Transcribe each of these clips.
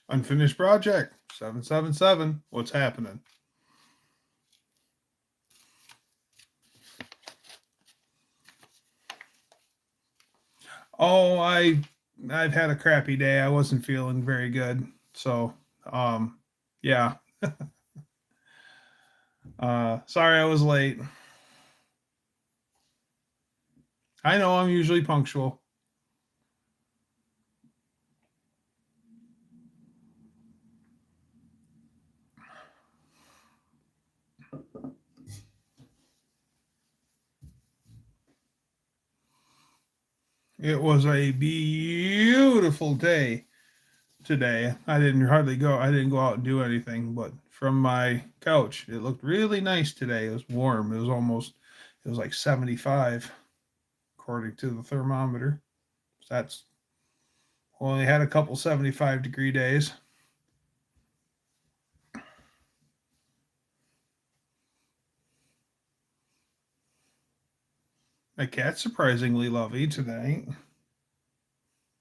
Unfinished project 777. What's happening? Oh, I've had a crappy day. I wasn't feeling very good. So, yeah. Sorry I was late. I know I'm usually punctual. It was a beautiful day today. I didn't go out and do anything, but from my couch, it looked really nice today. It was warm. It was like 75 according to the thermometer. That's only had a couple 75-degree days. My cat's surprisingly lovey today.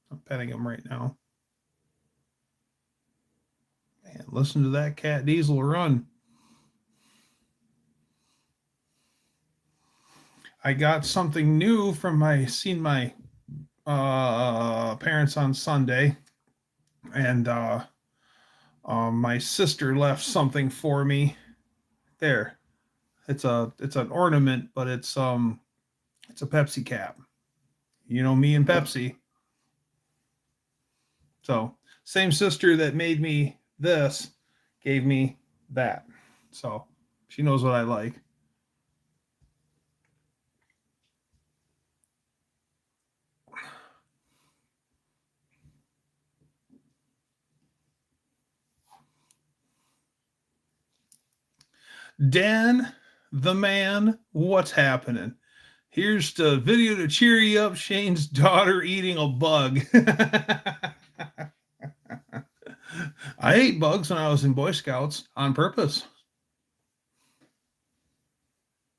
I'm petting him right now. Man, listen to that cat Diesel run. I got something new from my parents on Sunday, and my sister left something for me. There, it's an ornament, but it's a Pepsi cap. You know me and Pepsi. So same sister that made me this gave me that. So she knows what I like. Dan, the man, what's happening? Here's the video to cheer you up. Shane's daughter eating a bug. I ate bugs when I was in Boy Scouts on purpose.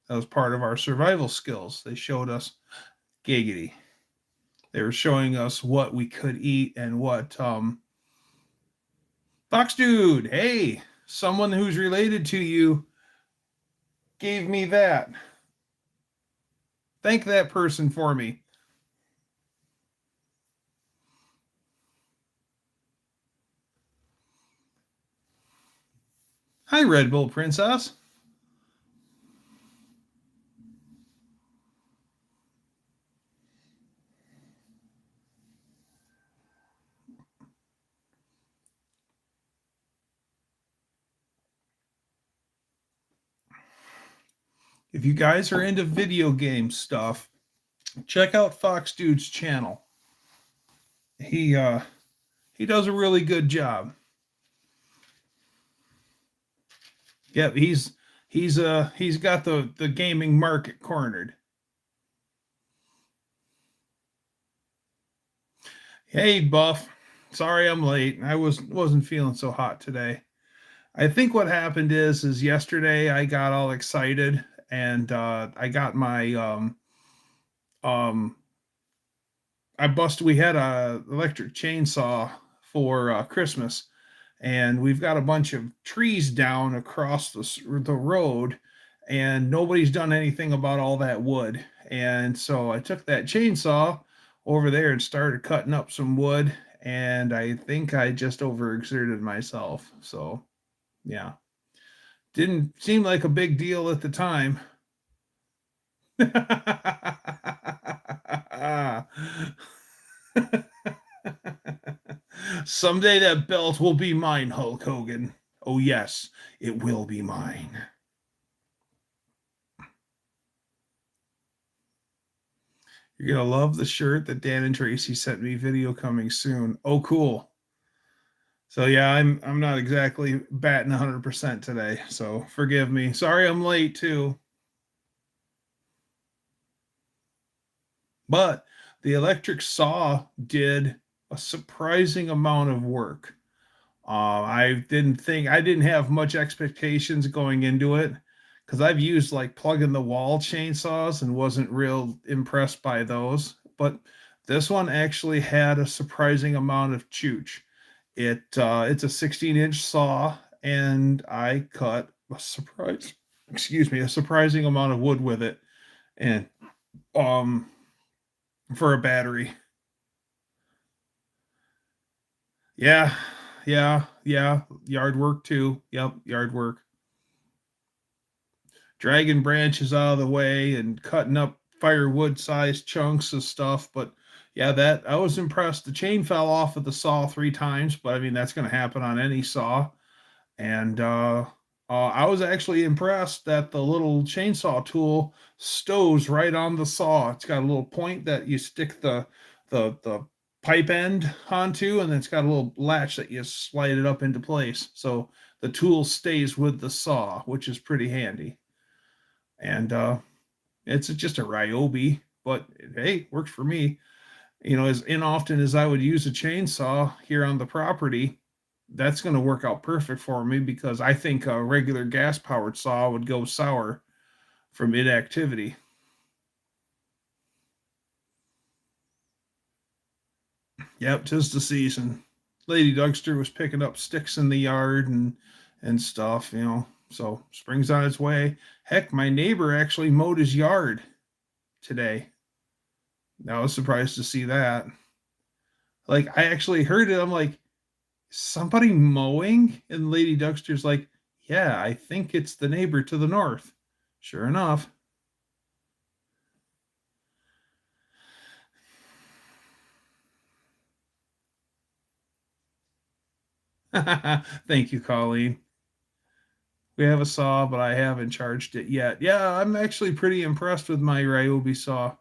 That was part of our survival skills. They showed us giggity. They were showing us what we could eat and what Fox Dude, hey, someone who's related to you gave me that. Thank that person for me. Hi, Red Bull Princess. If you guys are into video game stuff, check out Fox Dude's channel. He does a really good job. Yep, he's got the gaming market cornered. Hey, Buff. Sorry I'm late. I wasn't feeling so hot today. I think what happened is yesterday I got all excited and I got my we had a electric chainsaw for Christmas, and we've got a bunch of trees down across the road, and nobody's done anything about all that wood. And so I took that chainsaw over there and started cutting up some wood, and I think I just overexerted myself. So, yeah. Didn't seem like a big deal at the time. Someday that belt will be mine, Hulk Hogan. Oh, yes, it will be mine. You're going to love the shirt that Dan and Tracy sent me. Video coming soon. Oh, cool. So, yeah, I'm not exactly batting 100% today, so forgive me. Sorry I'm late, too. But the electric saw did a surprising amount of work. I didn't have much expectations going into it because I've used like plug in the wall chainsaws and wasn't real impressed by those. But this one actually had a surprising amount of chooch. It's a 16-inch saw, and I cut a surprising amount of wood with it, and um for a battery. Yeah, yeah. Yard work too. Yep, yard work. Dragging branches out of the way and cutting up firewood sized chunks of stuff. But yeah, that I was impressed. The chain fell off of the saw 3 times, but I mean that's going to happen on any saw. And I was actually impressed that the little chainsaw tool stows right on the saw. It's got a little point that you stick the pipe end onto, and then it's got a little latch that you slide it up into place. So the tool stays with the saw, which is pretty handy. And it's just a Ryobi, but hey, works for me. As inoften as I would use a chainsaw here on the property, that's going to work out perfect for me because I think a regular gas powered saw would go sour from inactivity. Yep, 'tis the season. Lady Dougster was picking up sticks in the yard and stuff, So spring's on its way. Heck, my neighbor actually mowed his yard today. I was surprised to see that. Like I actually heard it. I'm like, somebody mowing? And Lady Dougster's like, yeah, I think it's the neighbor to the north. Sure enough. Thank you, Colleen. We have a saw, but I haven't charged it yet. Yeah, I'm actually pretty impressed with my Ryobi saw.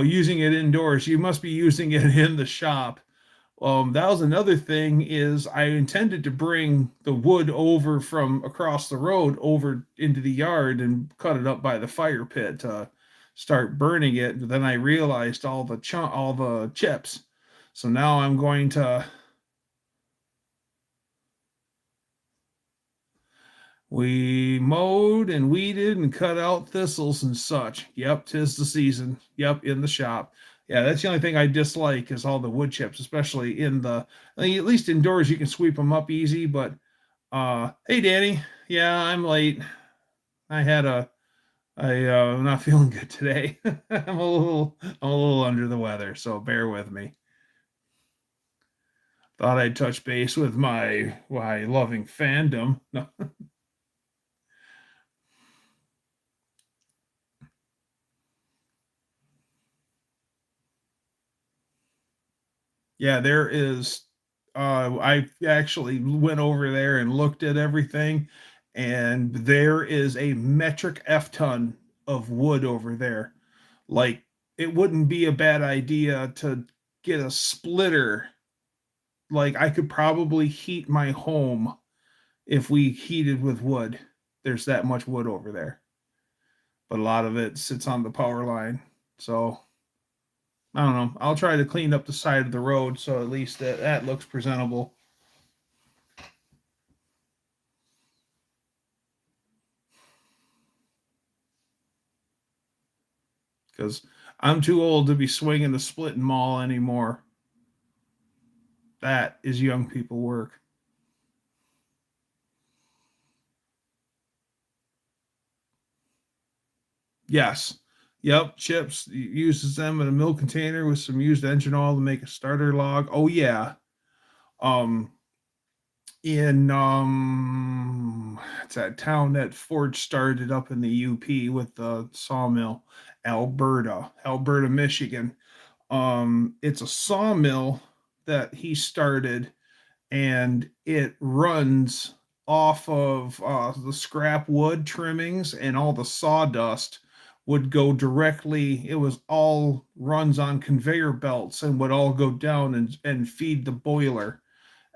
Using it indoors. You must be using it in the shop. That was another thing is I intended to bring the wood over from across the road over into the yard and cut it up by the fire pit to start burning it. But then I realized all the chips. So now I'm going to we mowed and weeded and cut out thistles and such. Yep, 'tis the season. Yep, in the shop. Yeah, that's the only thing I dislike is all the wood chips, especially I mean, at least indoors you can sweep them up easy, but hey Danny. Yeah, I'm late. I'm not feeling good today. I'm a little under the weather, so bear with me. Thought I'd touch base with my loving fandom. No. Yeah, there is. I actually went over there and looked at everything, and there is a metric F ton of wood over there. Like, it wouldn't be a bad idea to get a splitter. Like, I could probably heat my home if we heated with wood. There's that much wood over there, but a lot of it sits on the power line. So I don't know. I'll try to clean up the side of the road so at least that looks presentable. Because I'm too old to be swinging the splitting maul anymore. That is young people work. Yes. Yep. Chips uses them in a milk container with some used engine oil to make a starter log. Oh yeah. Um, in it's that town that Ford started up in the UP with the sawmill, Alberta, Michigan. It's a sawmill that he started, and it runs off of the scrap wood trimmings, and all the sawdust would go directly. It was all runs on conveyor belts and would all go down and feed the boiler.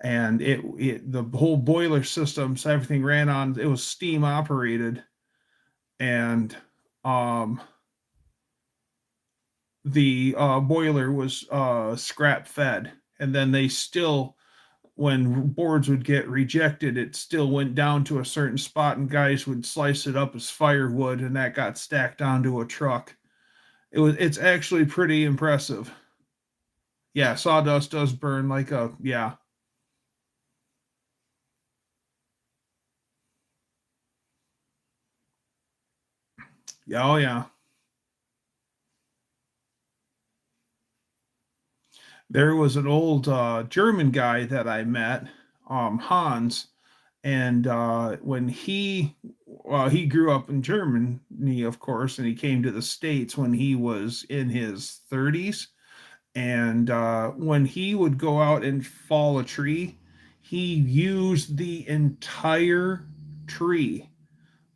And the whole boiler system, so everything ran on. It was steam operated, and um, the boiler was scrap fed, and then they still, when boards would get rejected, it still went down to a certain spot, and guys would slice it up as firewood, and that got stacked onto a truck. It's actually pretty impressive. Yeah, sawdust does burn like a, yeah. Yeah, oh yeah. There was an old German guy that I met, Hans, and when he grew up in Germany, of course, and he came to the States when he was in his 30s. And when he would go out and fall a tree, he used the entire tree.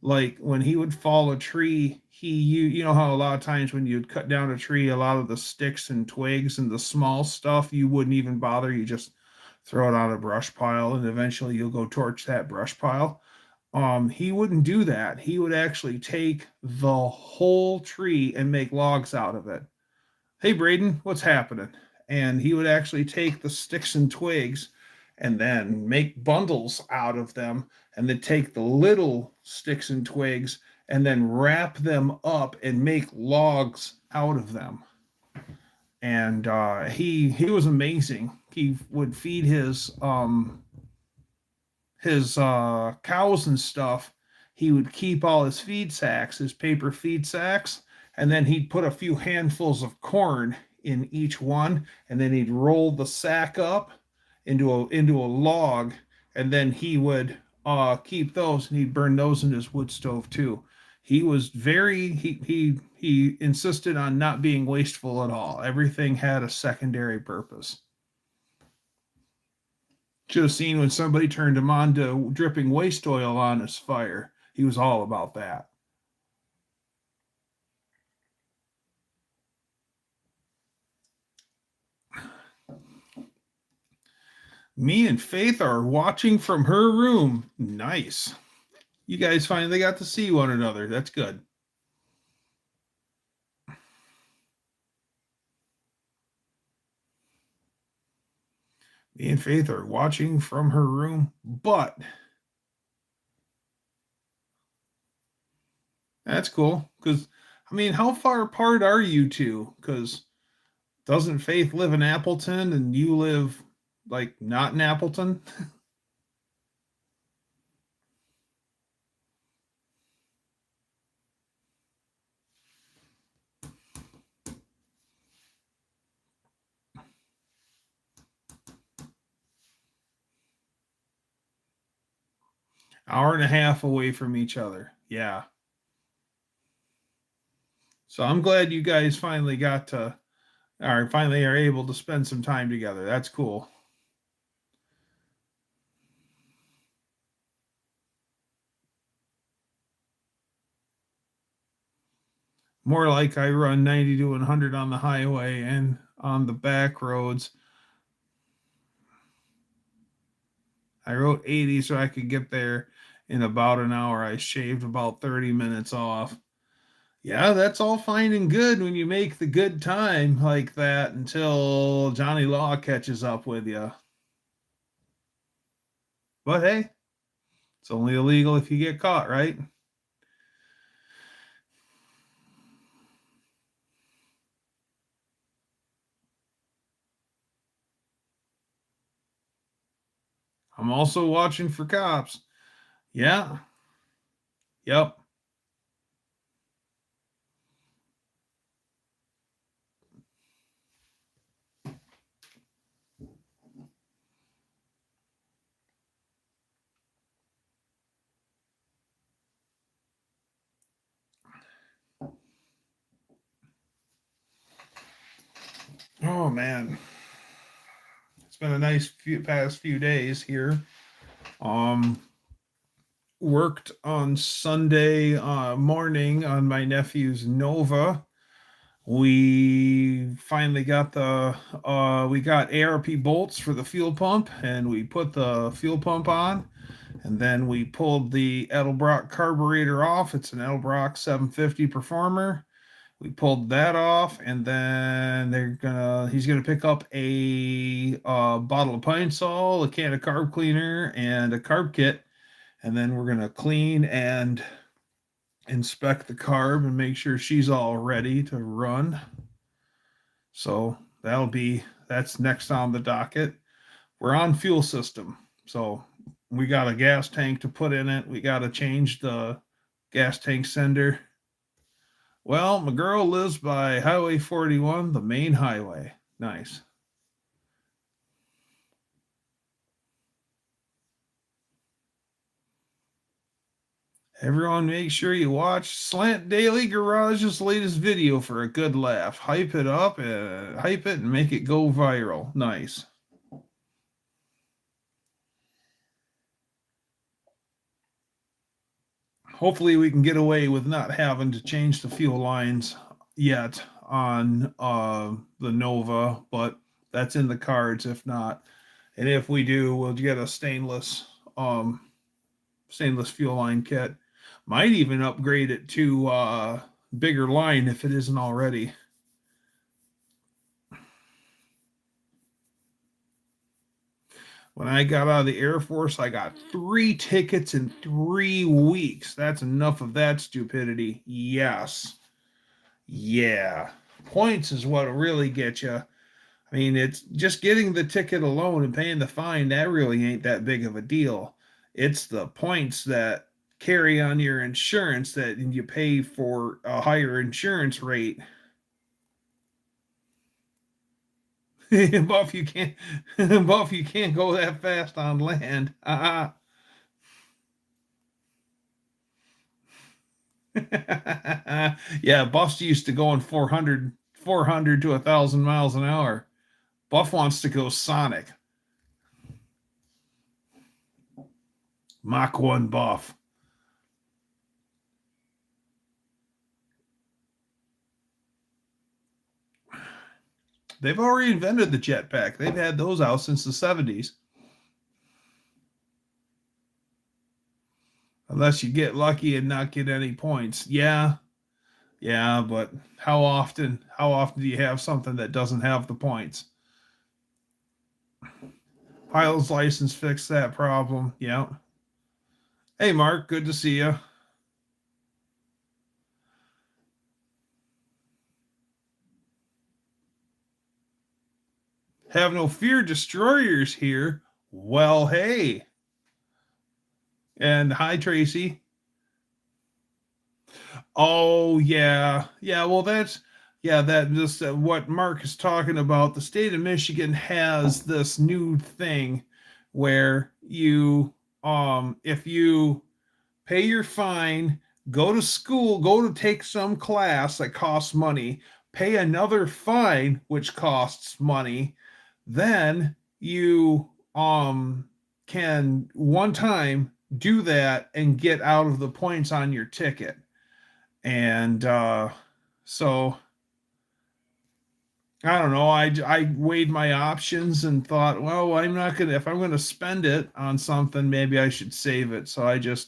Like when he would fall a tree, you know how a lot of times when you'd cut down a tree, a lot of the sticks and twigs and the small stuff you wouldn't even bother. You just throw it on a brush pile, and eventually you'll go torch that brush pile. He wouldn't do that. He would actually take the whole tree and make logs out of it. Hey Braden, what's happening? And he would actually take the sticks and twigs and then make bundles out of them, and then take the little sticks and twigs and then wrap them up and make logs out of them. And he was amazing. He would feed his cows and stuff. He would keep all his feed sacks, his paper feed sacks, and then he'd put a few handfuls of corn in each one, and then he'd roll the sack up into a log, and then he would keep those, and he'd burn those in his wood stove too. He was very he insisted on not being wasteful at all. Everything had a secondary purpose. Should have seen when somebody turned him on to dripping waste oil on his fire. He was all about that. Me and Faith are watching from her room. Nice. You guys finally got to see one another. That's good. Me and Faith are watching from her room, but that's cool. Because, I mean, how far apart are you two? Because doesn't Faith live in Appleton and you live like not in Appleton? Hour and a half away from each other. Yeah. So I'm glad you guys finally got to, or finally are able to spend some time together. That's cool. More like I run 90 to 100 on the highway and on the back roads. I wrote 80 so I could get there in about an hour. I shaved about 30 minutes off. Yeah, that's all fine and good when you make the good time like that until Johnny Law catches up with you. But hey, it's only illegal if you get caught, right? I'm also watching for cops. Yeah. Yep. Oh man. It's been a nice past few days here. Um Worked on Sunday morning on my nephew's Nova. We finally got we got ARP bolts for the fuel pump, and we put the fuel pump on, and then we pulled the Edelbrock carburetor off. It's an Edelbrock 750 Performer. We pulled that off, and then he's gonna pick up a bottle of Pine Sol, a can of carb cleaner, and a carb kit, and then we're gonna clean and inspect the carb and make sure she's all ready to run. So that's next on the docket. We're on fuel system. So we got a gas tank to put in it. We got to change the gas tank sender. Well, my girl lives by Highway 41, the main highway. Nice. Everyone, make sure you watch Slant Daily Garage's latest video for a good laugh. Hype it up, hype it, and make it go viral. Nice. Hopefully, we can get away with not having to change the fuel lines yet on the Nova, but that's in the cards if not. And if we do, we'll get a stainless fuel line kit. Might even upgrade it to bigger line if it isn't already. When I got out of the Air Force, I got 3 tickets in 3 weeks. That's enough of that stupidity. Yes. Yeah. Points is what will really get you. I mean, it's just getting the ticket alone and paying the fine. That really ain't that big of a deal. It's the points that carry on your insurance that you pay for a higher insurance rate. Buff, you can't Buff, you can't go that fast on land. Yeah, Buff's used to going 400 to 1,000 miles an hour. Buff wants to go Sonic. Mach 1 Buff. They've already invented the jetpack. They've had those out since the 70s. Unless you get lucky and not get any points. Yeah. Yeah, but how often do you have something that doesn't have the points? Pilot's license fixed that problem. Yeah. Hey, Mark, good to see you. Have no fear, destroyers here. Well, hey. And hi, Tracy. Oh, yeah. Yeah, well, that just what Mark is talking about. The state of Michigan has this new thing where you, if you pay your fine, go to school, go to take some class that costs money, pay another fine, which costs money, then you can one time do that and get out of the points on your ticket. And so I don't know. I weighed my options and thought, well, I'm not gonna, if I'm gonna spend it on something, maybe I should save it. So the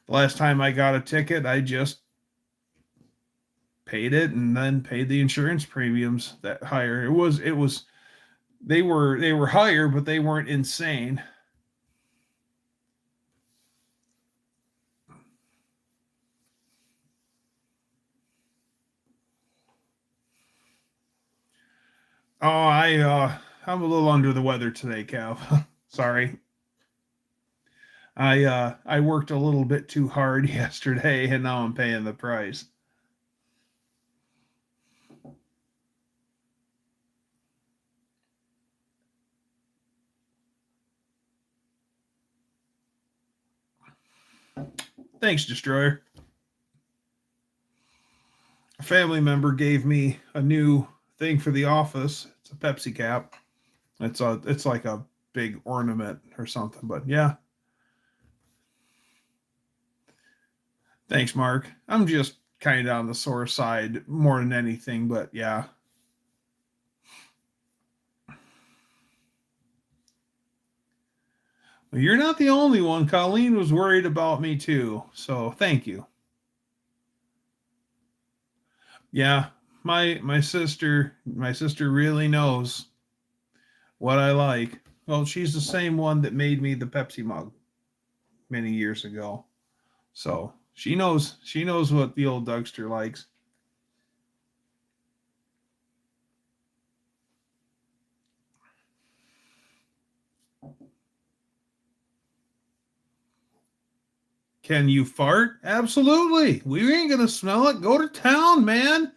last time I got a ticket, I just paid it and then paid the insurance premiums that higher. They were higher, but they weren't insane. Oh, I'm a little under the weather today, Cav. Sorry. I worked a little bit too hard yesterday and now I'm paying the price. Thanks, Destroyer. A family member gave me a new thing for the office. It's a Pepsi cap. It's like a big ornament or something, but yeah. Thanks, Mark. I'm just kind of on the sore side more than anything, but yeah. Well, you're not the only one. Colleen was worried about me too, so thank you. Yeah, my sister really knows what I like. Well, she's the same one that made me the Pepsi mug many years ago. So she knows what the old Dougster likes. Can you fart? Absolutely. We ain't gonna smell it. Go to town, man.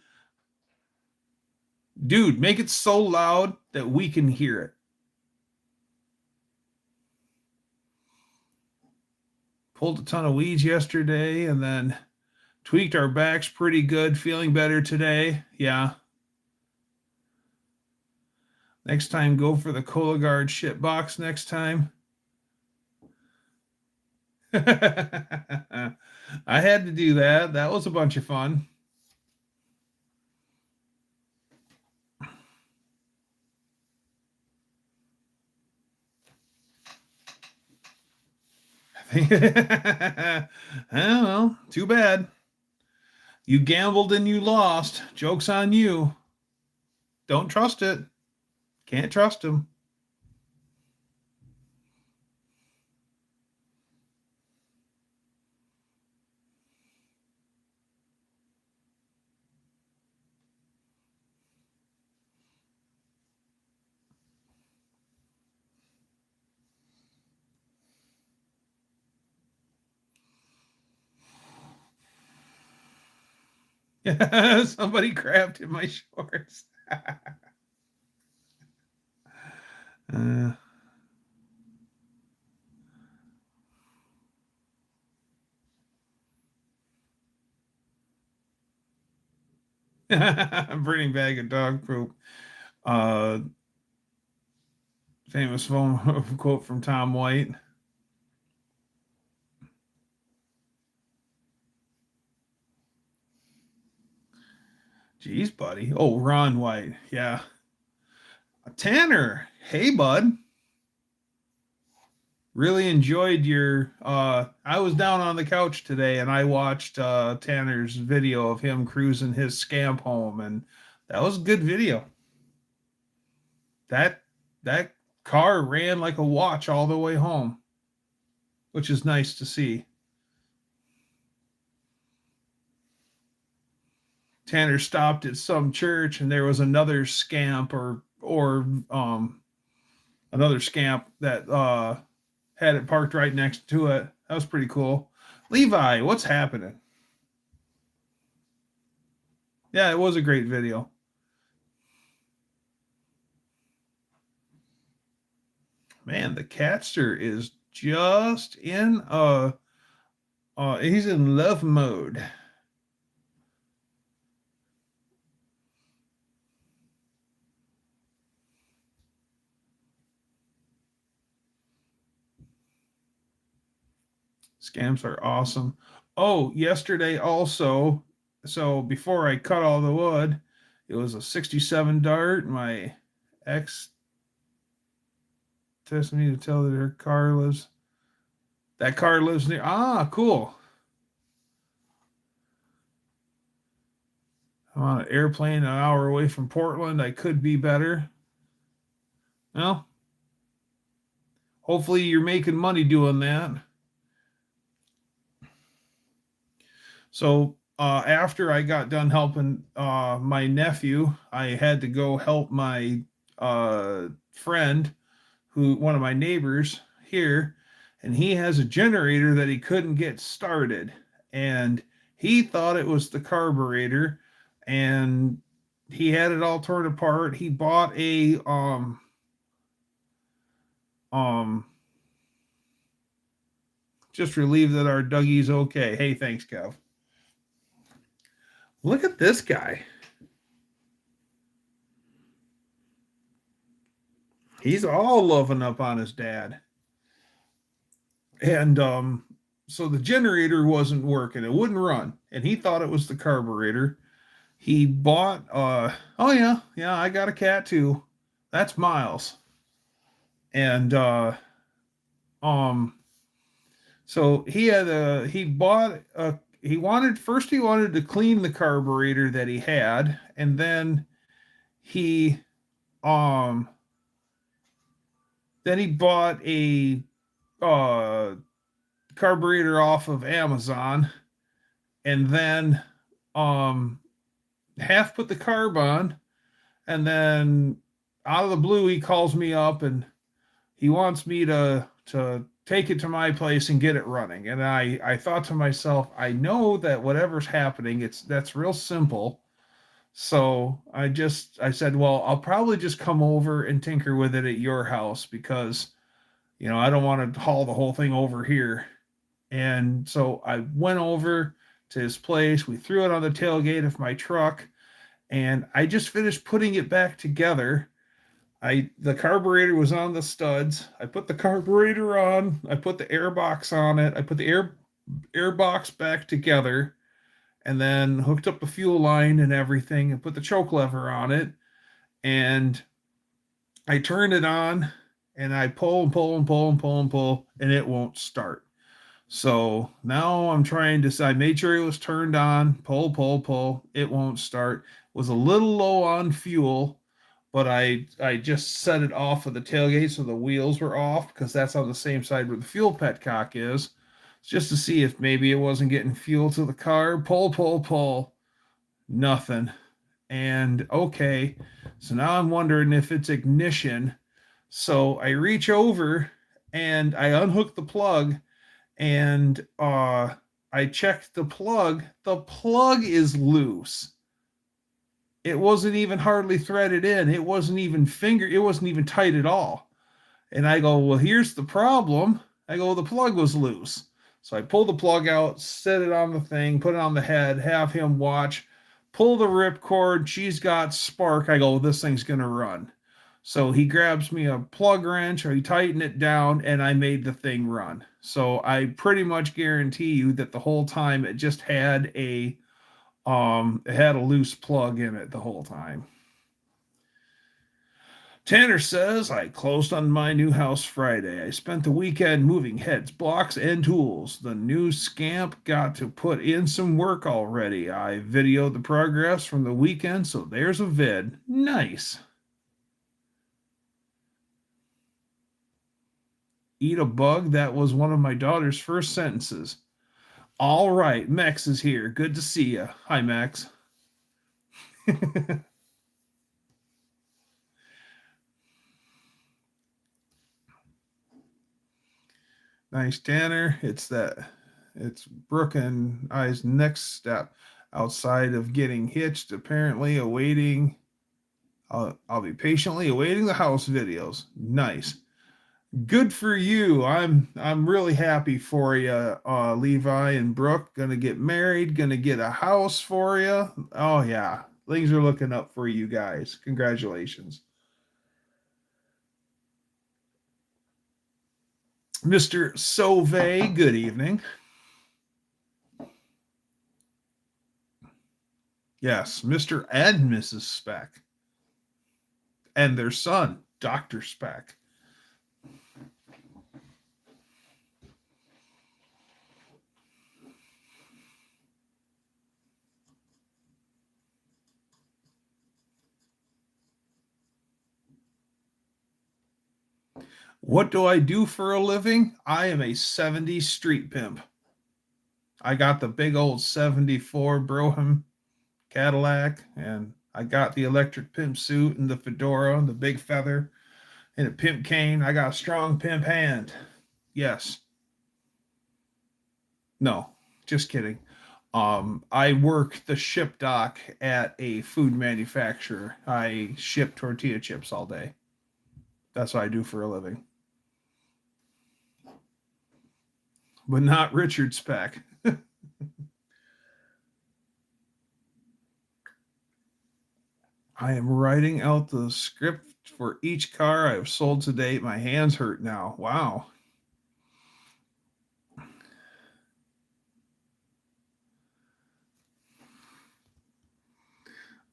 Dude, make it so loud that we can hear it. Pulled a ton of weeds yesterday and then tweaked our backs pretty good. Feeling better today. Yeah. Next time, go for the Cologuard shit box next time. I had to do that. That was a bunch of fun. Well, too bad. You gambled and you lost. Joke's on you. Don't trust it. Can't trust him. Somebody crapped in my shorts. uh, Burning bag of dog poop. Famous phone quote from Tom White. Geez, buddy. Oh, Ron White. Yeah. Tanner. Hey, bud. Really enjoyed your I was down on the couch today and I watched Tanner's video of him cruising his scamp home, and that was a good video. That car ran like a watch all the way home, which is nice to see. Tanner stopped at some church and there was another scamp or another scamp that had it parked right next to it. That was pretty cool. Levi, what's happening? Yeah, it was a great video. Man, the catster is just in he's in love mode. Scams are awesome. Oh, yesterday also, so before I cut all the wood, it was a 67 Dart. My ex texted me to tell that her car lives. That car lives near. Ah, cool. I'm on an airplane an hour away from Portland. I could be better. Well, hopefully you're making money doing that. So after I got done helping my nephew, I had to go help my friend, one of my neighbors here, and he has a generator that he couldn't get started, and he thought it was the carburetor, and he had it all torn apart. He bought a just relieved that our Dougie's okay. Hey, thanks, Kev. Look at this guy. He's all loving up on his dad. And so the generator wasn't working. It wouldn't run. And he thought it was the carburetor. He bought oh yeah, I got a cat too. That's Miles. And so he bought he wanted to clean the carburetor that he had, and then he um bought a carburetor off of Amazon, and then half put the carb on, and then out of the blue he calls me up and he wants me to take it to my place and get it running. And I thought to myself, I know that whatever's happening, that's real simple. So I said, well, I'll probably just come over and tinker with it at your house because, I don't want to haul the whole thing over here. And so I went over to his place. We threw it on the tailgate of my truck, and I just finished putting it back together. The carburetor was on the studs. I put the carburetor on. I put the air box on it. I put the air box back together, and then hooked up the fuel line and everything, and put the choke lever on it. And I turned it on, and I pull and pull and pull and pull and pull, and it won't start. So now I'm trying to, I made sure it was turned on, pull, pull, pull. It won't start. Was a little low on fuel, but I just set it off of the tailgate so the wheels were off because that's on the same side where the fuel petcock is, just to see if maybe it wasn't getting fuel to the car. Pull, pull, pull. Nothing. And okay, so now I'm wondering if it's ignition. So I reach over and I unhook the plug, and I checked the plug. The plug is loose. It wasn't even hardly threaded in. It wasn't even tight at all. And I go, well, here's the problem. I go, the plug was loose. So I pull the plug out, set it on the thing, put it on the head, have him watch, pull the ripcord. She's got spark. I go, this thing's going to run. So he grabs me a plug wrench, or he tightened it down, and I made the thing run. So I pretty much guarantee you that the whole time it just had it had a loose plug in it the whole time. Tanner says, I closed on my new house Friday. I spent the weekend moving heads, blocks, and tools. The new scamp got to put in some work already. I videoed the progress from the weekend, so there's a vid. Nice. Eat a bug? That was one of my daughter's first sentences. All right, Max is here. Good to see you. Hi, Max. Nice, Tanner. It's Brooke and I's next step outside of getting hitched. Apparently, awaiting. I'll be patiently awaiting the house videos. Nice. Good for you. I'm really happy for you, Levi and Brooke. Gonna get married. Gonna get a house for you. Oh yeah, things are looking up for you guys. Congratulations. Mr. Sauve, good evening. Yes, Mr. and Mrs. Speck. And their son, Dr. Speck. What do I do for a living? I am a 70s street pimp. I got the big old 74 Brougham Cadillac, and I got the electric pimp suit and the fedora and the big feather and a pimp cane. I got a strong pimp hand. Yes. No, just kidding. I work the ship dock at a food manufacturer. I ship tortilla chips all day. That's what I do for a living. But not Richard Speck. I am writing out the script for each car I have sold to date. My hands hurt now. Wow.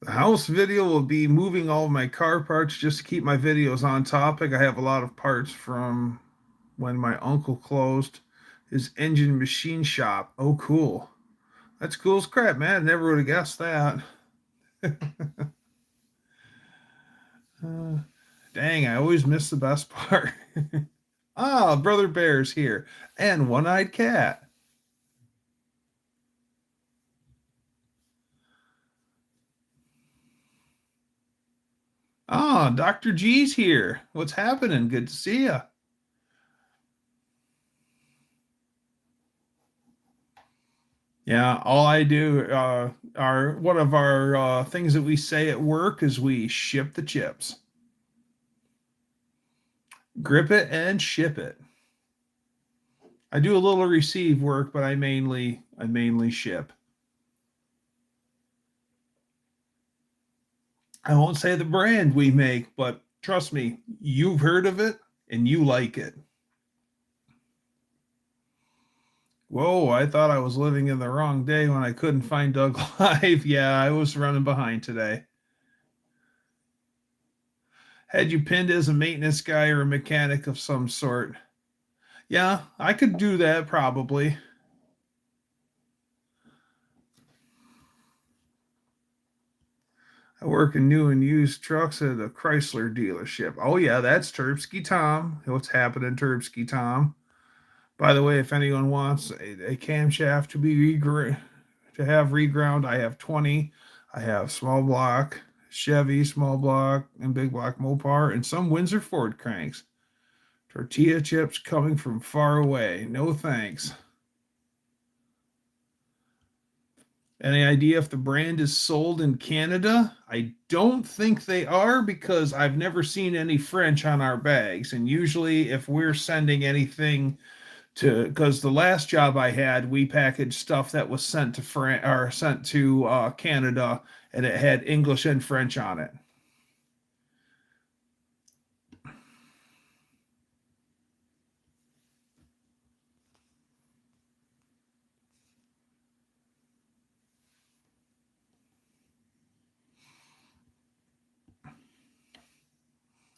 The house video will be moving all of my car parts just to keep my videos on topic. I have a lot of parts from when my uncle closed his engine machine shop. Oh, cool. That's cool as crap, man. Never would have guessed that. Dang, I always miss the best part. Brother Bear's here. And One-Eyed Cat. Dr. G's here. What's happening? Good to see you. Yeah, all I do are one of our things that we say at work is we ship the chips. Grip it and ship it. I do a little receive work, but I mainly ship. I won't say the brand we make, but trust me, you've heard of it and you like it. Whoa, I thought I was living in the wrong day when I couldn't find Doug Live. Yeah, I was running behind today. Had you pinned as a maintenance guy or a mechanic of some sort. Yeah, I could do that probably. I work in new and used trucks at a Chrysler dealership. Oh yeah, that's Terpsky Tom. What's happening, Terpsky Tom? By the way, if anyone wants a camshaft to be to have reground, I have 20. I have small block Chevy, small block, and big block Mopar, and some Windsor Ford cranks. Tortilla chips coming from far away. No thanks. Any idea if the brand is sold in Canada? I don't think they are because I've never seen any French on our bags. And usually, if we're sending anything because the last job I had, we packaged stuff that was sent to France or sent to Canada, and it had English and French on it.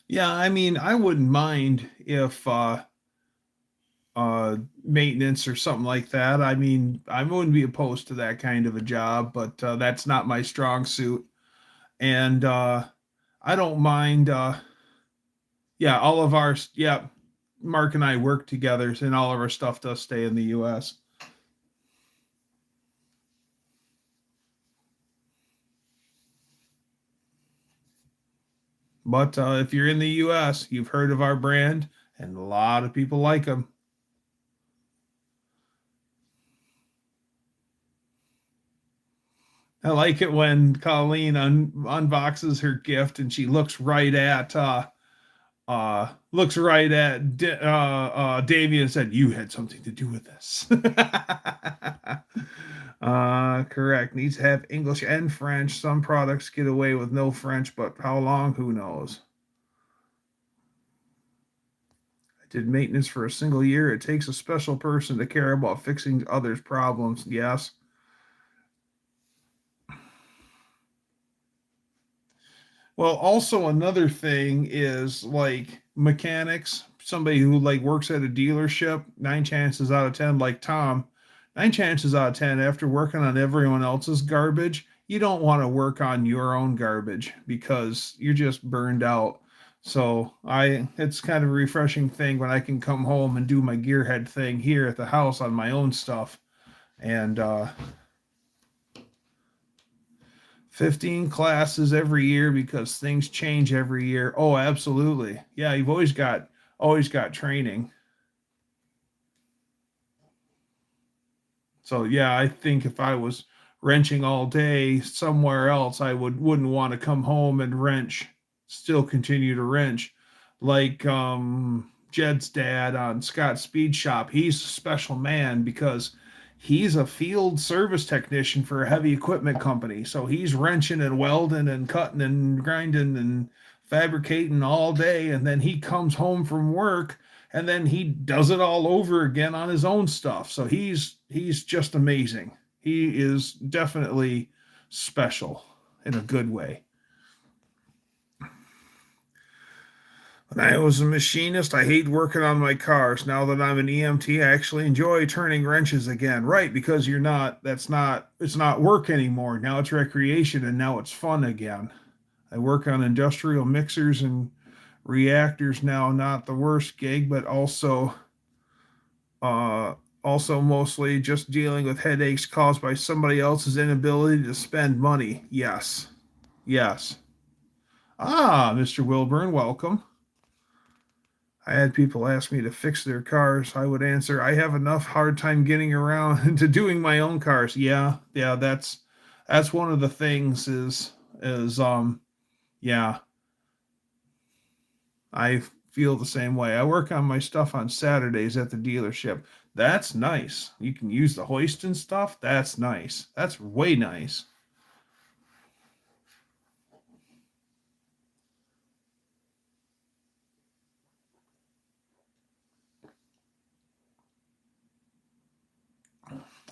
Yeah, I mean, I wouldn't mind if maintenance or something like that. I mean, I wouldn't be opposed to that kind of a job, but that's not my strong suit. And I don't mind. Yeah, all of our yeah, Mark and I work together, and all of our stuff does stay in the U.S. But if you're in the U.S., you've heard of our brand, and a lot of people like them. I like it when Colleen unboxes her gift and she looks right at Damien and said, "You had something to do with this." Correct. Needs to have English and French. Some products get away with no French, but how long? Who knows? I did maintenance for a single year. It takes a special person to care about fixing others' problems. Yes. Well, also another thing is like mechanics, somebody who like works at a dealership, nine chances out of 10, like Tom, nine chances out of 10, after working on everyone else's garbage, you don't want to work on your own garbage because you're just burned out. So it's kind of a refreshing thing when I can come home and do my gearhead thing here at the house on my own stuff. And 15 classes every year because things change every year. Oh, absolutely. Yeah, you've always got training. So yeah, I think if I was wrenching all day somewhere else, I wouldn't want to come home and wrench, still continue to wrench. Like Jed's dad on Scott's Speed Shop, he's a special man because he's a field service technician for a heavy equipment company. So he's wrenching and welding and cutting and grinding and fabricating all day. And then he comes home from work and then he does it all over again on his own stuff. So he's just amazing. He is definitely special in a good way. When I was a machinist, I hated working on my cars. Now that I'm an EMT, I actually enjoy turning wrenches again. Right, because it's not work anymore. Now it's recreation and now it's fun again. I work on industrial mixers and reactors now, not the worst gig, but uh also mostly just dealing with headaches caused by somebody else's inability to spend money. Yes. Yes. Ah, Mr. Wilburn, welcome. I had people ask me to fix their cars. I would answer, I have enough hard time getting around to doing my own cars. Yeah, that's one of the things is yeah, I feel the same way. I work on my stuff on Saturdays at the dealership. That's nice. You can use the hoist and stuff. That's nice. That's way nice.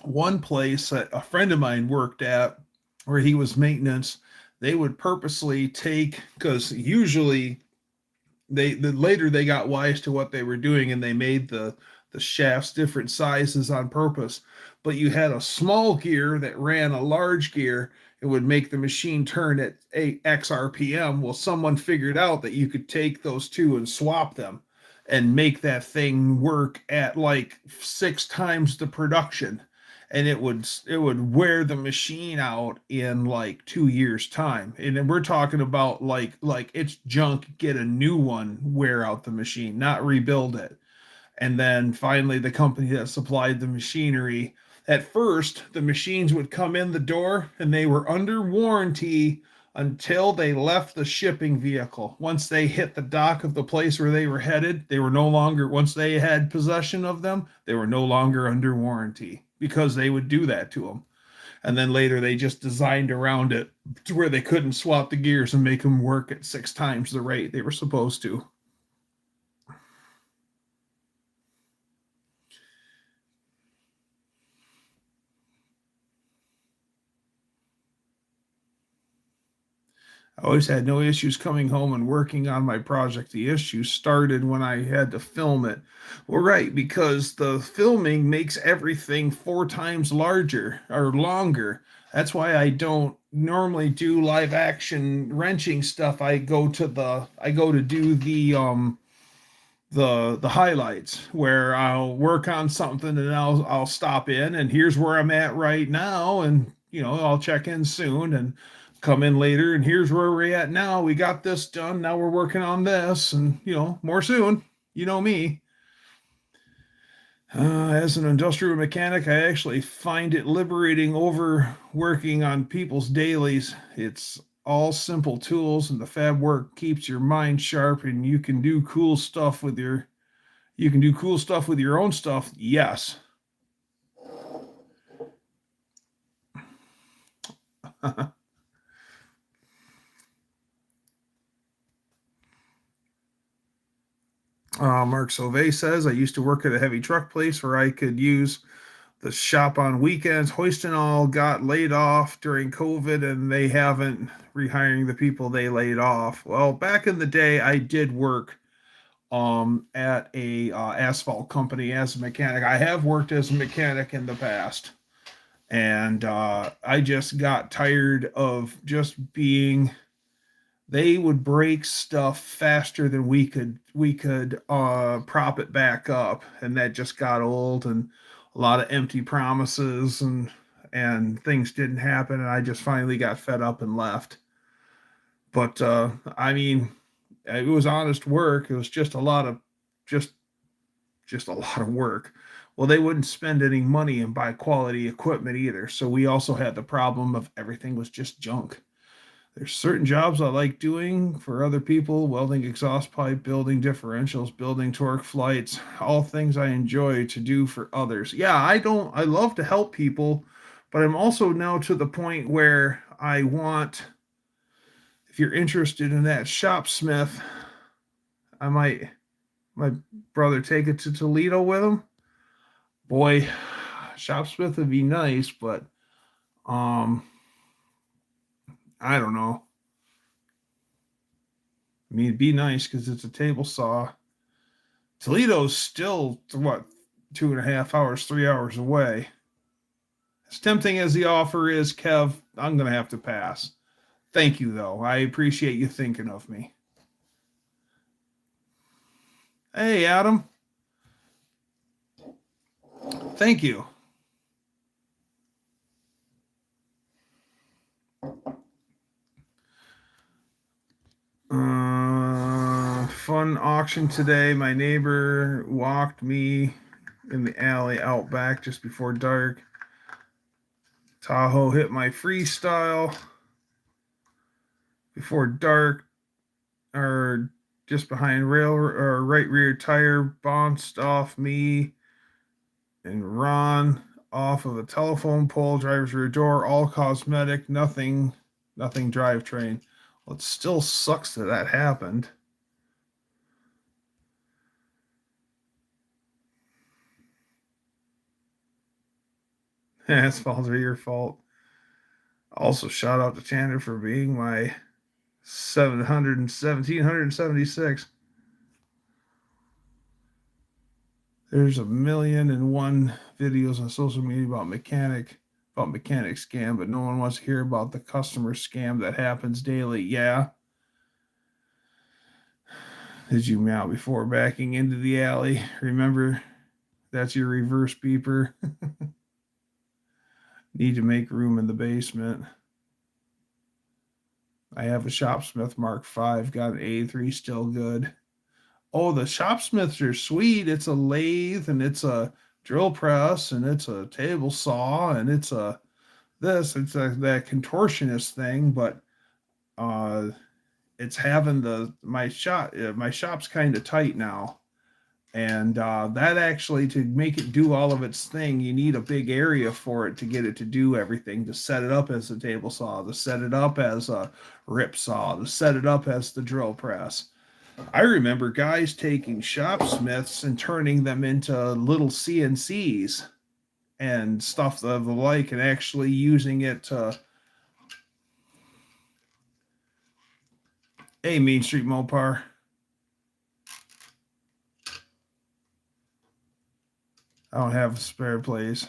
One place that a friend of mine worked at where he was maintenance, they would purposely take, because usually later they got wise to what they were doing and they made the shafts different sizes on purpose. But you had a small gear that ran a large gear. It would make the machine turn at 8x RPM. Well, someone figured out that you could take those two and swap them and make that thing work at like 6 times the production, and it would wear the machine out in like 2 years time. And then we're talking about like it's junk, get a new one, wear out the machine, not rebuild it. And then finally the company that supplied the machinery, at first the machines would come in the door and they were under warranty until they left the shipping vehicle. Once they hit the dock of the place where they were headed, they were no longer, once they had possession of them, they were no longer under warranty because they would do that to them. And then later they just designed around it to where they couldn't swap the gears and make them work at 6 times the rate they were supposed to. I always had no issues coming home and working on my project. The issues started when I had to film it. Well, right, because the filming makes everything 4 times larger or longer. That's why I don't normally do live action wrenching stuff. I go to do the highlights where I'll work on something and I'll stop in and here's where I'm at right now, and I'll check in soon and come in later and here's where we're at now. We got this done. Now we're working on this, and more soon. You know me. As an industrial mechanic, I actually find it liberating over working on people's dailies. It's all simple tools, and the fab work keeps your mind sharp, and you can do cool stuff with your own stuff. Yes. Mark Sauvé says, I used to work at a heavy truck place where I could use the shop on weekends. Hoist and all got laid off during COVID, and they haven't rehiring the people they laid off. Well, back in the day, I did work at a asphalt company as a mechanic. I have worked as a mechanic in the past, and I just got tired of just being. They would break stuff faster than we could prop it back up, and that just got old, and a lot of empty promises, and things didn't happen, and I just finally got fed up and left. But I mean, it was honest work. It was just just a lot of work. Well, they wouldn't spend any money and buy quality equipment either. So we also had the problem of everything was just junk. There's certain jobs I like doing for other people: welding exhaust pipe, building differentials, building torque flights, all things I enjoy to do for others. Yeah, I love to help people, but I'm also now to the point where I want, if you're interested in that shopsmith, I might, my brother, take it to Toledo with him. Boy, shopsmith would be nice, but um, I don't know. I mean, it'd be nice because it's a table saw. Toledo's still what, 2.5 hours, 3 hours away. As tempting as the offer is, Kev, I'm gonna have to pass. Thank you though. I appreciate you thinking of me. Hey, Adam. Thank you. fun auction today. My neighbor walked me in the alley out back just before dark. Tahoe hit my freestyle before dark, or just behind rail or right rear tire, bounced off me and Ron off of a telephone pole, driver's rear door, all cosmetic, nothing drivetrain. Well, it still sucks that happened. Asphalts are your fault. Also, shout out to Tanner for being my 1776. There's 1,000,001 videos on social media about mechanic scam, but no one wants to hear about the customer scam that happens daily. Yeah. Did you meow before backing into the alley? Remember, that's your reverse beeper. Need to make room in the basement. I have a Shopsmith Mark V, got an A3, still good. Oh, the Shopsmiths are sweet. It's a lathe, and it's a drill press, and it's a table saw, and it's a that contortionist thing, but it's having my shop's kind of tight now, and that actually, to make it do all of its thing, you need a big area for it to get it to do everything, to set it up as a table saw, to set it up as a rip saw, to set it up as the drill press. I remember guys taking Shopsmiths and turning them into little CNCs and stuff of the like, and actually using it to... Hey, Main Street Mopar. I don't have a spare place.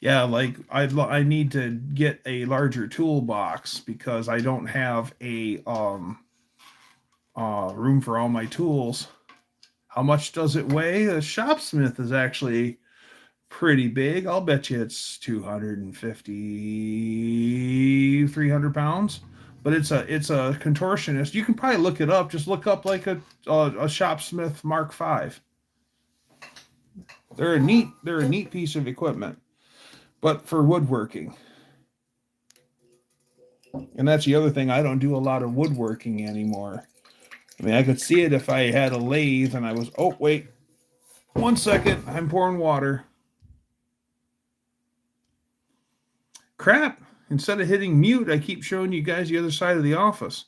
Yeah, like I need to get a larger toolbox because I don't have a room for all my tools. How much does it weigh? A Shopsmith is actually pretty big. I'll bet you it's 250, 300 pounds. But it's a contortionist. You can probably look it up. Just look up like a Shopsmith Mark V. They're a neat piece of equipment, but for woodworking. And that's the other thing. I don't do a lot of woodworking anymore. I mean, I could see it if I had a lathe and I was... Oh, wait. 1 second. I'm pouring water. Crap. Instead of hitting mute, I keep showing you guys the other side of the office.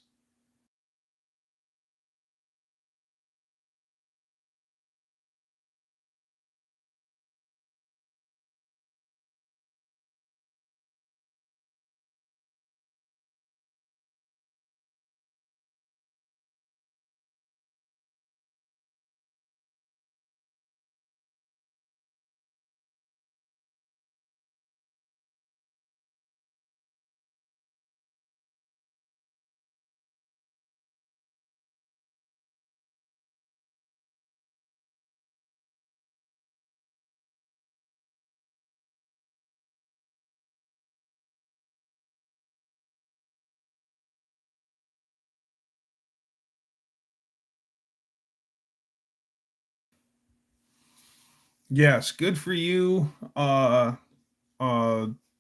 Yes, good for you,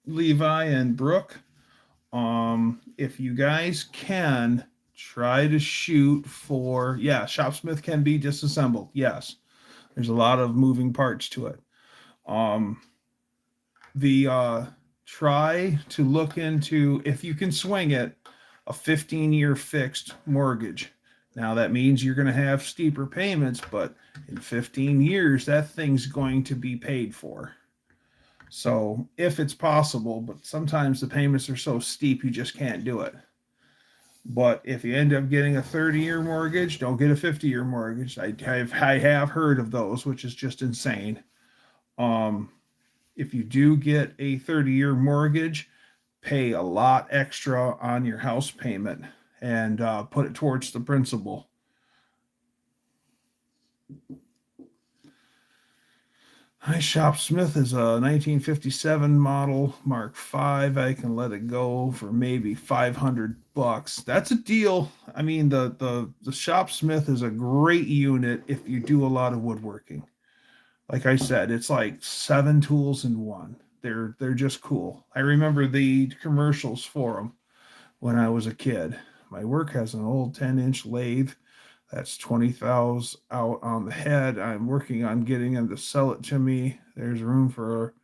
Levi and Brooke. If you guys can try to shoot for... Yeah, Shopsmith can be disassembled. Yes, there's a lot of moving parts to it. Try to look into, if you can swing it, a 15-year fixed mortgage. Now that means you're going to have steeper payments, but in 15 years, that thing's going to be paid for. So if it's possible, but sometimes the payments are so steep, you just can't do it. But if you end up getting a 30-year mortgage, don't get a 50-year mortgage. I have heard of those, which is just insane. If you do get a 30-year mortgage, pay a lot extra on your house payment and put it towards the principal. My Shopsmith is a 1957 model Mark V. I can let it go for maybe $500. That's a deal. I mean, the Shopsmith is a great unit if you do a lot of woodworking. Like I said, it's like 7 tools in one. They're just cool. I remember the commercials for them when I was a kid. My work has an old 10-inch lathe that's 20,000 out on the head. I'm working on getting them to sell it to me. There's room for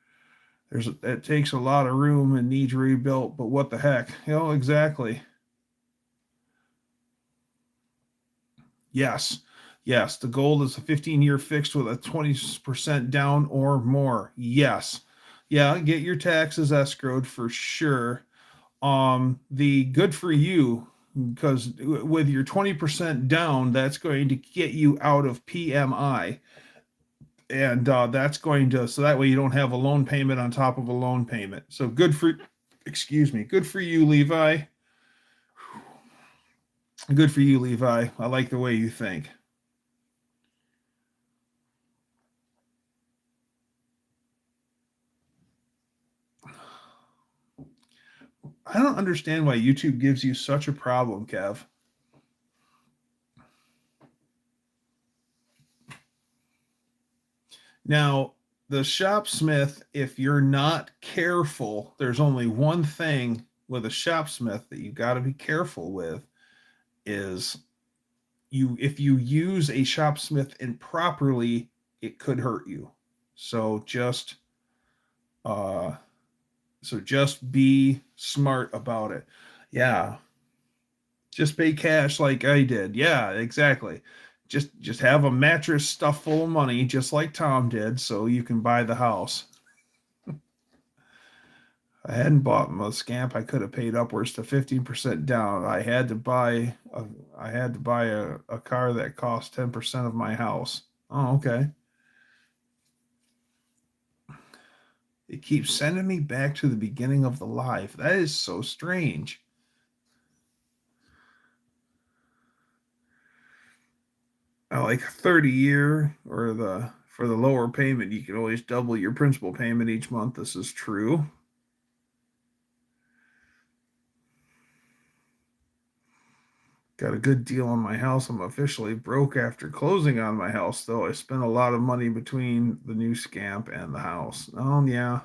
it takes a lot of room and needs rebuilt, but what the heck? Exactly. Yes. Yes, the gold is a 15-year fixed with a 20% down or more. Yes. Yeah, get your taxes escrowed for sure. The good for you, because with your 20% down, that's going to get you out of PMI, and that's going to, so that way you don't have a loan payment on top of a loan payment. So excuse me, good for you, Levi. Good for you, Levi. I like the way you think. I don't understand why YouTube gives you such a problem, Kev. Now, the shopsmith, if you're not careful, there's only one thing with a shopsmith that you got to be careful with is if you use a shopsmith improperly, it could hurt you. So just uh just be smart about it. Yeah, just pay cash like I did. Yeah, exactly. Just have a mattress stuffed full of money, just like Tom did, so you can buy the house. I hadn't bought a scamp. I could have paid upwards to 15% down. I had to buy a car that cost 10% of my house. Oh, okay. It keeps sending me back to the beginning of the live. That is so strange. Like 30-year or the for the lower payment, you can always double your principal payment each month. This is true. Got a good deal on my house. I'm officially broke after closing on my house, though. I spent a lot of money between the new scamp and the house. Oh, yeah.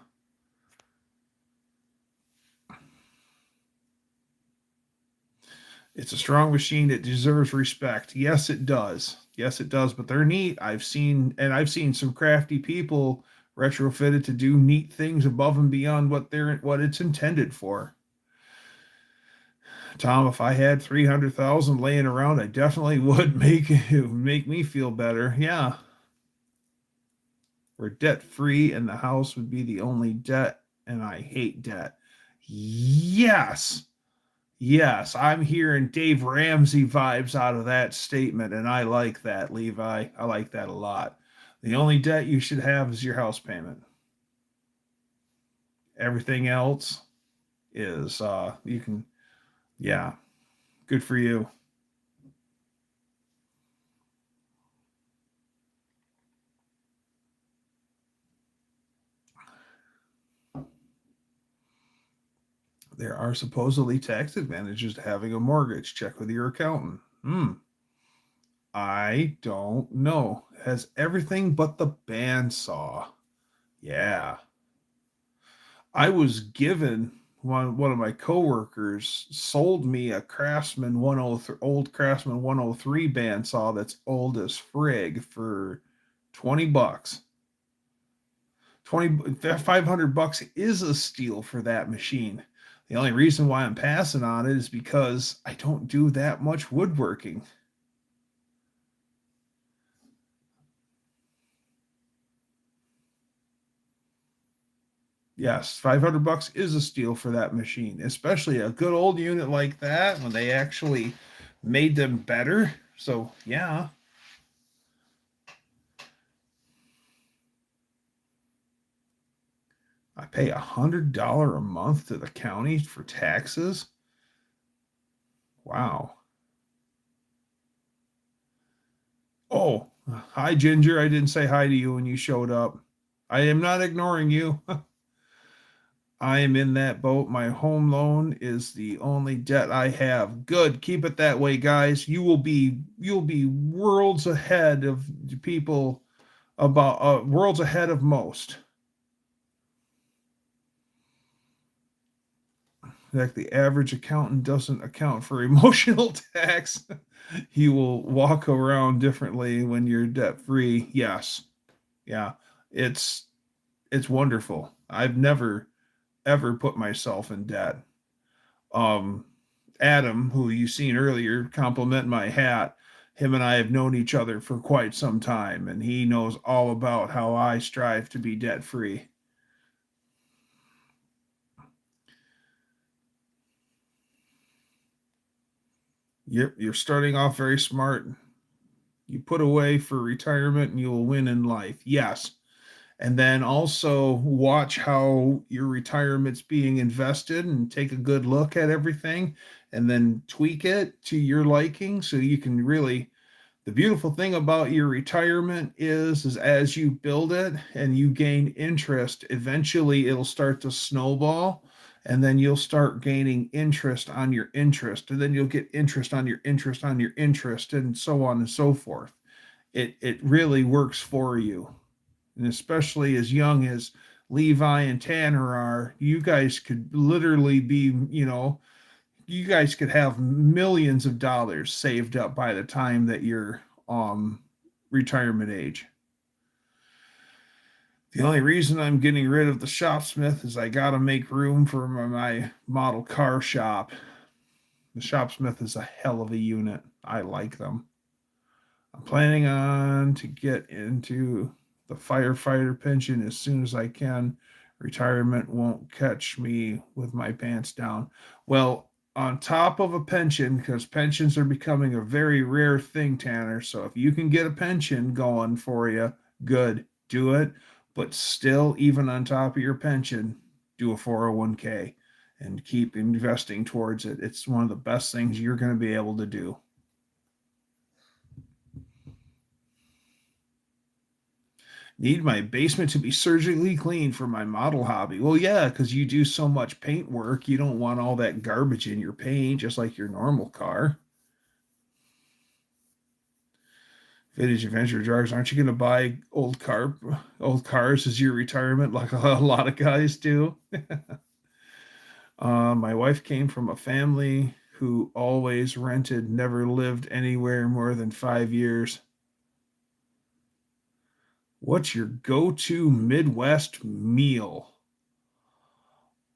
It's a strong machine. It deserves respect. Yes, it does. Yes, it does. But they're neat. I've seen some crafty people retrofitted to do neat things above and beyond what it's intended for. Tom, if I had 300,000 laying around, I definitely would make me feel better. Yeah, we're debt free, and the house would be the only debt, and I hate debt. Yes, yes, I'm hearing Dave Ramsey vibes out of that statement, and I like that, Levi. I like that a lot. The only debt you should have is your house payment. Everything else is you can, yeah, good for you. There are supposedly tax advantages to having a mortgage. Check with your accountant. I don't know. Has everything but the bandsaw. Yeah. I was given one of my coworkers sold me a Craftsman 103 old Craftsman 103 bandsaw that's old as frig for $20. 500 bucks is a steal for that machine. The only reason why I'm passing on it is because I don't do that much woodworking. Yes, 500 bucks is a steal for that machine, especially a good old unit like that when they actually made them better. So, yeah, I pay $100 a month to the county for taxes. Wow. Oh, hi, Ginger. I didn't say hi to you when you showed up. I am not ignoring you. I am in that boat. My home loan is the only debt I have. Good. Keep it that way, guys. You'll be worlds ahead of people about worlds ahead of most. In fact, the average accountant doesn't account for emotional tax. You will walk around differently when you're debt free. Yes. Yeah. It's it's wonderful. I've never ever put myself in debt. Um Adam, who you seen earlier, compliment my hat. Him and I have known each other for quite some time, and he knows all about how I strive to be debt free. You're starting off very smart. You put away for retirement and you will win in life. Yes. And then also watch how your retirement's being invested and take a good look at everything and then tweak it to your liking so you can really. The beautiful thing about your retirement is as you build it and you gain interest, eventually it'll start to snowball, and then you'll start gaining interest on your interest, and then you'll get interest on your interest on your interest, and so on and so forth. It really works for you. And especially as young as Levi and Tanner are, you guys could literally be, you guys could have millions of dollars saved up by the time that you're retirement age. The only reason I'm getting rid of the shopsmith is I got to make room for my model car shop. The shopsmith is a hell of a unit. I like them. I'm planning on to get into the firefighter pension as soon as I can. Retirement won't catch me with my pants down. Well, on top of a pension, because pensions are becoming a very rare thing, Tanner. So if you can get a pension going for you, good, do it. But still, even on top of your pension, do a 401k and keep investing towards it. It's one of the best things you're going to be able to do. Need my basement to be surgically clean for my model hobby. Well, yeah, because you do so much paint work, you don't want all that garbage in your paint, just like your normal car. Vintage adventure drivers, aren't you going to buy old cars as your retirement, like a lot of guys do? My wife came from a family who always rented, never lived anywhere more than 5 years. What's your go-to Midwest meal?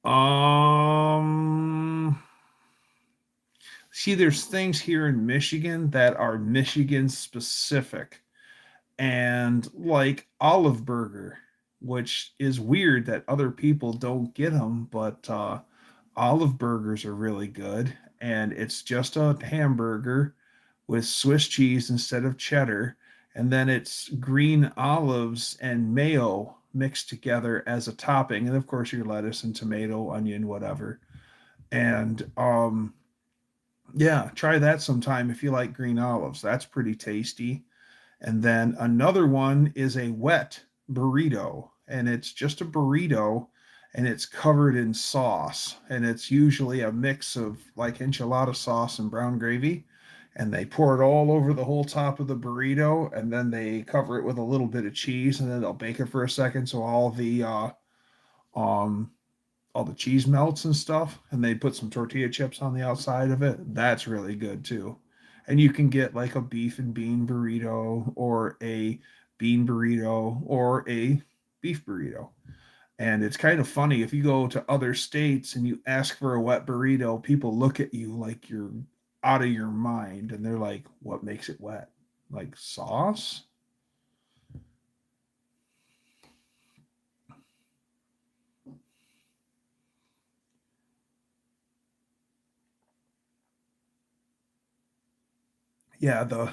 Um, See, there's things here in Michigan that are Michigan specific, and like olive burger, which is weird that other people don't get them, but olive burgers are really good, and it's just a hamburger with Swiss cheese instead of cheddar, and then it's green olives and mayo mixed together as a topping, and of course your lettuce and tomato, onion, whatever. And yeah, try that sometime if you like green olives. That's pretty tasty. And then another one is a wet burrito, and it's just a burrito and it's covered in sauce. And it's usually a mix of like enchilada sauce and brown gravy. And they pour it all over the whole top of the burrito, and then they cover it with a little bit of cheese, and then they'll bake it for a second so um all the cheese melts and stuff, and they put some tortilla chips on the outside of it. That's really good too. And you can get like a beef and bean burrito or a bean burrito or a beef burrito. And it's kind of funny if you go to other states and you ask for a wet burrito, people look at you like you're out of your mind and they're like, "What makes it wet? Like sauce?" Yeah, the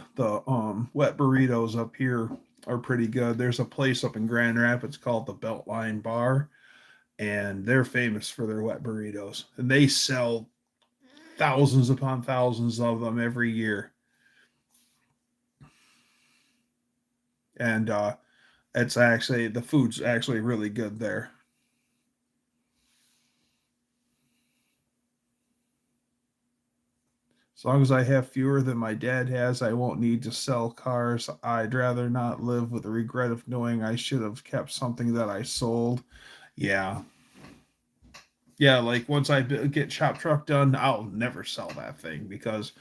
wet burritos up here are pretty good. There's a place up in Grand Rapids called the Beltline Bar, and they're famous for their wet burritos. And they sell thousands upon thousands of them every year. And the food's actually really good there. As long as I have fewer than my dad has, I won't need to sell cars. I'd rather not live with the regret of knowing I should have kept something that I sold. Yeah. Yeah, like once I get shop truck done, I'll never sell that thing because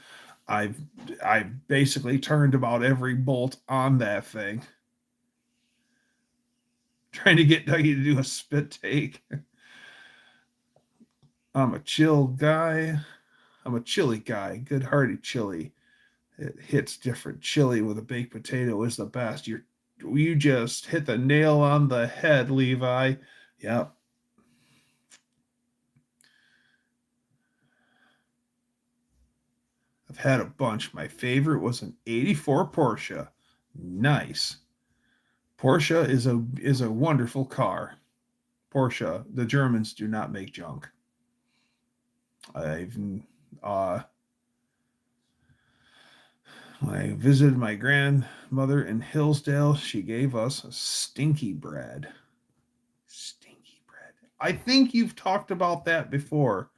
I've I've basically turned about every bolt on that thing, trying to get Dougie to do a spit take. I'm a chill guy. I'm a chili guy, good hearty chili. It hits different. Chili with a baked potato is the best. You just hit the nail on the head, Levi. Yep. I've had a bunch. My favorite was an 84 Porsche. Nice. Porsche is a wonderful car. Porsche, the Germans do not make junk. I've uh when I visited my grandmother in Hillsdale, she gave us stinky bread. Stinky bread. I think you've talked about that before.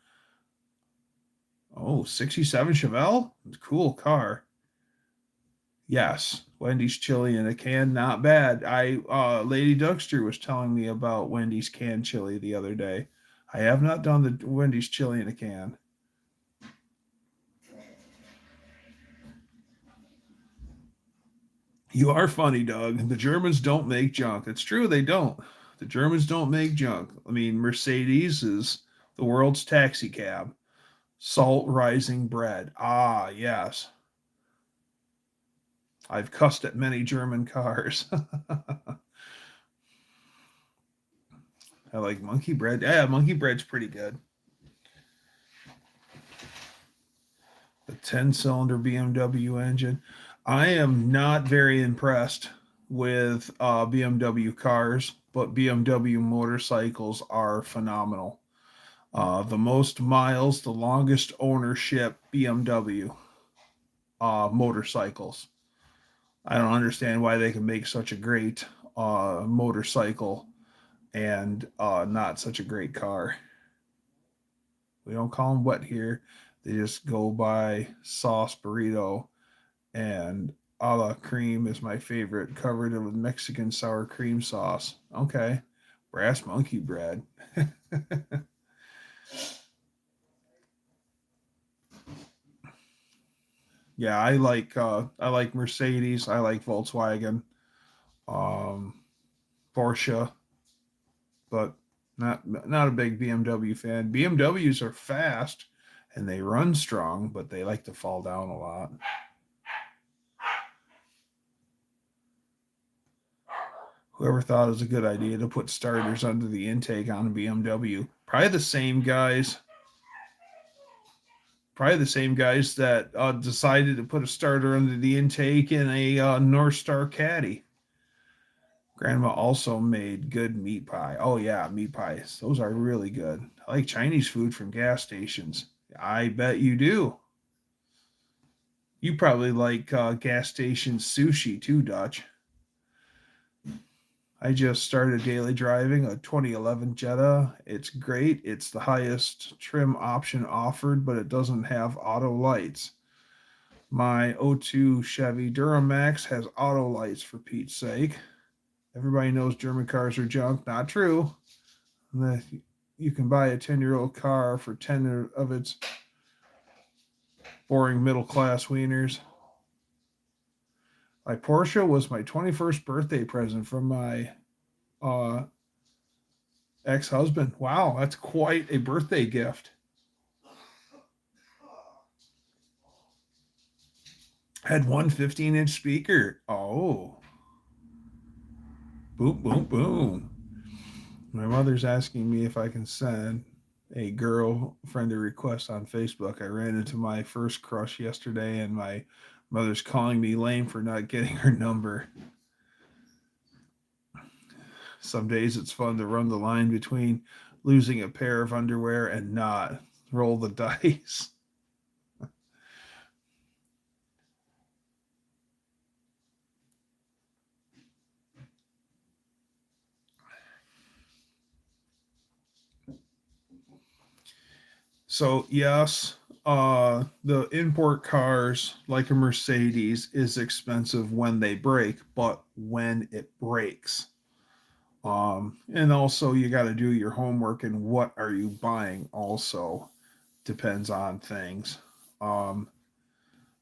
Oh, 67 Chevelle? Cool car. Yes, Wendy's chili in a can, not bad. Lady Dougster was telling me about Wendy's canned chili the other day. I have not done the Wendy's chili in a can. You are funny, Doug. The Germans don't make junk. It's true, they don't. The Germans don't make junk. I mean, Mercedes is the world's taxi cab. Salt rising bread. Ah, yes. I've cussed at many German cars. I like monkey bread. Yeah, monkey bread's pretty good. The 10-cylinder BMW engine. I am not very impressed with BMW cars, but BMW motorcycles are phenomenal. The most miles, the longest ownership BMW motorcycles. I don't understand why they can make such a great motorcycle and not such a great car. We don't call them wet here. They just go by sauce burrito, and a la cream is my favorite, covered with Mexican sour cream sauce. Okay. Brass monkey bread. Yeah, I like Mercedes. I like Volkswagen, um, Porsche, but not a big BMW fan. BMWs are fast and they run strong, but they like to fall down a lot. Whoever thought it was a good idea to put starters under the intake on a BMW? Probably the same guys that decided to put a starter under the intake in a North Star Caddy. Grandma also made good meat pie. Oh yeah, meat pies. Those are really good. I like Chinese food from gas stations. I bet you do. You probably like gas station sushi too, Dutch. I just started daily driving a 2011 Jetta. It's great. It's the highest trim option offered, but it doesn't have auto lights. My '02 Chevy Duramax has auto lights, for Pete's sake. Everybody knows German cars are junk. Not true. You can buy a 10-year-old car for 10 of its boring middle class wieners. My Porsche was my 21st birthday present from my uh, ex-husband. Wow, that's quite a birthday gift. Had one 15-inch speaker. Oh, boom, boom, boom. My mother's asking me if I can send a girlfriend a request on Facebook. I ran into my first crush yesterday, and my mother's calling me lame for not getting her number. Some days it's fun to run the line between losing a pair of underwear and not. Roll the dice. So yes, the import cars like a Mercedes is expensive when they break, but when it breaks. And also you got to do your homework and what are you buying also depends on things. Um,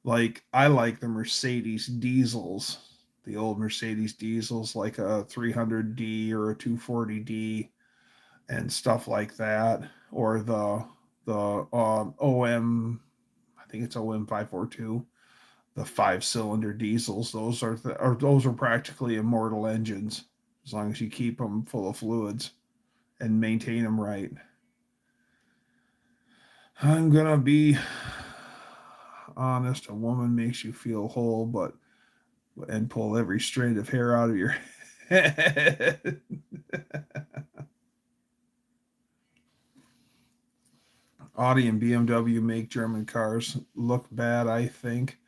like I like the Mercedes diesels, the old Mercedes diesels, like a 300D or a 240D and stuff like that, or the OM, I think it's OM 542, the 5 cylinder diesels. Those are practically immortal engines as long as you keep them full of fluids and maintain them right. I'm gonna be honest. A woman makes you feel whole, but and pull every strand of hair out of your head. Audi and BMW make German cars look bad, I think.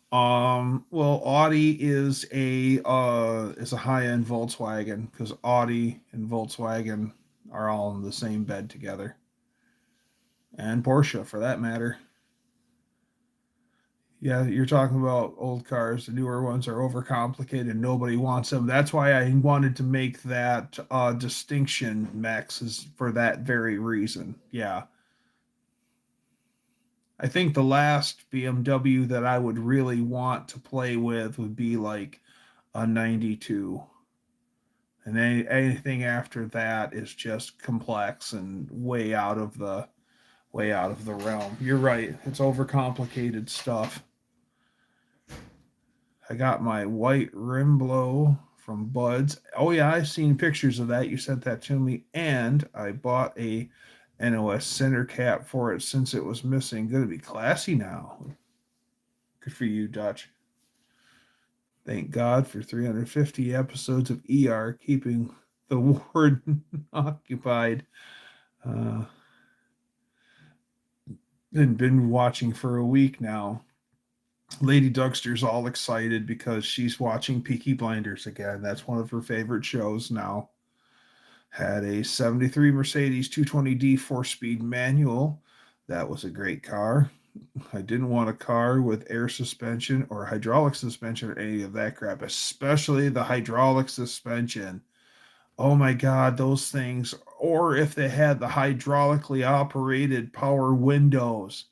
Well, Audi is a high end Volkswagen because Audi and Volkswagen are all in the same bed together, and Porsche for that matter. Yeah, you're talking about old cars. The newer ones are overcomplicated. Nobody wants them. That's why I wanted to make that distinction, Max, is for that very reason. Yeah. I think the last BMW that I would really want to play with would be like a 92. And anything after that is just complex and way out of the realm. You're right. It's overcomplicated stuff. I got my white rim blow from Buds. Oh yeah, I've seen pictures of that. You sent that to me, and I bought a NOS center cap for it since it was missing. Gonna be classy now. Good for you, Dutch. Thank God for 350 episodes of ER keeping the warden occupied. Uh, and been watching for a week now. Lady Dougster's all excited because she's watching Peaky Blinders again. That's one of her favorite shows now. Had a 73 Mercedes 220D 4-speed manual. That was a great car. I didn't want a car with air suspension or hydraulic suspension or any of that crap, especially the hydraulic suspension. Oh my God, those things. Or if they had the hydraulically operated power windows.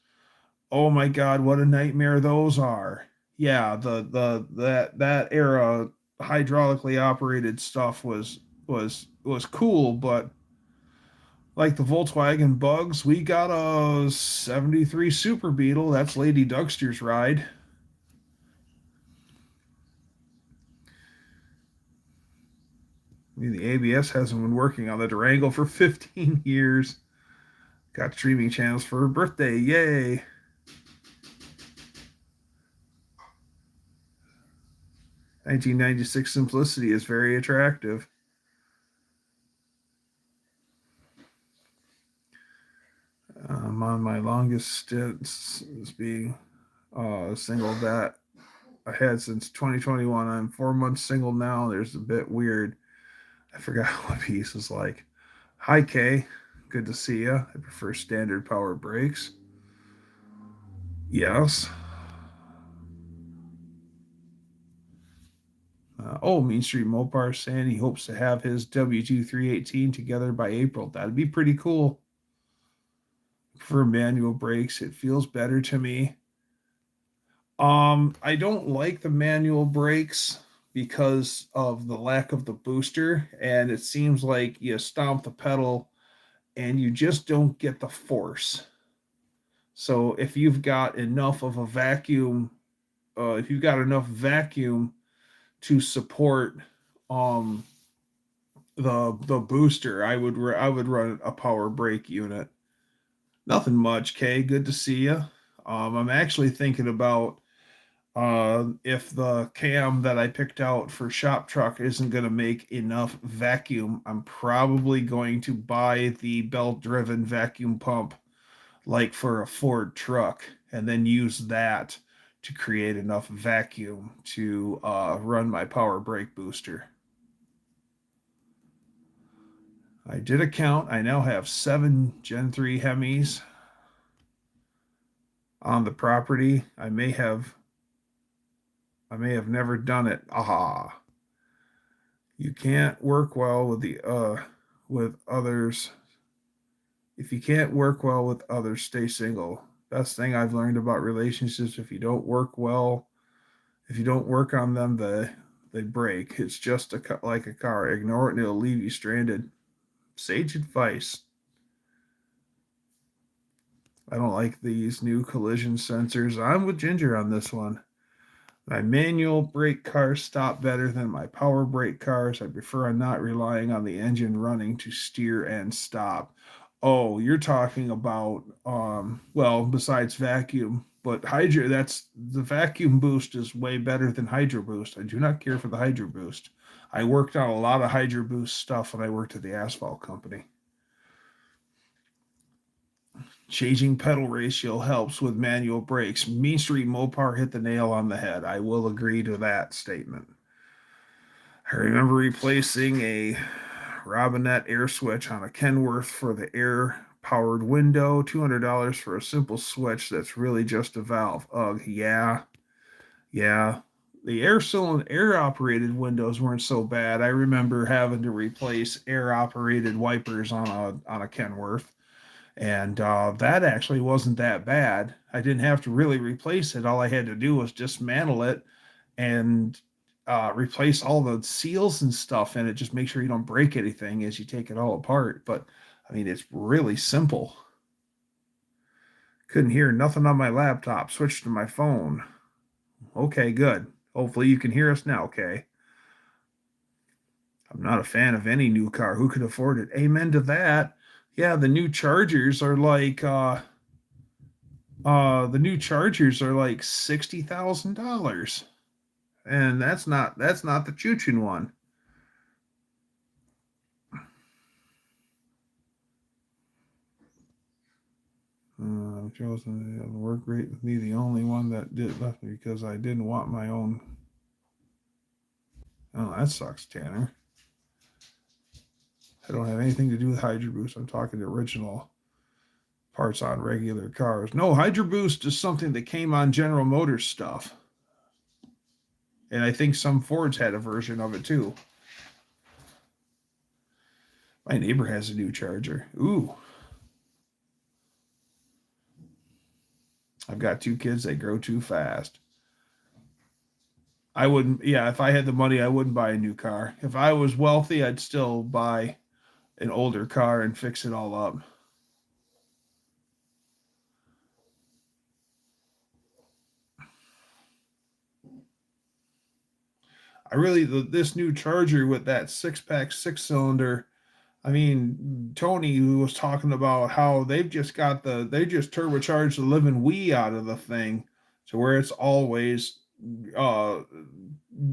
Oh my God, what a nightmare those are. Yeah, that era hydraulically operated stuff was cool, but like the Volkswagen Bugs, we got a 73 Super Beetle. That's Lady Dougster's ride. I mean, the ABS hasn't been working on the Durango for 15 years. Got streaming channels for her birthday. Yay. 1996 simplicity is very attractive. I'm on my longest stint as being single that I had since 2021. I'm 4 months single now. There's a bit weird. I forgot what piece is like. Hi, Kay. Good to see you. I prefer standard power brakes. Yes. Mean Street Mopar saying he hopes to have his W2318 together by April. That'd be pretty cool. For manual brakes, it feels better to me. I don't like the manual brakes because of the lack of the booster, and it seems like you stomp the pedal and you just don't get the force. So if you've got enough vacuum to support um the booster, I would run a power brake unit. Nothing much, Kay. Good to see you. I'm actually thinking about if the cam that I picked out for shop truck isn't going to make enough vacuum, I'm probably going to buy the belt driven vacuum pump like for a Ford truck and then use that to create enough vacuum to run my power brake booster. I did a count. I now have 7 Gen 3 Hemis. on the property. I may have never done it. Aha. You can't work well with others. If you can't work well with others, stay single. Best thing I've learned about relationships, if you don't work well, if you don't work on them, they break. It's just like a car. Ignore it and it'll leave you stranded. Sage advice. I don't like these new collision sensors. I'm with Ginger on this one. My manual brake cars stop better than my power brake cars. I prefer not relying on the engine running to steer and stop. Oh, you're talking about well, besides vacuum, but hydro that's the vacuum boost is way better than hydro boost. I do not care for the hydro boost. I worked on a lot of hydro boost stuff when I worked at the asphalt company. Changing pedal ratio helps with manual brakes. Mean Street Mopar hit the nail on the head. I will agree to that statement. I remember replacing a Robinette air switch on a Kenworth for the air powered window. $200 for a simple switch that's really just a valve. Ugh, yeah, yeah. The air operated windows weren't so bad. I remember having to replace air operated wipers on a Kenworth, and that actually wasn't that bad. I didn't have to really replace it. All I had to do was dismantle it and replace all the seals and stuff in it. Just make sure you don't break anything as you take it all apart. But I mean, it's really simple. Couldn't hear nothing on my laptop. Switched to my phone. Okay, good. Hopefully you can hear us now, okay? I'm not a fan of any new car. Who could afford it? Amen to that. Yeah, the new Chargers are like $60,000. And that's not the choo-choo one. Chosen to work great with me. The only one that did left me because I didn't want my own. Oh, that sucks, Tanner. I don't have anything to do with Hydro Boost. I'm talking the original parts on regular cars. No, Hydro Boost is something that came on General Motors stuff. And I think some Fords had a version of it too. My neighbor has a new Charger. Ooh. I've got 2 kids. They grow too fast. I wouldn't, yeah, if I had the money, I wouldn't buy a new car. If I was wealthy, I'd still buy an older car and fix it all up. This new Charger with that 6-pack 6-cylinder. I mean, Tony who was talking about how they just turbocharged the living wee out of the thing to where it's always uh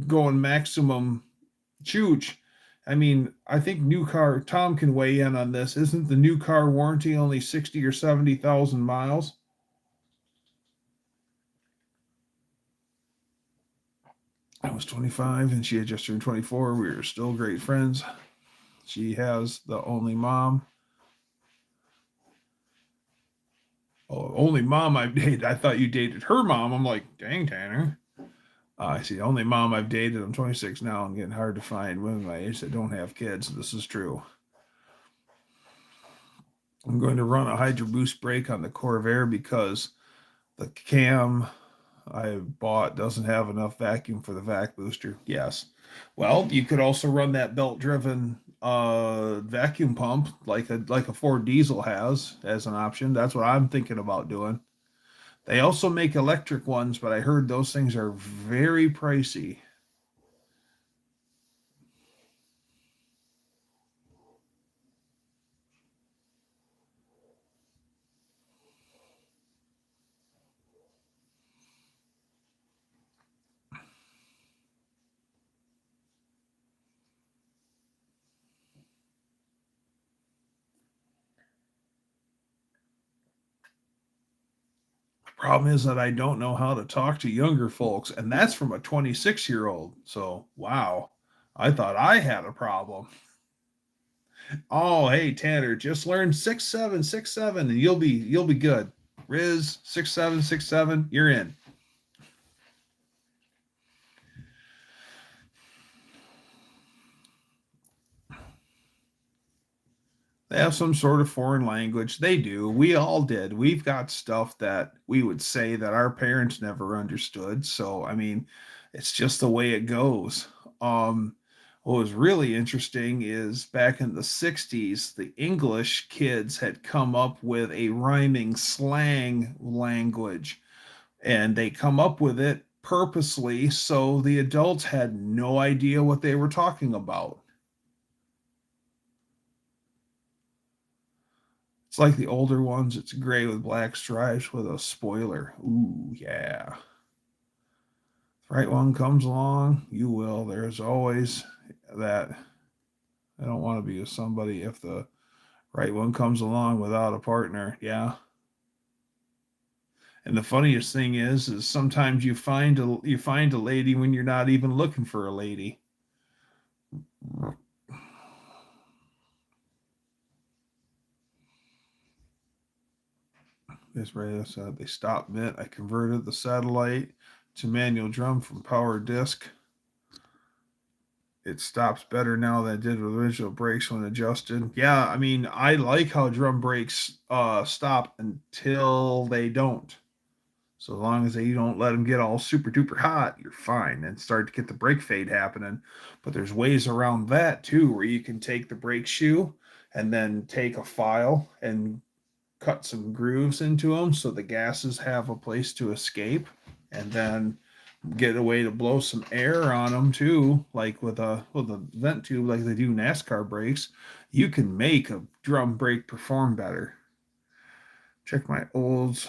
going maximum chooch. I mean, I think new car Tom can weigh in on this. Isn't the new car warranty only 60 or 70,000 miles? I was 25 and she had just turned 24. We were still great friends. She has the only mom. Oh, only mom I've dated. I thought you dated her mom. I'm like, dang, Tanner. I see. The only mom I've dated. I'm 26 now and getting hard to find women my age that don't have kids. This is true. I'm going to run a Hydro Boost brake on the Corvair because the cam I bought doesn't have enough vacuum for the vac booster. Yes. Well, you could also run that belt-driven vacuum pump like a Ford diesel has as an option. That's what I'm thinking about doing. They also make electric ones, but I heard those things are very pricey. Problem is that I don't know how to talk to younger folks, and that's from a 26-year-old. So, wow. I thought I had a problem. Oh, hey Tanner, just learn 6-7, 6-7, and you'll be good. Riz 6767, you're in. They have some sort of foreign language. They do. We all did. We've got stuff that we would say that our parents never understood. So, I mean, it's just the way it goes. Um, what was really interesting is back in the 60s, the English kids had come up with a rhyming slang language, and they come up with it purposely so the adults had no idea what they were talking about. It's like the older ones. It's gray with black stripes with a spoiler. Ooh, yeah. The right one comes along, you will. There's always that. I don't want to be with somebody if the right one comes along without a partner. Yeah. And the funniest thing is sometimes you find a lady when you're not even looking for a lady. This radio said they stopped mid. I converted the satellite to manual drum from power disc. It stops better now than it did with original brakes when adjusted. Yeah, I mean, I like how drum brakes stop until they don't. So as long as you don't let them get all super duper hot, you're fine and start to get the brake fade happening. But there's ways around that too, where you can take the brake shoe and then take a file and cut some grooves into them so the gases have a place to escape, and then get a way to blow some air on them too, like with a vent tube, like they do NASCAR brakes. You can make a drum brake perform better. Check my Oldsmobile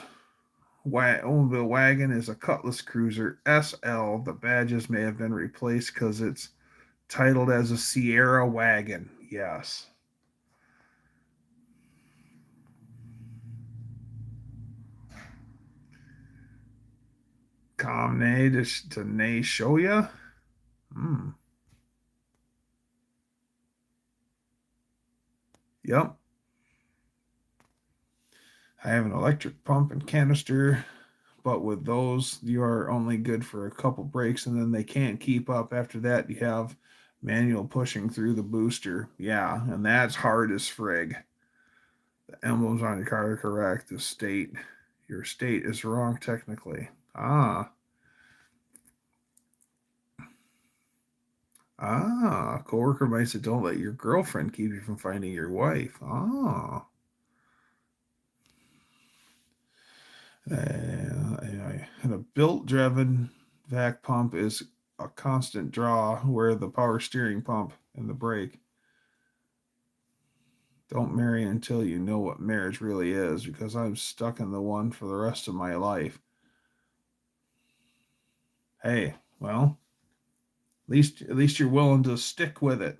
wagon is a Cutlass Cruiser SL. The badges may have been replaced because it's titled as a Sierra wagon. Yes. Comnay to Nay show ya. Hmm. Yep. I have an electric pump and canister, but with those, you are only good for a couple breaks and then they can't keep up. After that, you have manual pushing through the booster. Yeah, and that's hard as frig. The emblems on your car are correct. Your state is wrong technically. Coworker might say, don't let your girlfriend keep you from finding your wife. And a built-driven vac pump is a constant draw, where the power steering pump and the brake. Don't marry until you know what marriage really is, because I'm stuck in the one for the rest of my life. Hey, well, at least you're willing to stick with it.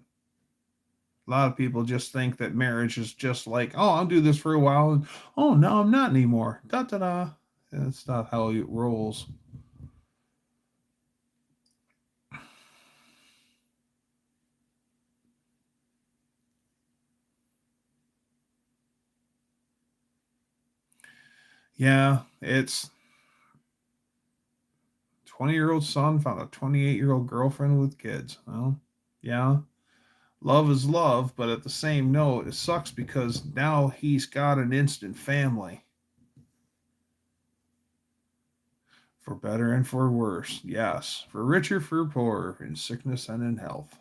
A lot of people just think that marriage is just like, oh, I'll do this for a while, and oh no, I'm not anymore. Da da da. That's not how it rolls. Yeah, it's 20-year-old son found a 28-year-old girlfriend with kids. Well, yeah, love is love, but at the same note, it sucks because now he's got an instant family. For better and for worse, yes. For richer, for poorer, in sickness and in health.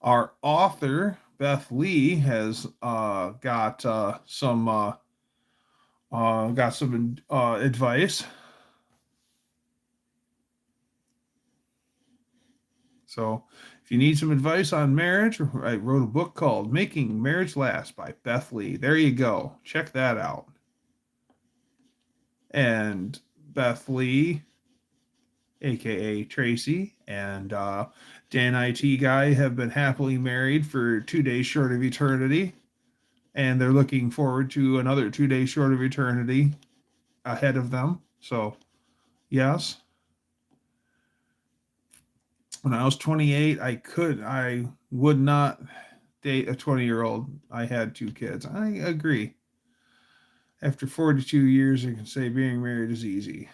Our author, Beth Lee, has got some advice. So, if you need some advice on marriage, I wrote a book called Making Marriage Last by Beth Lee. There you go. Check that out. And Beth Lee, aka Tracy, and Dan IT Guy have been happily married for 2 days short of eternity. And they're looking forward to another 2 days short of eternity ahead of them. So, yes. When I was 28, I would not date a 20-year-old. I had 2 kids. I agree. After 42 years, I can say being married is easy.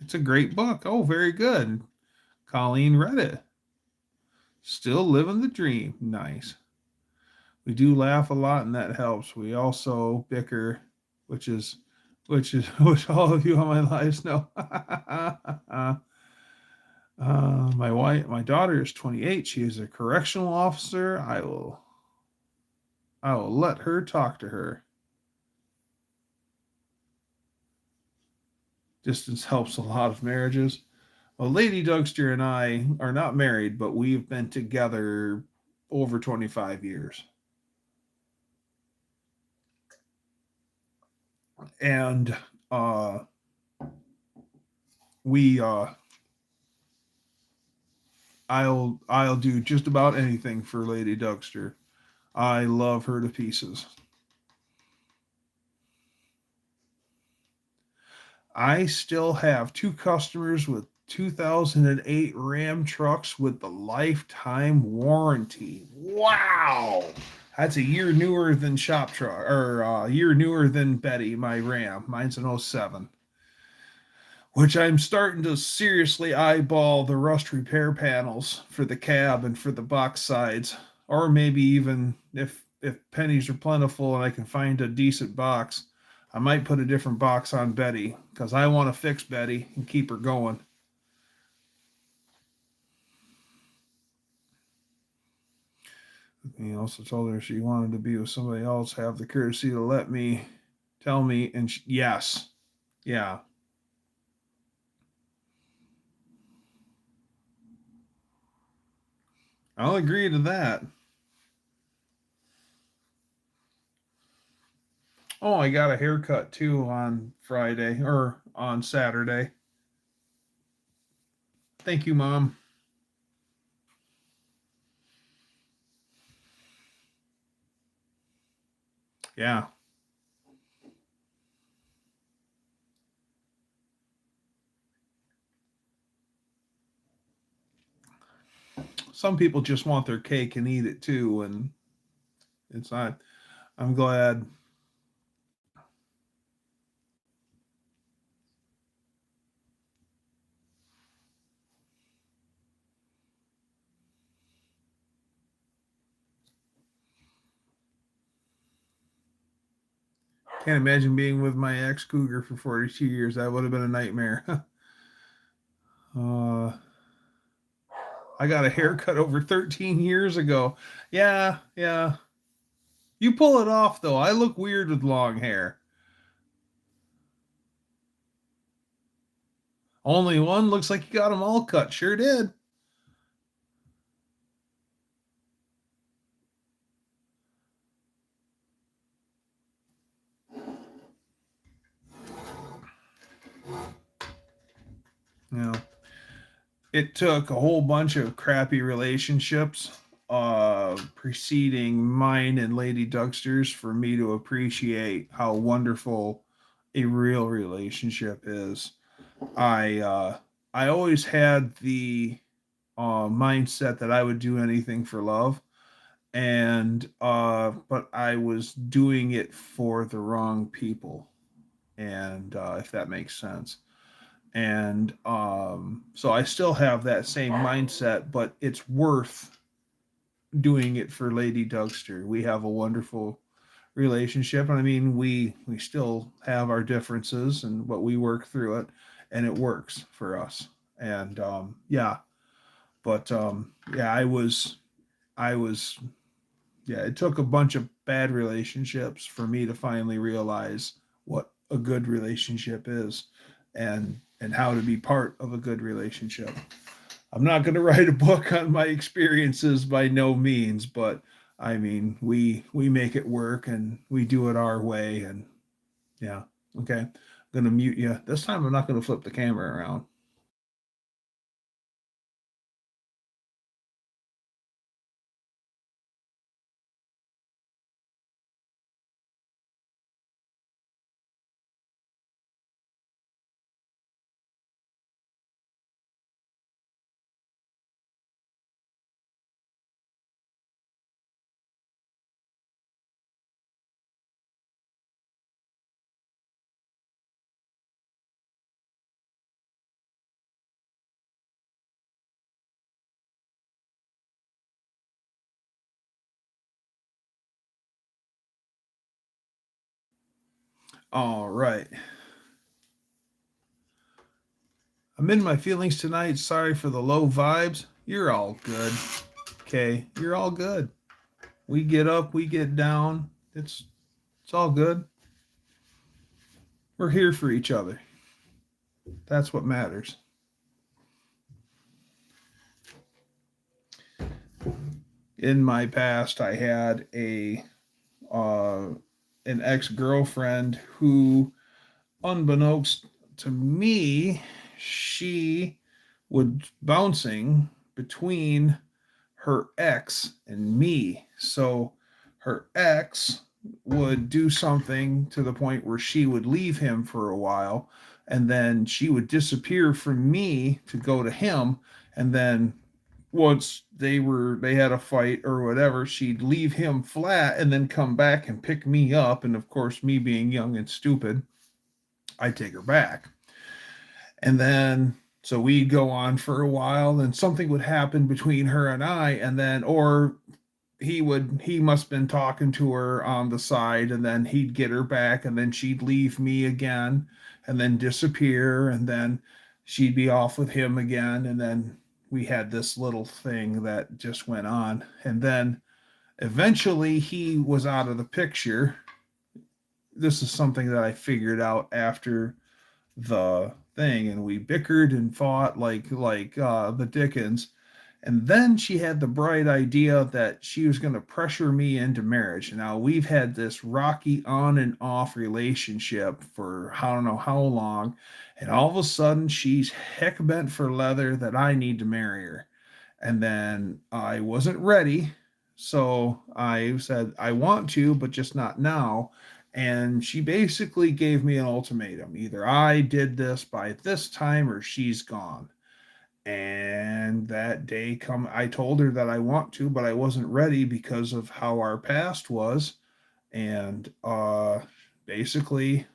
It's a great book. Oh, very good. Colleen read it. Still living the dream. Nice. We do laugh a lot, and that helps. We also bicker, which is which all of you on my lives know. My daughter is 28. She is a correctional officer. I will let her talk to her. Distance helps a lot of marriages. Well, Lady Dougster and I are not married, but we've been together over 25 years. And we I'll do just about anything for Lady Dougster. I love her to pieces. I still have 2 customers with 2008 Ram trucks with the lifetime warranty. Wow. That's a year newer than shop truck, or a year newer than Betty, my Ram. Mine's an '07. Which I'm starting to seriously eyeball the rust repair panels for the cab and for the box sides. Or maybe even if pennies are plentiful and I can find a decent box, I might put a different box on Betty because I want to fix Betty and keep her going. He also told her she wanted to be with somebody else, have the courtesy to let me tell me. And yes, yeah. I'll agree to that. Oh, I got a haircut too on Friday or on Saturday. Thank you, Mom. Yeah. Some people just want their cake and eat it too. And it's not, I'm glad. Can't imagine being with my ex cougar for 42 years. That would have been a nightmare. uh, I got a haircut over 13 years ago. Yeah, yeah. You pull it off, though. I look weird with long hair. Only one looks like you got them all cut. Sure did. You know, it took a whole bunch of crappy relationships preceding mine and Lady Dougster's for me to appreciate how wonderful a real relationship is. I uh, I always had the mindset that I would do anything for love, and but I was doing it for the wrong people, and if that makes sense. And so I still have that same mindset, but it's worth doing it for Lady Dougster. We have a wonderful relationship, and I mean we still have our differences, and but we work through it, and it works for us. And yeah, but yeah, I was yeah. It took a bunch of bad relationships for me to finally realize what a good relationship is, and how to be part of a good relationship. I'm not going to write a book on my experiences by no means, but I mean, we make it work and we do it our way. And yeah, okay. I'm going to mute you. This time I'm not going to flip the camera around. All right. I'm in my feelings tonight. Sorry for the low vibes. You're all good. Okay, you're all good. We get up, we get down. It's all good. We're here for each other. That's what matters. In my past, I had uh, an ex girlfriend who, unbeknownst to me, she would bouncing between her ex and me. So her ex would do something to the point where she would leave him for a while, and then she would disappear from me to go to him, and then once they had a fight or whatever, she'd leave him flat and then come back and pick me up, and of course, me being young and stupid, I'd take her back. And then so we'd go on for a while, and something would happen between her and I, and then or he must have been talking to her on the side, and then he'd get her back, and then she'd leave me again and then disappear, and then she'd be off with him again, and then we had this little thing that just went on. And then eventually he was out of the picture. This is something that I figured out after the thing, and we bickered and fought like the Dickens. And then she had the bright idea that she was going to pressure me into marriage. Now, we've had this rocky on and off relationship for I don't know how long. And all of a sudden, she's heck bent for leather that I need to marry her. And then I wasn't ready. So I said, I want to, but just not now. And she basically gave me an ultimatum. Either I did this by this time or she's gone. And that day come, I told her that I want to, but I wasn't ready because of how our past was. And basically,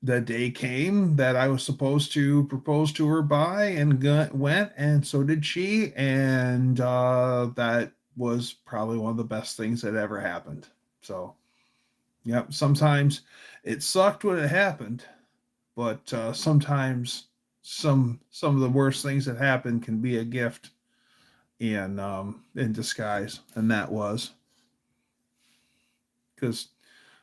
the day came that I was supposed to propose to her by, and went, and so did she. And that was probably one of the best things that ever happened. So, yep, sometimes it sucked when it happened, but sometimes some of the worst things that happen can be a gift in disguise, and that was because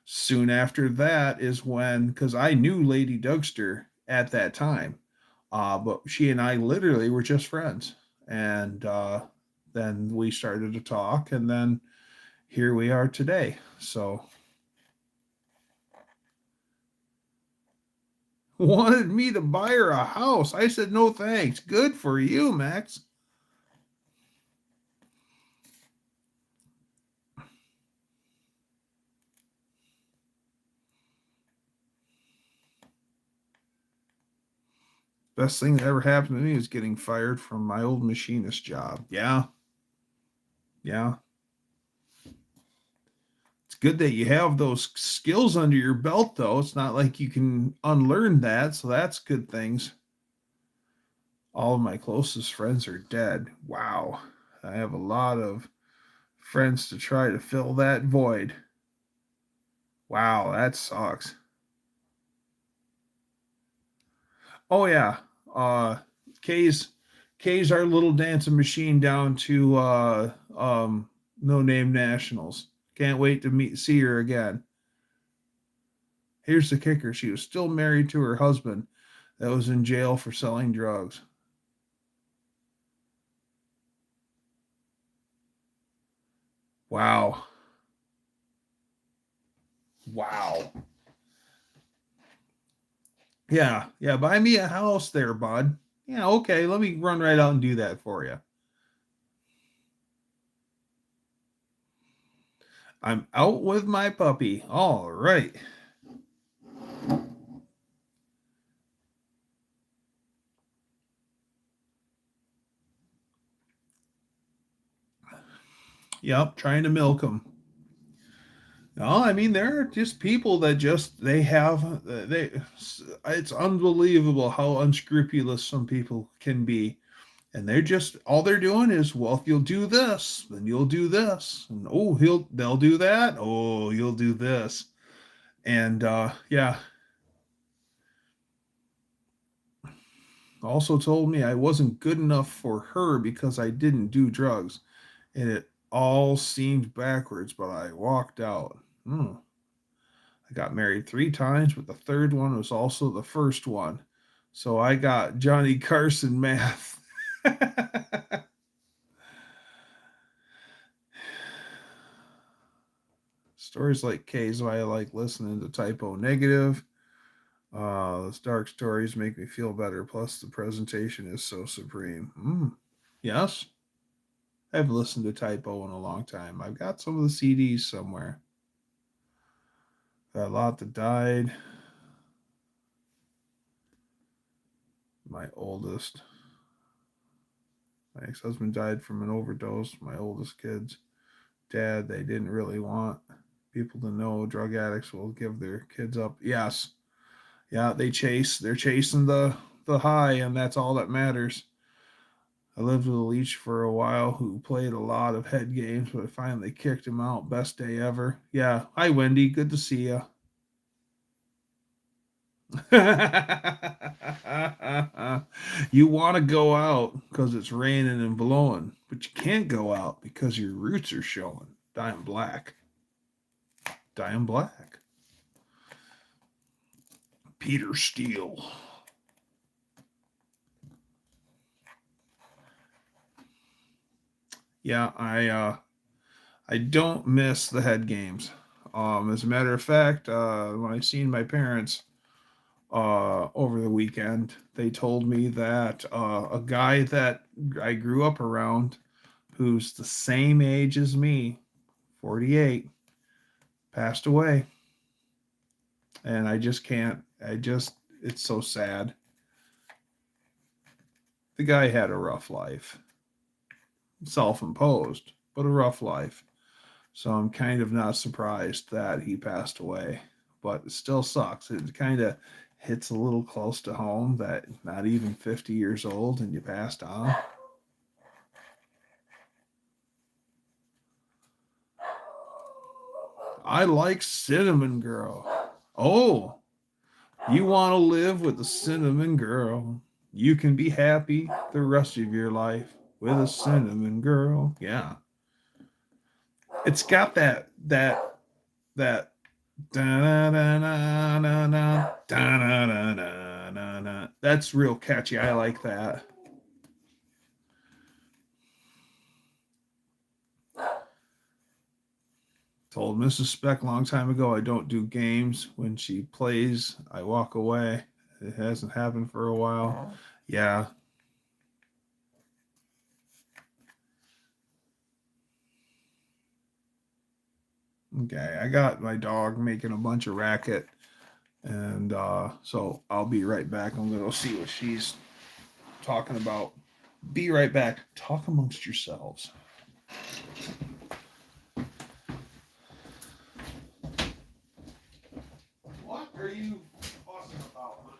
soon after that is when, because I knew Lady Dougster at that time, but she and I literally were just friends, and then we started to talk, and then here we are today. So wanted me to buy her a house. I said, no thanks. Good for you, Max. Best thing that ever happened to me is getting fired from my old machinist job. Yeah. It's good that you have those skills under your belt, though. It's not like you can unlearn that, so that's good things. All of my closest friends are dead. Wow. I have a lot of friends to try to fill that void. Wow, that sucks. Oh yeah. Kay's our little dancing machine down to No Name Nationals. Can't wait to see her again. Here's the kicker. She was still married to her husband that was in jail for selling drugs. Wow. Yeah, buy me a house there, bud. Yeah, okay, let me run right out and do that for you. I'm out with my puppy. All right. Yep, trying to milk them. No, I mean there are just people that just it's unbelievable how unscrupulous some people can be. And they're just, all they're doing is, well, if you'll do this, then you'll do this. And oh, they'll do that. Oh, you'll do this. And yeah, also told me I wasn't good enough for her because I didn't do drugs. And it all seemed backwards, but I walked out. I got married 3 times, but the third one was also the first one. So I got Johnny Carson math. Stories like K is why I like listening to Typo Negative. Those dark stories make me feel better. Plus, the presentation is so supreme. Yes, I've listened to Typo in a long time. I've got some of the CDs somewhere. Got a lot that died. My oldest. My ex-husband died from an overdose. My oldest kids. Dad, they didn't really want people to know drug addicts will give their kids up. Yes. Yeah, they're chasing the high, and that's all that matters. I lived with a leech for a while who played a lot of head games, but I finally kicked him out. Best day ever. Yeah. Hi, Wendy. Good to see you. You want to go out because it's raining and blowing, but you can't go out because your roots are showing. Dying black. Dying black. Peter Steele. Yeah, I don't miss the head games. As a matter of fact, when I seen my parents over the weekend, they told me that a guy that I grew up around, who's the same age as me, 48, passed away. And I just can't. It's so sad. The guy had a rough life, self-imposed, but a rough life. So I'm kind of not surprised that he passed away, but it still sucks. It kind of hits a little close to home that not even 50 years old and you passed on. I like Cinnamon Girl. Oh, you want to live with a Cinnamon Girl. You can be happy the rest of your life with a Cinnamon Girl. Yeah. It's got that da-na-na-na-na-na, da-na-na-na-na-na. That's real catchy. I like that. Told Mrs. Speck a long time ago I don't do games. When she plays, I walk away. It hasn't happened for a while. Yeah. Okay. I got my dog making a bunch of racket. And so I'll be right back. I'm going to see what she's talking about. Be right back. Talk amongst yourselves. What are you fussing about, honey?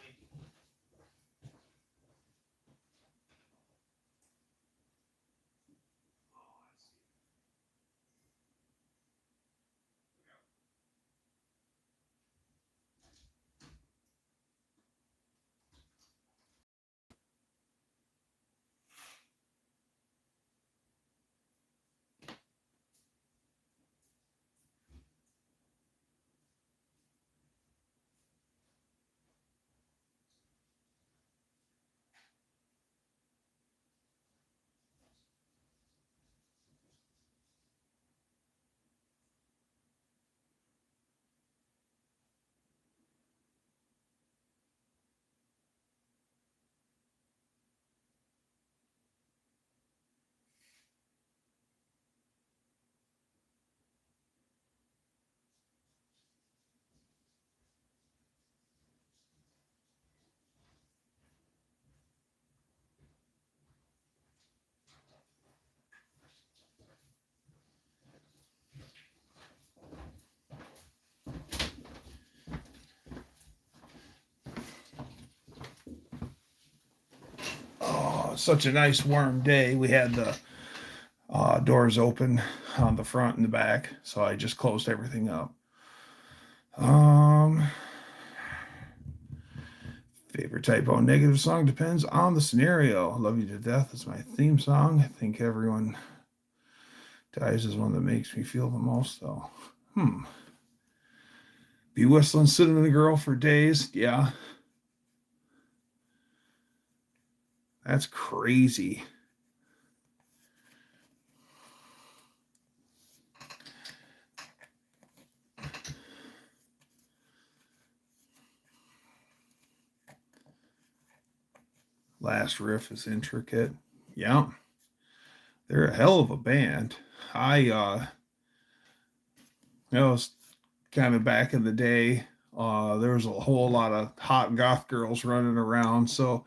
such a nice warm day. We had the doors open on the front and the back, so I just closed everything up. Um, Favorite typo negative song depends on the scenario. Love You to Death is my theme song. I think Everyone Dies is one that makes me feel the most, though. Be whistling Cinnamon Girl for days. Yeah. That's crazy. Last riff is intricate. Yeah. They're a hell of a band. It was kind of back in the day. There was a whole lot of hot goth girls running around. So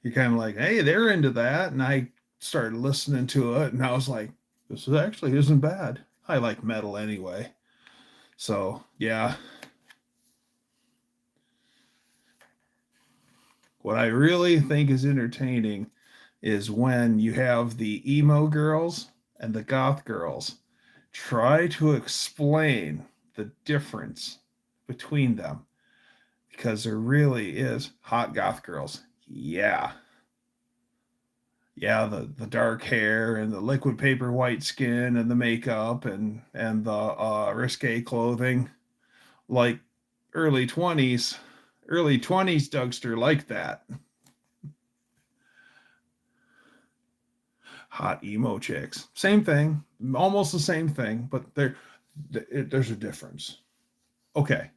you're kind of like, hey, they're into that. And I started listening to it and I was like, this actually isn't bad. I like metal anyway. So yeah. What I really think is entertaining is when you have the emo girls and the goth girls try to explain the difference between them because there really is hot goth girls. Yeah. Yeah, the dark hair and the liquid paper white skin and the makeup and the risque clothing, like early 20s Dougster like that. Hot emo chicks, same thing, almost the same thing, but there's a difference. Okay.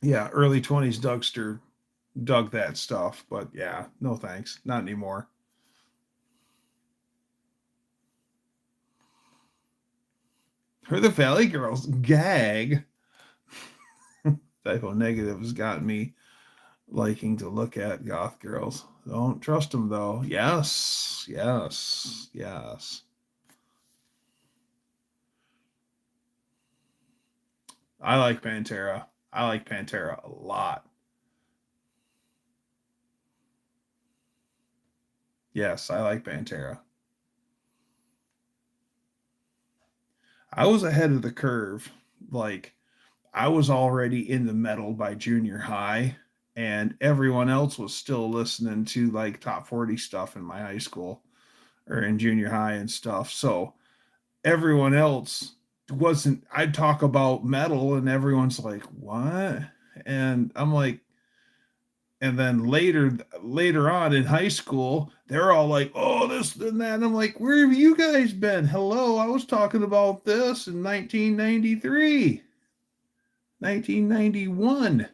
Yeah, early 20s Dougster dug that stuff, but yeah, no thanks, not anymore. Her the Valley Girls gag. Typo negative has gotten me liking to look at goth girls. Don't trust them though. Yes, yes, yes. I like Pantera. I like Pantera a lot. Yes, I like Pantera. I was ahead of the curve. Like, I was already in the metal by junior high, and everyone else was still listening to like top 40 stuff in my high school or in junior high and stuff. So everyone else wasn't, I'd talk about metal and everyone's like, what? And I'm like, and then later on in high school, they're all like, oh, this and that. And I'm like, where have you guys been? Hello, I was talking about this in 1993, 1991.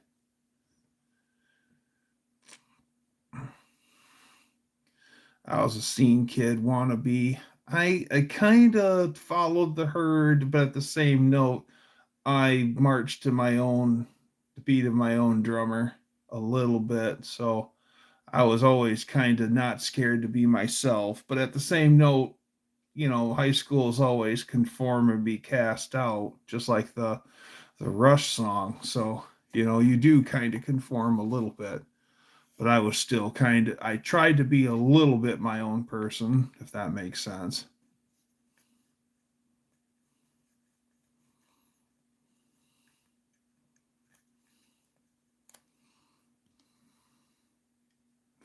I was a scene kid wannabe. I kind of followed the herd, but at the same note, I marched to my own the beat of my own drummer a little bit. So I was always kind of not scared to be myself. But at the same note, high school is always conform and be cast out, just like the Rush song. So, you do kind of conform a little bit. But I was still I tried to be a little bit my own person, if that makes sense.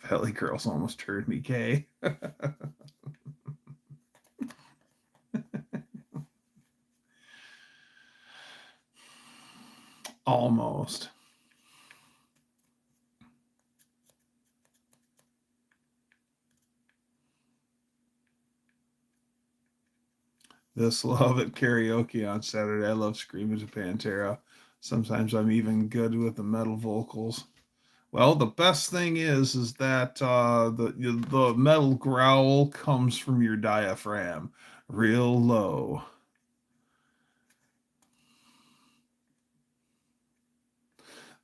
Valley Girls almost turned me gay. Almost. This love at karaoke on Saturday. I love screaming to Pantera. Sometimes I'm even good with the metal vocals. Well, the best thing is that the metal growl comes from your diaphragm, real low.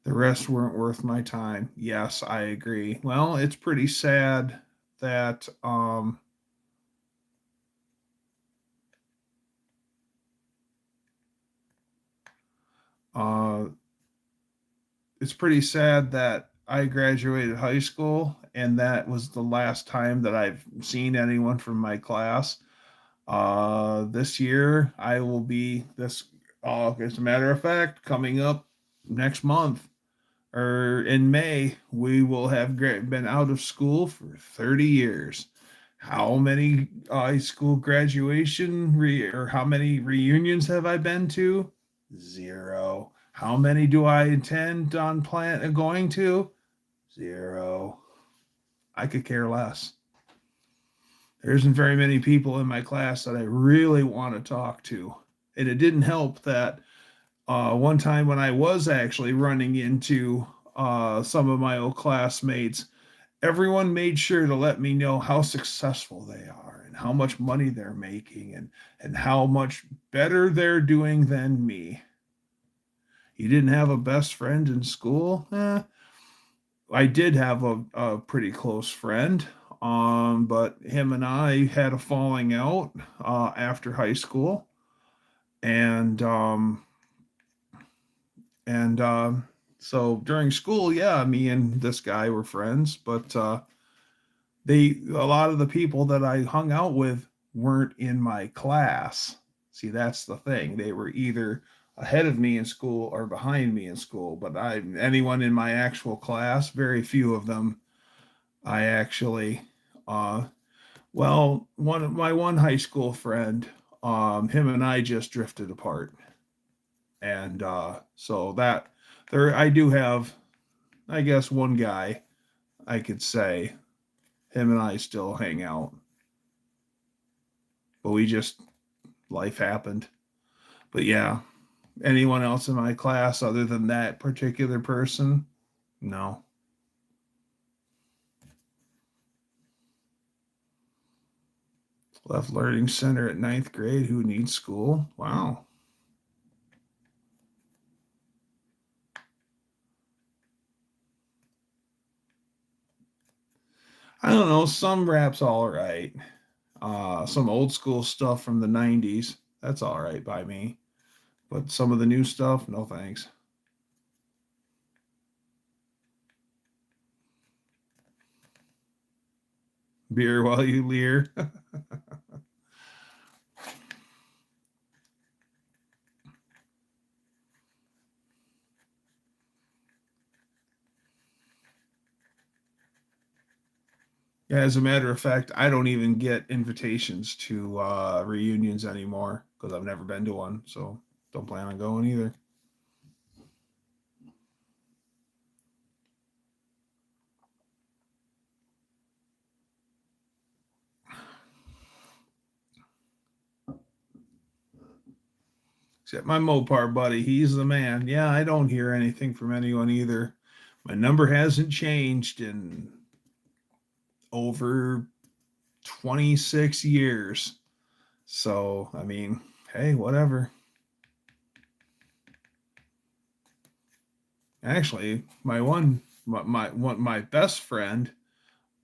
The rest weren't worth my time. Yes, I agree. Well, it's pretty sad that Uh, it's pretty sad that I graduated high school and that was the last time that I've seen anyone from my class. This year I will be this. As a matter of fact, coming up next month or in May, we will have been out of school for 30 years. How many high school graduation or how many reunions have I been to? Zero. How many do I intend on going to? Zero. I could care less. There isn't very many people in my class that I really want to talk to. And it didn't help that one time when I was actually running into some of my old classmates, everyone made sure to let me know how successful they are and how much money they're making and how much better they're doing than me. You didn't have a best friend in school? I did have a pretty close friend, but him and I had a falling out after high school, and and so during school, yeah, me and this guy were friends, but a lot of the people that I hung out with weren't in my class. See, that's the thing. They were either ahead of me in school or behind me in school, but anyone in my actual class, very few of them I actually uh one high school friend, him and I just drifted apart. And so that there I do have, I guess, one guy I could say him and I still hang out. But we just life happened. But yeah, anyone else in my class other than that particular person? No. Left learning center at ninth grade. Who needs school? Wow. I don't know. Some rap's all right. Some old school stuff from the 90s. That's all right by me. But some of the new stuff, no thanks. Beer while you leer. Yeah, as a matter of fact, I don't even get invitations to reunions anymore because I've never been to one. So don't plan on going either. Except my Mopar buddy, he's the man. Yeah, I don't hear anything from anyone either. My number hasn't changed in over 26 years. So, I mean, hey, whatever. Actually, my best friend,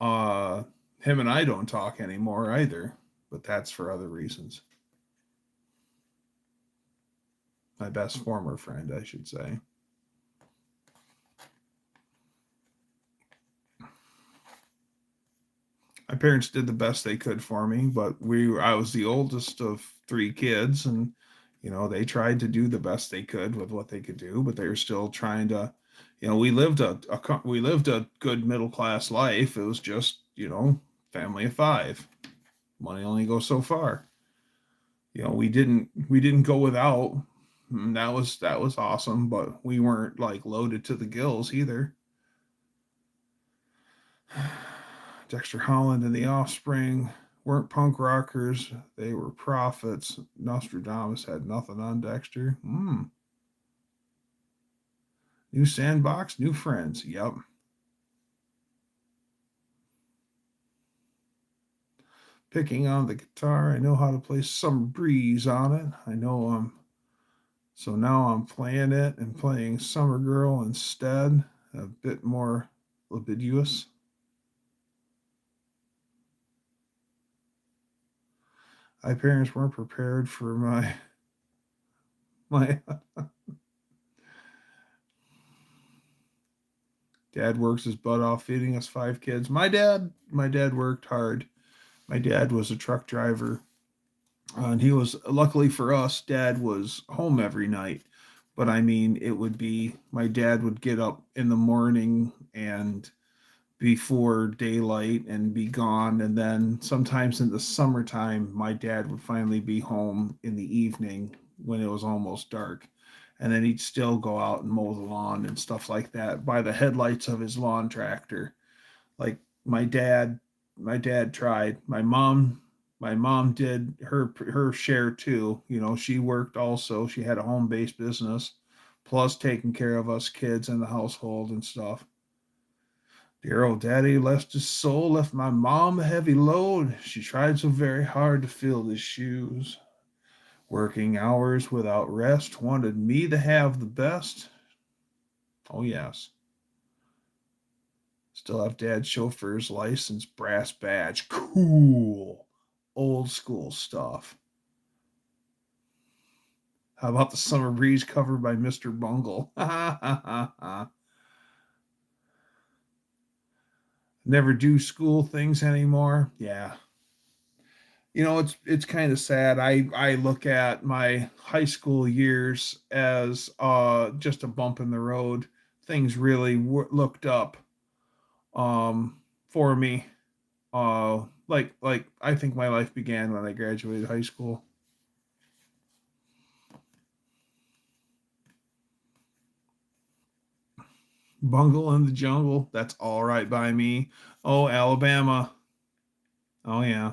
uh, him and I don't talk anymore either, but that's for other reasons. My best former friend, I should say. My parents did the best they could for me, but I was the oldest of three kids, and they tried to do the best they could with what they could do, but they were still trying to. We lived a good middle class life. It was just family of five. Money only goes so far. We didn't go without. That was awesome, but we weren't like loaded to the gills either. Dexter Holland and the Offspring weren't punk rockers. They were prophets. Nostradamus had nothing on Dexter. New sandbox, new friends. Yep. Picking on the guitar. I know how to play Summer Breeze on it. I know so now I'm playing it and playing Summer Girl instead. A bit more libidinous. My parents weren't prepared for my Dad works his butt off feeding us 5 kids. My dad worked hard. My dad was a truck driver. And he was, luckily for us, Dad was home every night. But I mean, it would be, my dad would get up in the morning and before daylight and be gone. And then sometimes in the summertime, my dad would finally be home in the evening when it was almost dark. And then he'd still go out and mow the lawn and stuff like that by the headlights of his lawn tractor. Like my dad, my dad tried. My mom did her share too. You know, she worked also. She had a home based business, plus taking care of us kids and the household and stuff. Dear old daddy left his soul, left my mom a heavy load. She tried so very hard to fill his shoes. Working hours without rest, wanted me to have the best. Oh, yes. Still have dad's chauffeur's license, brass badge. Cool. Old school stuff. How about the summer breeze covered by Mr. Bungle? Ha ha ha ha. Never do school things anymore. Yeah. You know, it's kind of sad. I look at my high school years as just a bump in the road. Things really looked up for me. Like I think my life began when I graduated high school. Bungle in the jungle. That's all right by me. Oh, Alabama. Oh yeah.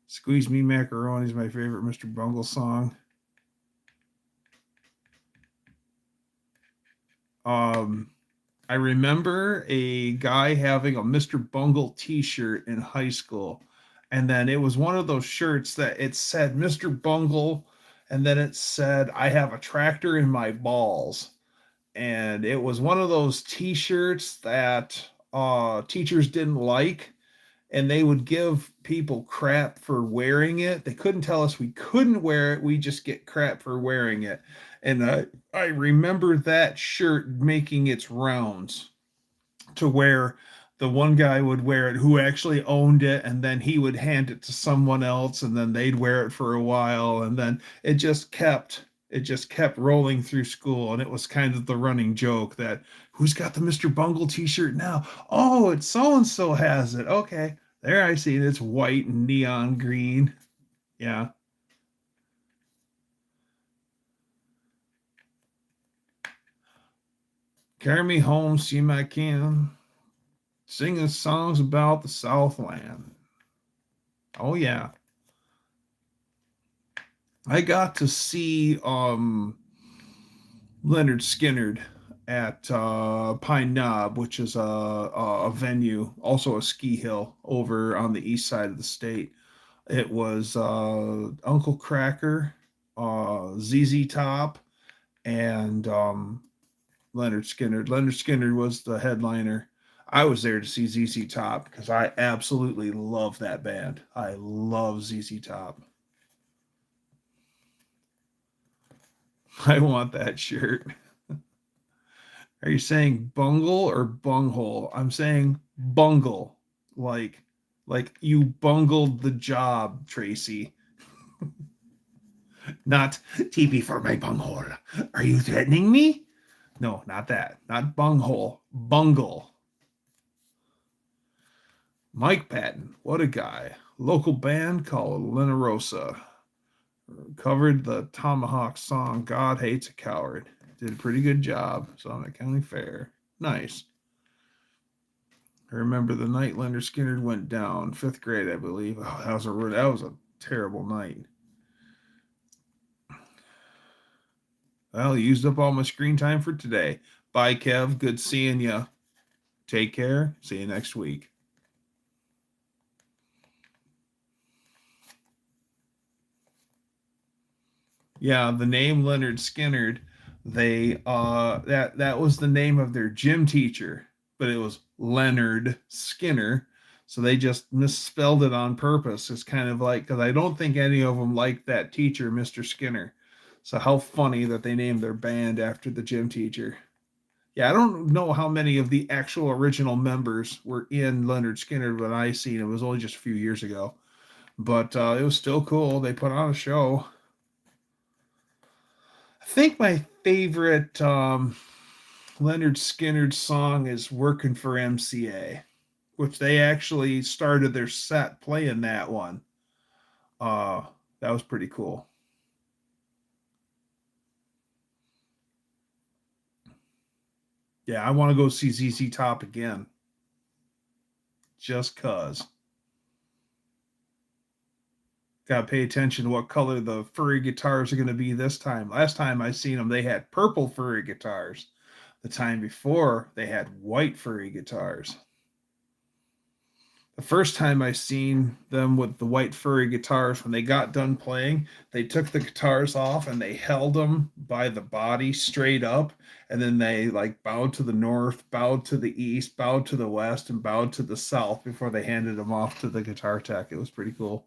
Squeeze Me Macaroni is my favorite Mr. Bungle song. Um, I remember a guy having a Mr. Bungle t-shirt in high school. And then it was one of those shirts that it said Mr. Bungle, and then it said, I have a tractor in my balls. And it was one of those t-shirts that teachers didn't like, and they would give people crap for wearing it. They couldn't tell us we couldn't wear it. We just get crap for wearing it. And I remember that shirt making its rounds to where the one guy would wear it who actually owned it, and then he would hand it to someone else, and then they'd wear it for a while, and then it just kept rolling through school. And it was kind of the running joke that, who's got the Mr. Bungle t-shirt now? Oh, it's so and so has it. Okay, there, I see it. It's white and neon green. Yeah. Carry me home, see my kin, singing songs about the Southland. Oh yeah. I got to see Leonard Skinnerd at Pine Knob, which is a venue, also a ski hill over on the east side of the state. It was Uncle Cracker, ZZ Top, and Leonard Skinnerd. Leonard Skinnerd was the headliner. I was there to see ZZ Top because I absolutely love that band. I love ZZ Top. I want that shirt. Are you saying bungle or bunghole? I'm saying bungle. Like like you bungled the job, Tracy. Not TP for my bunghole. Are you threatening me? No, not that. Not bunghole. Bungle. Mike Patton, what a guy. Local band called Lena Rosa. Covered the Tomahawk song God Hates a Coward. Did a pretty good job. Saw it at County Fair. Nice. I remember the night Leonard Skinner went down, 5th grade, I believe. Oh, that was a terrible night. Well, used up all my screen time for today. Bye, Kev. Good seeing you. Take care. See you next week. Yeah, the name Leonard Skinnerd, they that was the name of their gym teacher, but it was Leonard Skinner. So they just misspelled it on purpose. It's kind of like, because I don't think any of them liked that teacher, Mr. Skinner. So how funny that they named their band after the gym teacher. Yeah, I don't know how many of the actual original members were in Leonard Skinner when I seen it. It was only just a few years ago, but it was still cool. They put on a show. I think my favorite Leonard Skinner song is "Working for MCA," which they actually started their set playing that one. Uh, that was pretty cool. Yeah, I want to go see ZZ Top again, just cause. Got to pay attention to what color the furry guitars are going to be this time. Last time I seen them, they had purple furry guitars. The time before, they had white furry guitars. The first time I seen them with the white furry guitars, when they got done playing, they took the guitars off and they held them by the body straight up, and then they like bowed to the north, bowed to the east, bowed to the west, and bowed to the south before they handed them off to the guitar tech. It was pretty cool.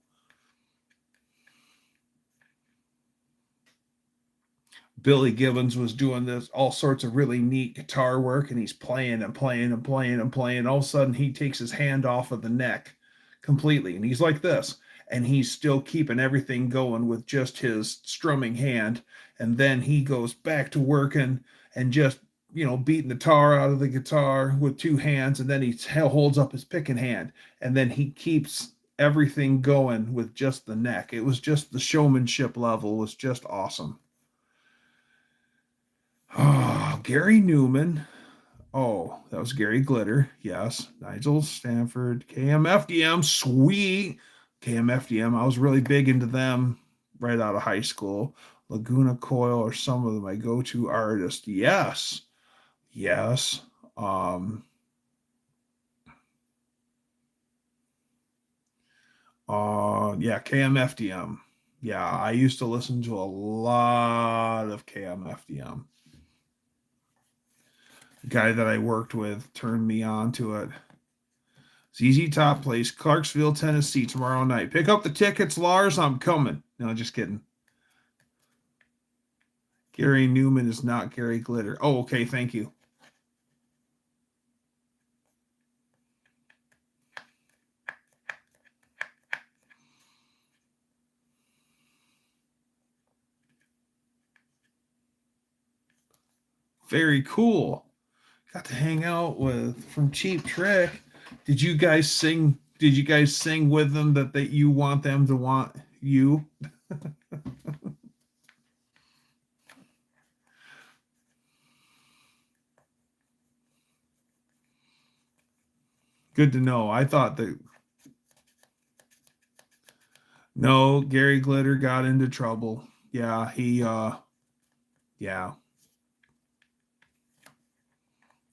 Billy Gibbons was doing this all sorts of really neat guitar work, and he's playing and playing and playing and playing. All of a sudden, he takes his hand off of the neck completely, and he's like this, and he's still keeping everything going with just his strumming hand. And then he goes back to working and just beating the tar out of the guitar with two hands, and then he holds up his picking hand, and then he keeps everything going with just the neck. It was just the showmanship level was just awesome. Oh, Gary Newman. Oh, that was Gary Glitter. Yes. Nigel Stanford. KMFDM. Sweet. KMFDM. I was really big into them right out of high school. Laguna Coil are some of my go-to artists. Yes. Yes. Yeah, KMFDM. Yeah, I used to listen to a lot of KMFDM. Guy that I worked with turned me on to it. ZZ Top plays Clarksville, Tennessee tomorrow night. Pick up the tickets, Lars. I'm coming. No, just kidding. Gary Newman is not Gary Glitter. Oh, okay. Thank you. Very cool. Got to hang out with from Cheap Trick. Did you guys sing? Did you guys sing with them that you want them to want you? Good to know. I thought that no, Gary Glitter got into trouble. Yeah, yeah.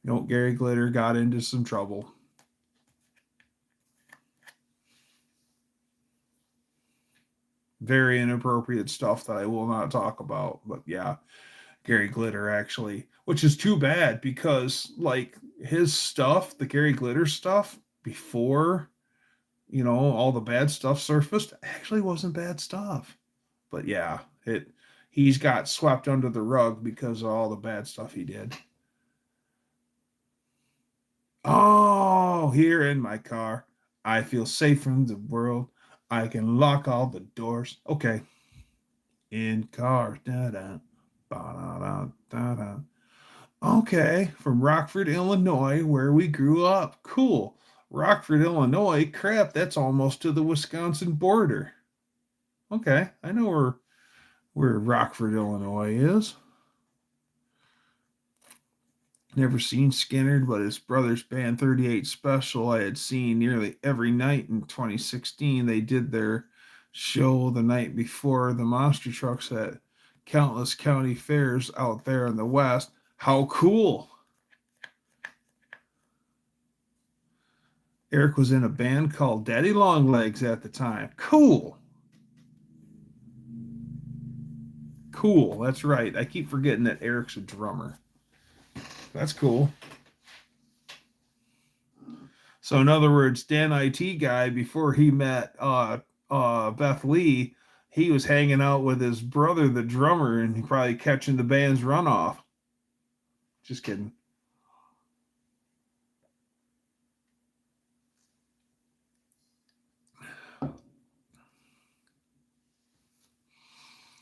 No, Gary Glitter got into some trouble. Very inappropriate stuff that I will not talk about. But yeah, Gary Glitter actually, which is too bad because like his stuff, the Gary Glitter stuff before, all the bad stuff surfaced, actually wasn't bad stuff. But yeah, he's got swept under the rug because of all the bad stuff he did. Oh, here in my car, I feel safe from the world. I can lock all the doors. Okay. In car. Da da. Ba da da da. Okay. From Rockford, Illinois, where we grew up. Cool. Rockford, Illinois. Crap, that's almost to the Wisconsin border. Okay. I know where Rockford, Illinois is. Never seen Skinner, but his brother's band 38 Special I had seen nearly every night in 2016. They did their show the night before the monster trucks at countless county fairs out there in the West. How cool! Eric was in a band called Daddy Longlegs at the time. Cool. Cool. That's right. I keep forgetting that Eric's a drummer. That's cool. So in other words, Dan IT guy before he met Beth Lee he was hanging out with his brother, the drummer, and he probably catching the band's runoff. Just kidding.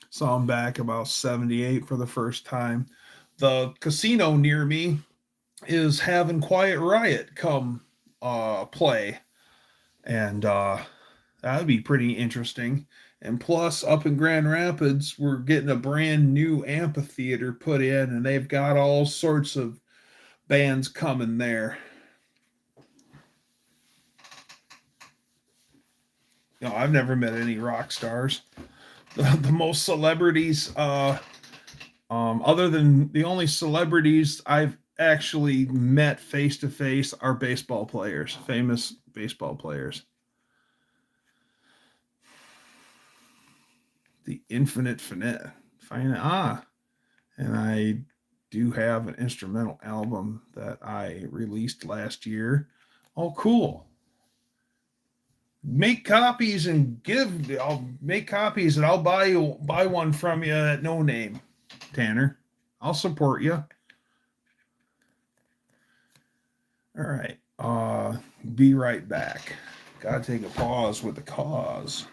Saw him back about 78 for the first time. The casino near me is having Quiet Riot come play. And that'd be pretty interesting. And plus, up in Grand Rapids, we're getting a brand new amphitheater put in, and they've got all sorts of bands coming there. You know, I've never met any rock stars. The most celebrities, other than the only celebrities I've actually met face to face, are baseball players, famous baseball players. The Infinite Finite. And I do have an instrumental album that I released last year. Oh, cool. Make copies and I'll make copies and I'll buy one from you at no name, Tanner. I'll support you. All right. Be right back. Gotta take a pause with the cause.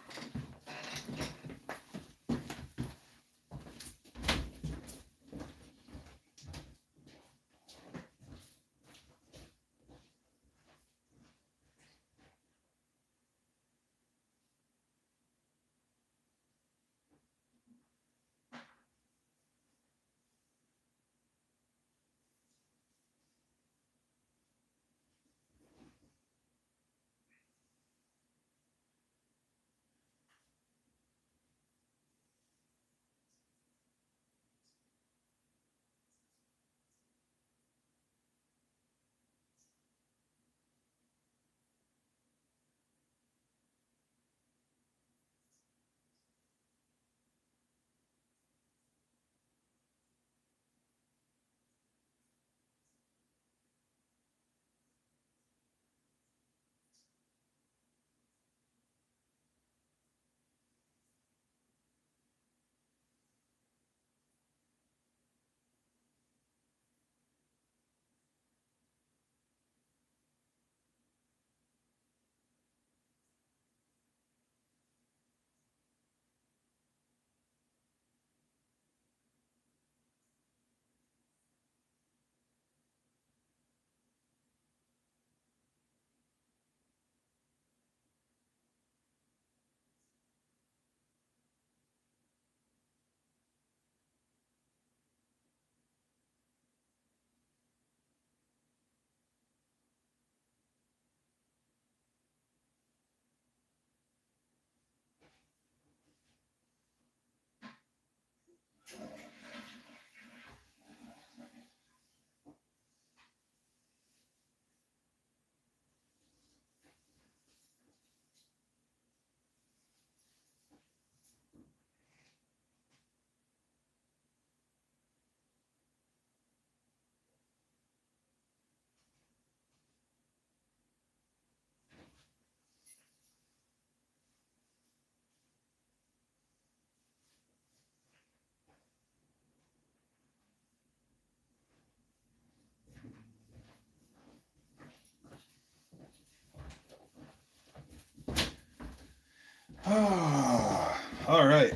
All right.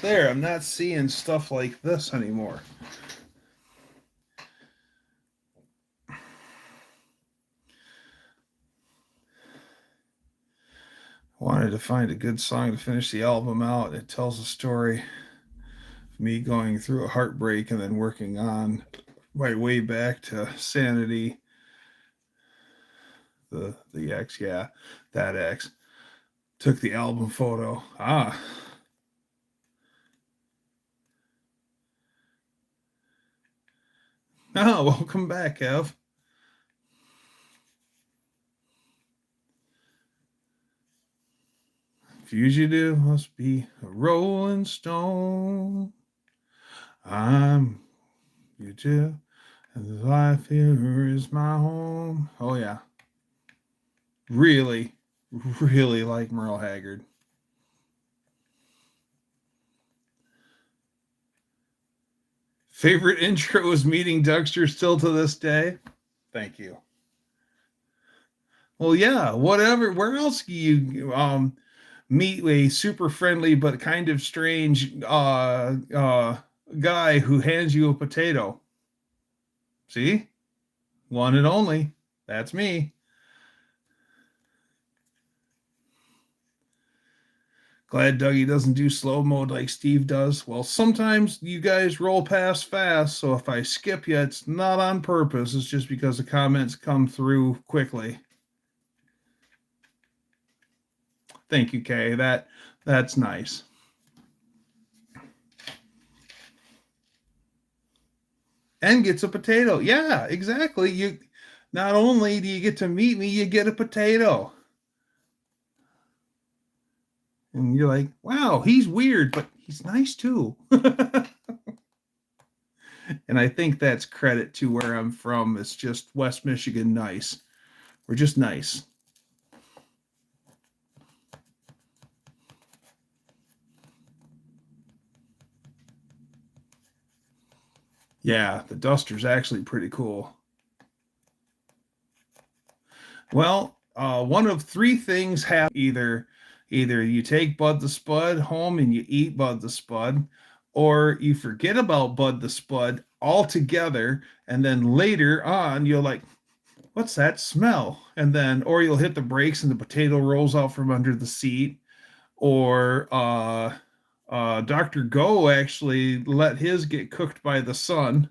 There, I'm not seeing stuff like this anymore. Wanted to find a good song to finish the album out. It tells a story of me going through a heartbreak and then working on my way back to sanity. The X, yeah, that X. Took the album photo. Oh, welcome back, Ev. Fugitive must be a rolling stone. I'm fugitive, and life here is my home. Oh, yeah. Really, really like Merle Haggard. Favorite intro is meeting Dougster still to this day. Thank you. Well, yeah, whatever. Where else do you meet a super friendly but kind of strange guy who hands you a potato? See? One and only. That's me. Glad Dougie doesn't do slow mode like Steve does. Well, sometimes you guys roll past fast, so if I skip you, it's not on purpose. It's just because the comments come through quickly. Thank you, Kay. That's nice. And gets a potato. Yeah, exactly. You not only do you get to meet me, you get a potato. And you're like, wow, he's weird, but he's nice too. And I think that's credit to where I'm from. It's just West Michigan nice. We're just nice. Yeah, the duster's actually pretty cool. Well, one of three things happen. Either you take Bud the Spud home and you eat Bud the Spud, or you forget about Bud the Spud altogether, and then later on you're like, what's that smell? And then, or you'll hit the brakes and the potato rolls out from under the seat, or Dr. Go actually let his get cooked by the sun.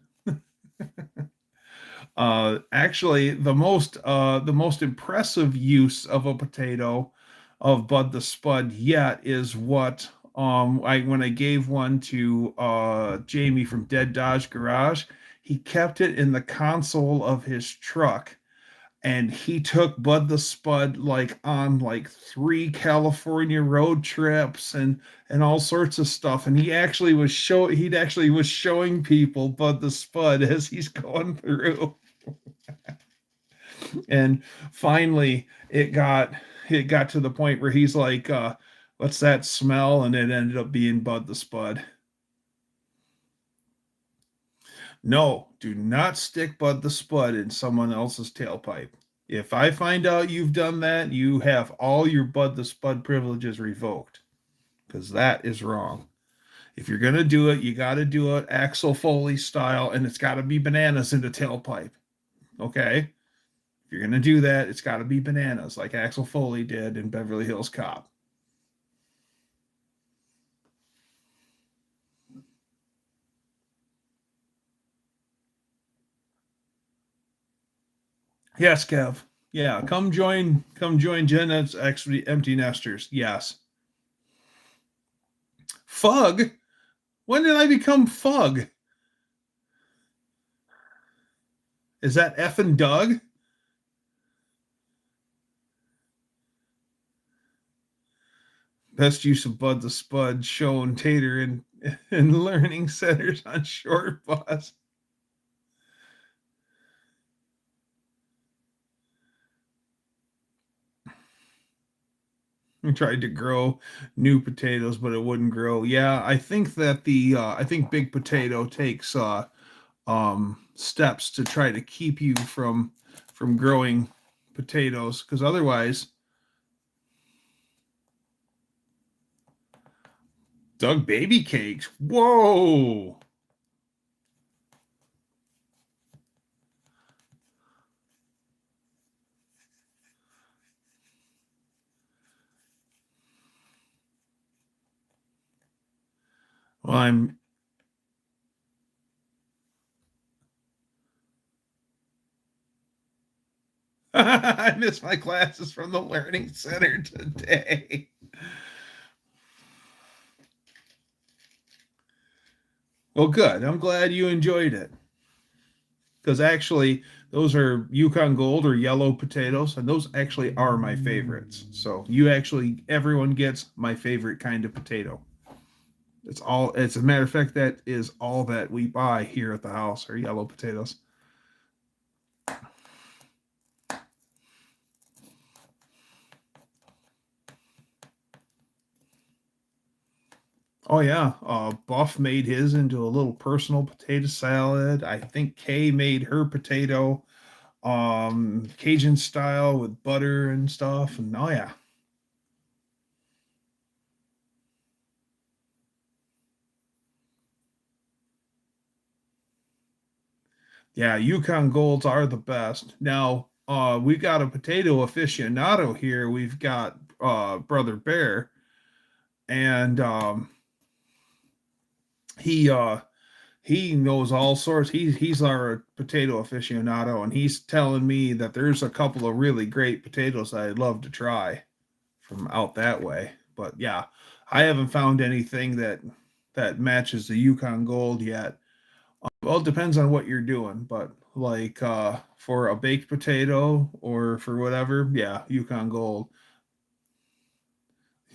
Actually, the most impressive use of a potato of Bud the Spud yet is what I when I gave one to Jamie from Dead Dodge Garage, he kept it in the console of his truck, and he took Bud the Spud like on like 3 California road trips and all sorts of stuff. And he actually was showing people Bud the Spud as he's going through. And finally it got to the point where he's like, what's that smell? And it ended up being Bud the Spud. No, do not stick Bud the Spud in someone else's tailpipe. If I find out you've done that, you have all your Bud the Spud privileges revoked, because that is wrong. If you're going to do it, you got to do it Axel Foley style, and it's got to be bananas in the tailpipe. Okay? If you're going to do that, it's got to be bananas like Axel Foley did in Beverly Hills Cop. Yes, Kev. Yeah, come join Janet's Empty Nesters. Yes. Fug? When did I become Fug? Is that effing Doug? Best use of Bud the Spud shown Tater in learning centers on short bus. I tried to grow new potatoes, but it wouldn't grow. Yeah, I think that I think Big Potato takes steps to try to keep you from growing potatoes, because otherwise, Doug baby cakes. Whoa. Well, I missed my classes from the Learning Center today. Well, good. I'm glad you enjoyed it. Because actually, those are Yukon Gold or yellow potatoes, and those actually are my favorites. So everyone gets my favorite kind of potato. It's all. As a matter of fact, that is all that we buy here at the house are yellow potatoes. Oh yeah, Buff made his into a little personal potato salad. I think Kay made her potato Cajun style with butter and stuff. And oh yeah, yeah, Yukon Golds are the best. Now, we've got a potato aficionado here. We've got Brother Bear, and he he knows all sorts. He's our potato aficionado, and he's telling me that there's a couple of really great potatoes that I'd love to try from out that way. But yeah, I haven't found anything that matches the Yukon Gold yet. Well, it depends on what you're doing, but like for a baked potato or for whatever, yeah, Yukon Gold.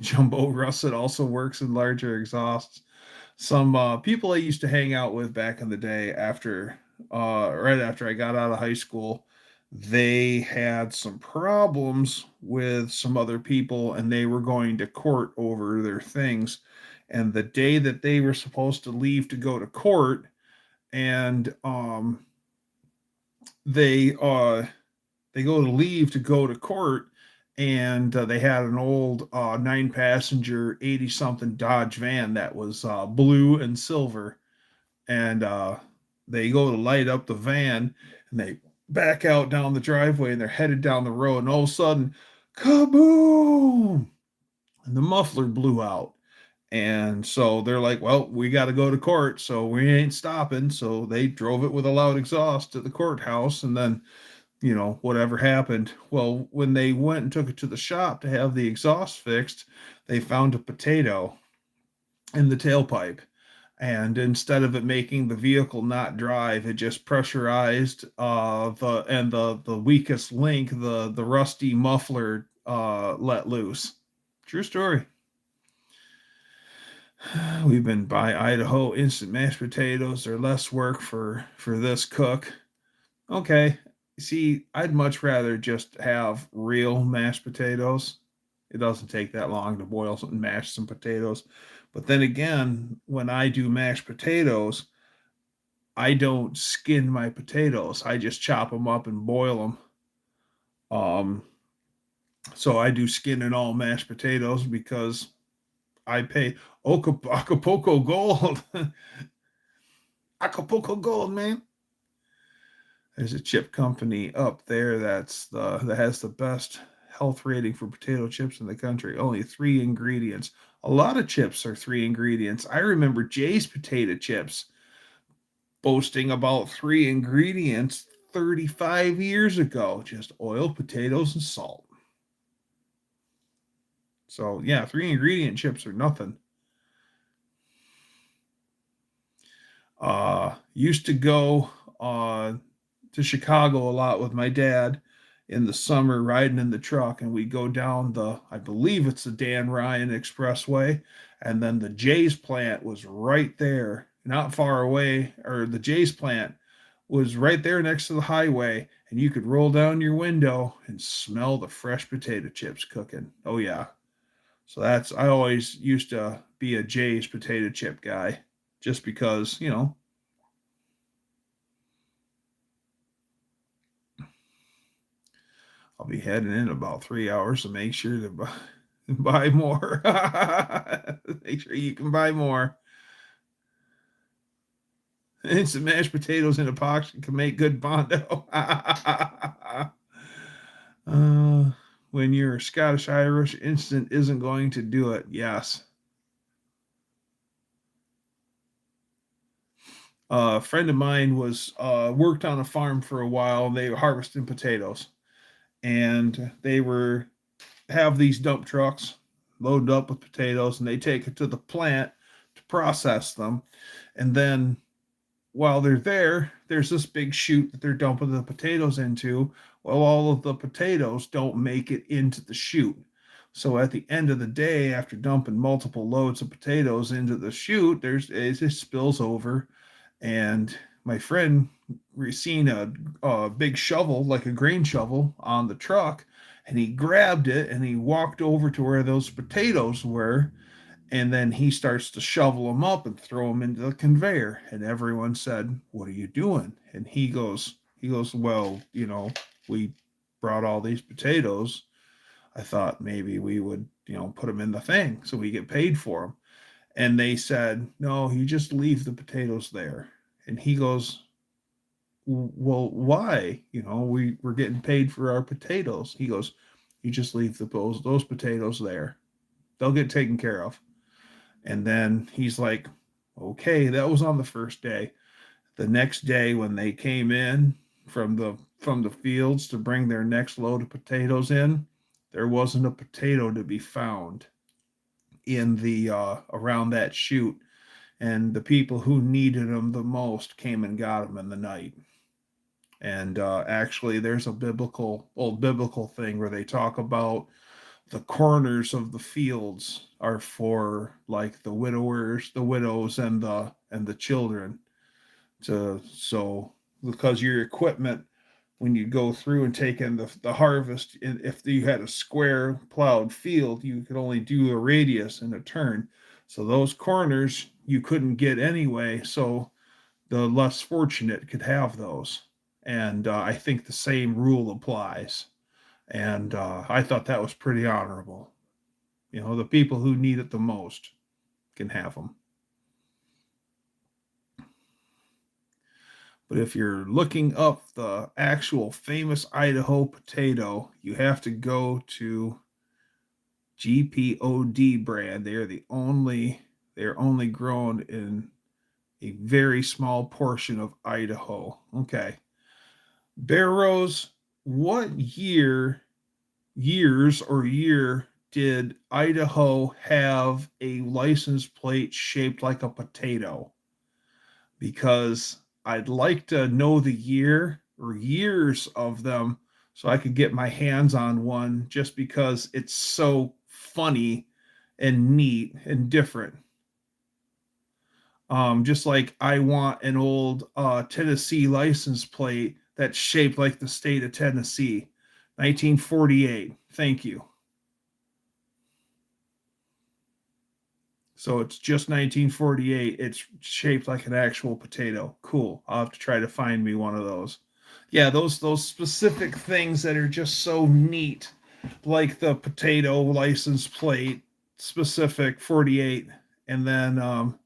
Jumbo russet also works in larger exhausts. Some people I used to hang out with back in the day after right after I got out of high school, they had some problems with some other people and they were going to court over their things. And the day that they were supposed to leave to go to court, and they they go to leave to go to court, and they had an old 9 passenger 80 something Dodge van that was blue and silver, and they go to light up the van, and they back out down the driveway, and they're headed down the road, and all of a sudden, kaboom, and the muffler blew out. And so they're like, well, we got to go to court, so we ain't stopping. So they drove it with a loud exhaust to the courthouse, and then, whatever happened. Well, when they went and took it to the shop to have the exhaust fixed, they found a potato in the tailpipe. And instead of it making the vehicle not drive, it just pressurized the weakest link, the rusty muffler, let loose. True story. We've been by Idaho instant mashed potatoes. They're less work for this cook. Okay. See, I'd much rather just have real mashed potatoes. It doesn't take that long to boil and mash some potatoes. But then again, when I do mashed potatoes, I don't skin my potatoes. I just chop them up and boil them. Um, so I do skin and all mashed potatoes because I pay Acapulco Gold. Acapulco Gold, man. There's a chip company up there that has the best health rating for potato chips in the country. Only 3 ingredients. A lot of chips are 3 ingredients. I remember Jay's potato chips boasting about 3 ingredients 35 years ago. Just oil, potatoes, and salt. So yeah, 3 ingredient chips are nothing. Used to go to Chicago a lot with my dad in the summer, riding in the truck, and we go down I believe it's the Dan Ryan Expressway, and then the Jay's plant was right there, not far away, or the Jay's plant was right there next to the highway, and you could roll down your window and smell the fresh potato chips cooking. Oh yeah. So I always used to be a Jay's potato chip guy, just because, I'll be heading in about 3 hours to make sure to buy more. Make sure you can buy more. Instant mashed potatoes in a box can make good bondo. When you're Scottish Irish, instant isn't going to do it. Yes. A friend of mine was worked on a farm for a while. They were harvesting potatoes, and they were have these dump trucks loaded up with potatoes, and they take it to the plant to process them. And then while they're there, there's this big chute that they're dumping the potatoes into. Well, all of the potatoes don't make it into the chute. So at the end of the day, after dumping multiple loads of potatoes into the chute, it just spills over. And my friend seen a big shovel, like a grain shovel, on the truck, and he grabbed it and he walked over to where those potatoes were, And then he starts to shovel them up and throw them into the conveyor. And everyone said, "What are you doing?" And he goes, "Well, we brought all these potatoes. I thought maybe we would, put them in the thing so we get paid for them." And they said, "No, you just leave the potatoes there." And he goes, "Well, why? We're getting paid for our potatoes." He goes, "You just leave those potatoes there. They'll get taken care of." And then he's like, "Okay." That was on the first day. The next day, when they came in from the fields to bring their next load of potatoes in, there wasn't a potato to be found in the around that chute. And the people who needed them the most came and got them in the night. And actually, there's a old biblical thing where they talk about the corners of the fields are for like the widowers, the widows, and the children. So because your equipment, when you go through and take in the harvest, if you had a square plowed field, you could only do a radius and a turn. So those corners you couldn't get anyway. So the less fortunate could have those. And I think the same rule applies. And I thought that was pretty honorable. The people who need it the most can have them. But if you're looking up the actual famous Idaho potato, you have to go to GPOD brand. They're only grown in a very small portion of Idaho. Okay. Barrows, what year did Idaho have a license plate shaped like a potato? Because I'd like to know the year or years of them so I could get my hands on one, just because it's so funny and neat and different. Just like I want an old Tennessee license plate that's shaped like the state of Tennessee, 1948. Thank you. So it's just 1948. It's shaped like an actual potato. Cool. I'll have to try to find me one of those. Yeah, those specific things that are just so neat, like the potato license plate, specific 48, and then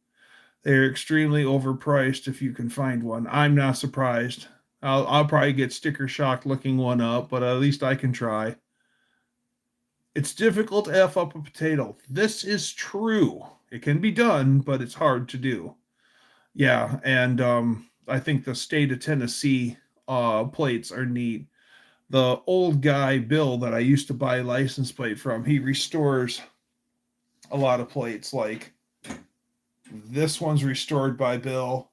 they're extremely overpriced if you can find one. I'm not surprised. I'll probably get sticker shock looking one up, but at least I can try. It's difficult to F up a potato. This is true. It can be done, but it's hard to do. Yeah, and I think the state of Tennessee plates are neat. The old guy, Bill, that I used to buy license plate from, he restores a lot of plates. Like this one's restored by Bill.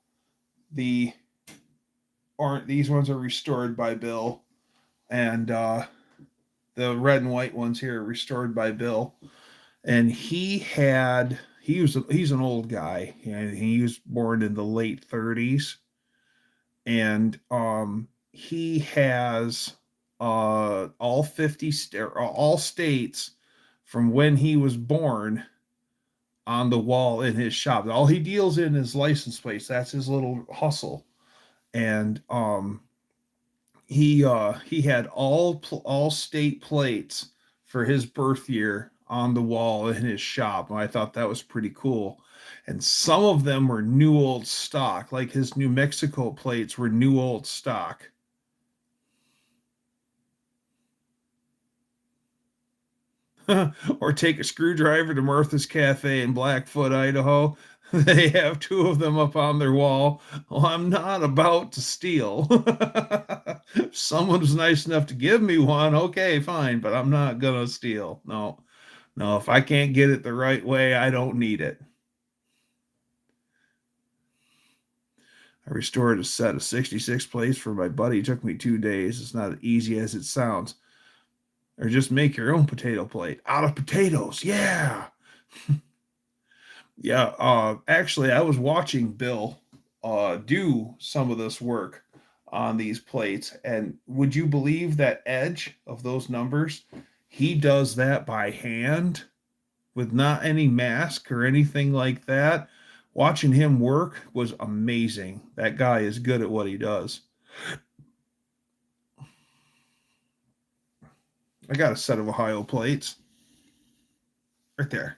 These ones are restored by Bill. And the red and white ones here are restored by Bill. And he's an old guy, and he was born in the late 30s, and he has all all states from when he was born on the wall in his shop. All he deals in is license plates. That's his little hustle. And he had all state plates for his birth year on the wall in his shop, and I thought that was pretty cool. And some of them were new old stock, like his New Mexico plates were new old stock. Or take a screwdriver to Martha's Cafe in Blackfoot, Idaho. They have two of them up on their wall. Well, I'm not about to steal. If someone was nice enough to give me one, okay, fine, but I'm not gonna steal. No, no, if I can't get it the right way, I don't need it. I restored a set of 66 plates for my buddy. It took me 2 days. It's not as easy as it sounds. Or just make your own potato plate out of potatoes. Yeah. Yeah. Actually, I was watching Bill do some of this work on these plates. And would you believe that edge of those numbers? He does that by hand. with not any mask or anything like that. Watching him work was amazing. That guy is good at what he does. I got a set of Ohio plates right there.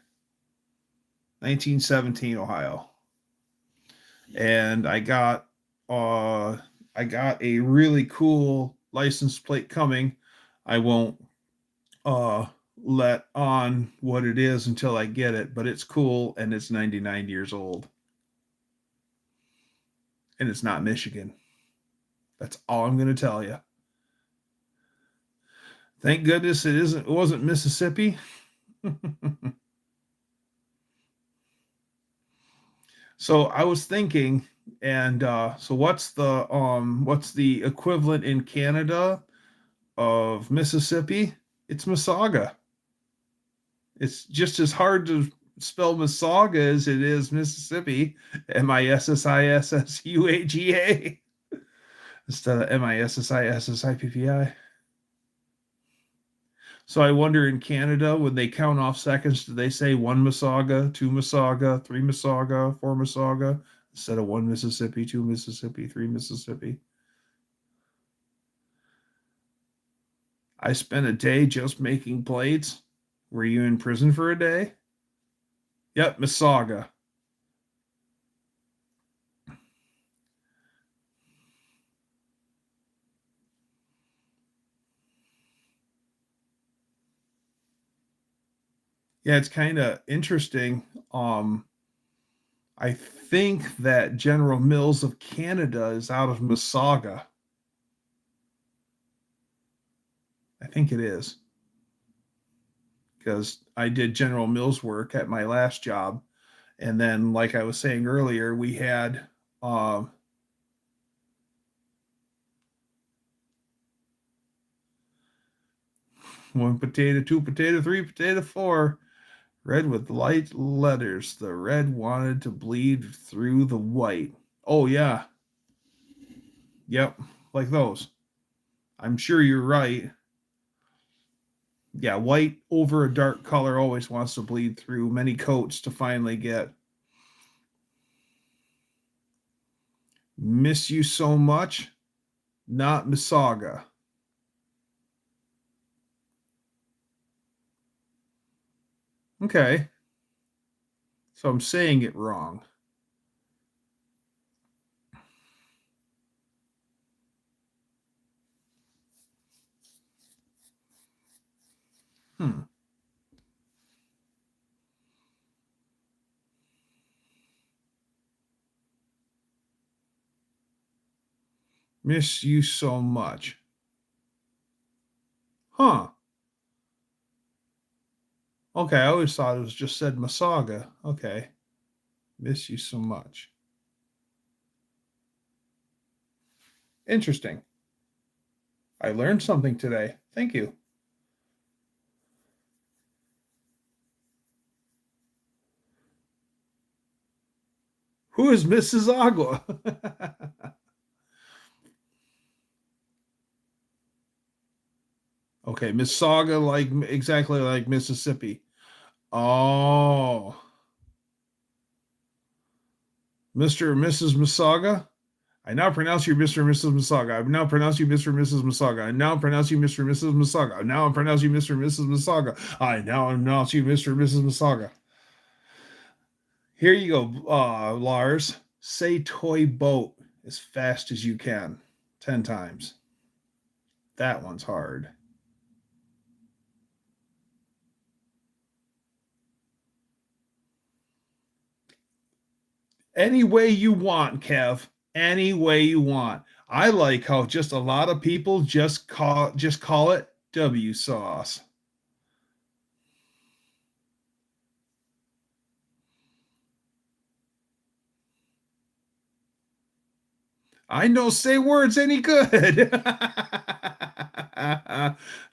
1917 Ohio. And I got a really cool license plate coming. I won't uh let on what it is until I get it, but it's cool and it's 99 years old. And it's not Michigan. That's all I'm going to tell you. Thank goodness it wasn't Mississippi. So I was thinking, and so what's the equivalent in Canada of Mississippi? It's Masaga. It's just as hard to spell Masaga as it is Mississippi. Mississuaga instead of Mississippi. So I wonder in Canada, when they count off seconds, do they say one Masaga, two Masaga, three Masaga, four Masaga, instead of one Mississippi, two Mississippi, three Mississippi? I spent a day just making plates. Were you in prison for a day? Yep, Masaga. Yeah, it's kind of interesting. I think that General Mills of Canada is out of Masaga. I think it is. Because I did General Mills work at my last job. And then, like I was saying earlier, we had one potato, two potato, three potato, four. Red with light letters. The red wanted to bleed through the white. Oh, yeah. Yep. Like those. I'm sure you're right. Yeah, white over a dark color always wants to bleed through many coats to finally get. Miss you so much. Not Misaga. Okay. So I'm saying it wrong. Hmm. Miss you so much. Huh. Okay, I always thought it was just said Masaga. Okay. Miss you so much. Interesting. I learned something today. Thank you. Who is Mrs. Agua? Okay, Miss Saga, like exactly like Mississippi. Oh, Mr. and Mrs. Masaga. I now pronounce you Mr. and Mrs. Masaga. I now pronounce you Mr. and Mrs. Masaga. I now pronounce you Mr. and Mrs. Masaga. I now pronounce you Mr. and Mrs. Masaga. I now pronounce you Mr. and Mrs. Masaga. Here you go, Lars. Say toy boat as fast as you can. 10 times. That one's hard. Any way you want, Kev. Any way you want. I like how just a lot of people just call it W sauce. I know say words any good.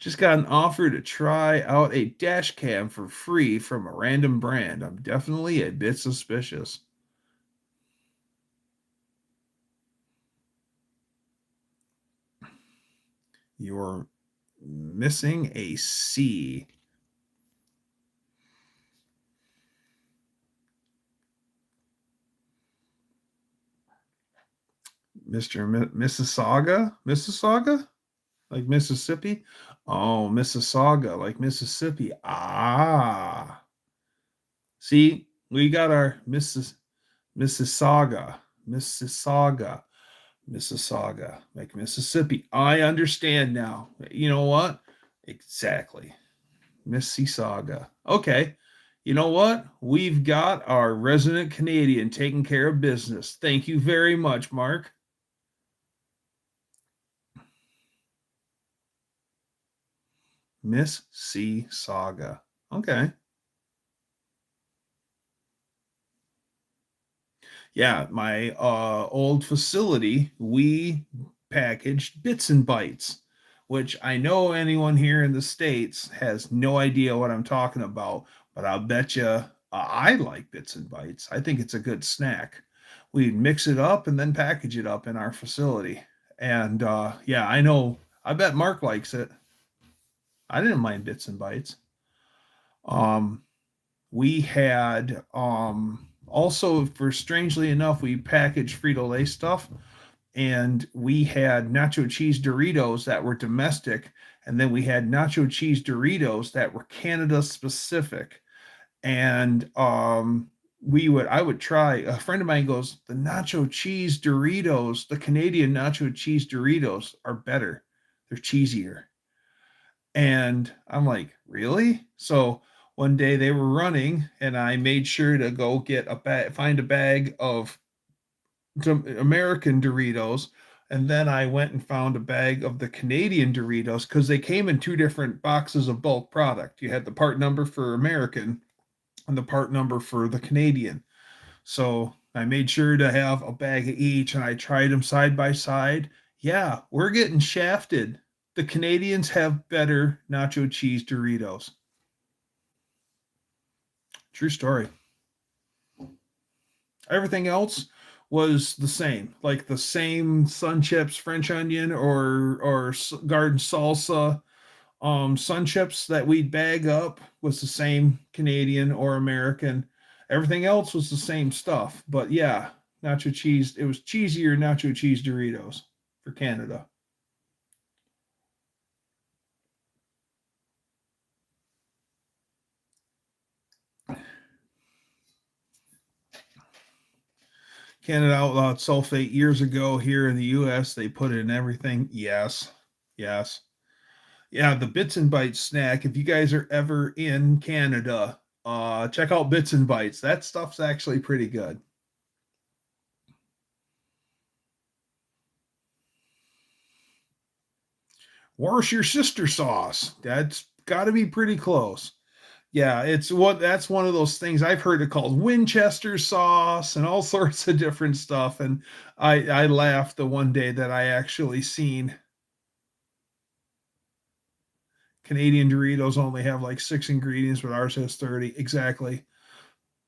Just got an offer to try out a dash cam for free from a random brand. I'm definitely a bit suspicious. You're missing a C. Mr. Mississauga, like Mississippi. Oh, Mississauga, like Mississippi. Ah, see, we got our Mississauga, Mississauga, Mississauga, like Mississippi. I understand now. You know what? Exactly. Mississauga. Okay. You know what? We've got our resident Canadian taking care of business. Thank you very much, Mark. Mississauga. Okay. Yeah, my old facility, we packaged bits and bytes, which I know anyone here in the States has no idea what I'm talking about, but I'll bet you I like bits and bytes. I think it's a good snack. We'd mix it up and then package it up in our facility. And yeah, I know, I bet Mark likes it. I didn't mind bits and bytes. Um, we had also, for strangely enough, we packaged Frito-Lay stuff, and we had nacho cheese Doritos that were domestic, and then we had nacho cheese Doritos that were Canada specific. And I would try. A friend of mine goes, the nacho cheese Doritos, the Canadian nacho cheese Doritos are better. They're cheesier. And I'm like, really? So one day they were running, and I made sure to go get find a bag of American Doritos. And then I went and found a bag of the Canadian Doritos because they came in two different boxes of bulk product. You had the part number for American and the part number for the Canadian. So I made sure to have a bag of each, and I tried them side by side. Yeah, we're getting shafted. The Canadians have better nacho cheese Doritos. True story. Everything else was the same, like the same Sun Chips, French onion, or garden salsa. Sun Chips that we'd bag up was the same Canadian or American. Everything else was the same stuff. But yeah, nacho cheese. It was cheesier nacho cheese Doritos for Canada. Canada outlawed sulfate years ago. Here in the U.S., they put it in everything. Yes, yes, yeah. The Bits and Bites snack. If you guys are ever in Canada, check out Bits and Bites. That stuff's actually pretty good. Worcestershire sister sauce. That's got to be pretty close. Yeah, that's one of those things I've heard it called Winchester sauce and all sorts of different stuff. And I laughed the one day that I actually seen Canadian Doritos only have like 6 ingredients, but ours has 30. Exactly.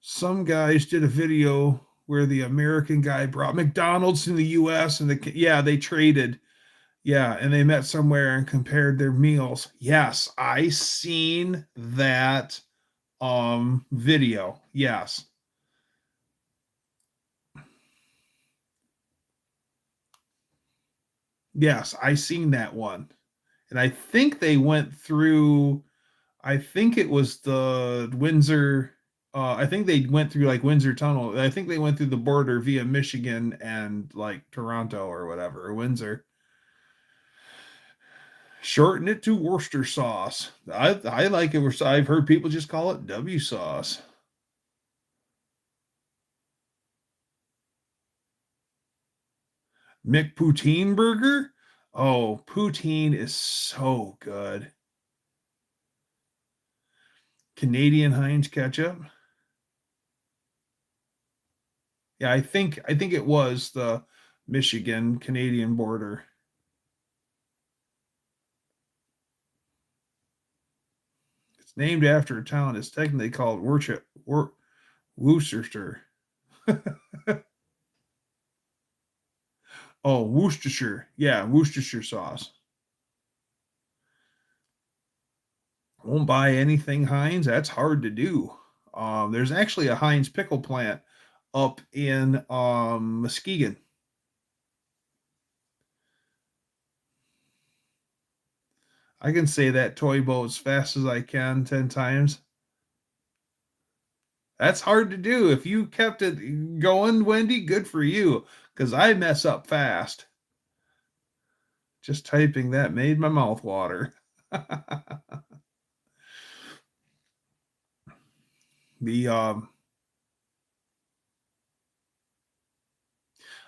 Some guys did a video where the American guy brought McDonald's in the US, and they traded. Yeah, and they met somewhere and compared their meals. Yes, I seen that video. Yes. Yes, I seen that one. And I think they went through, I think it was the Windsor, I think they went through like Windsor Tunnel. I think they went through the border via Michigan and like Toronto or whatever, or Windsor. Shorten it to Worcester sauce. I like it. I've heard people just call it W sauce. McPoutine burger. Oh, poutine is so good. Canadian Heinz ketchup. Yeah, I think it was the Michigan Canadian border. It's named after a town. It's technically called Worcester. Oh, Worcestershire. Yeah, Worcestershire sauce. Won't buy anything Heinz. That's hard to do. There's actually a Heinz pickle plant up in Muskegon. I can say that toy boat as fast as I can 10 times. That's hard to do. If you kept it going, Wendy, good for you, because I mess up fast. Just typing that made my mouth water. the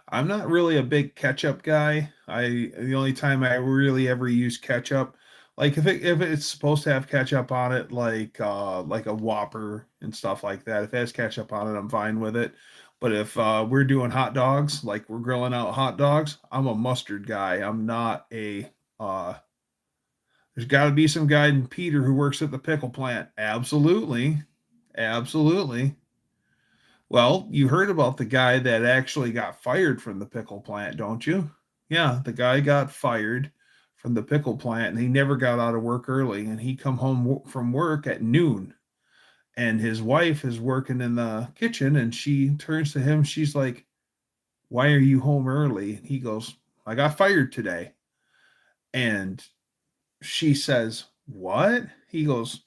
I'm not really a big ketchup guy. The only time I really ever use ketchup, like if it's supposed to have ketchup on it, like a Whopper and stuff like that. If it has ketchup on it, I'm fine with it. But if we're doing hot dogs, like we're grilling out hot dogs, I'm a mustard guy. I'm not a there's got to be some guy in Peter who works at the pickle plant. Absolutely. Absolutely. Well, you heard about the guy that actually got fired from the pickle plant, don't you? Yeah, the guy got fired from the pickle plant and he never got out of work early and he come home from work at noon and his wife is working in the kitchen and she turns to him, she's like, "Why are you home early?" And he goes, "I got fired today." And she says, "What?" He goes,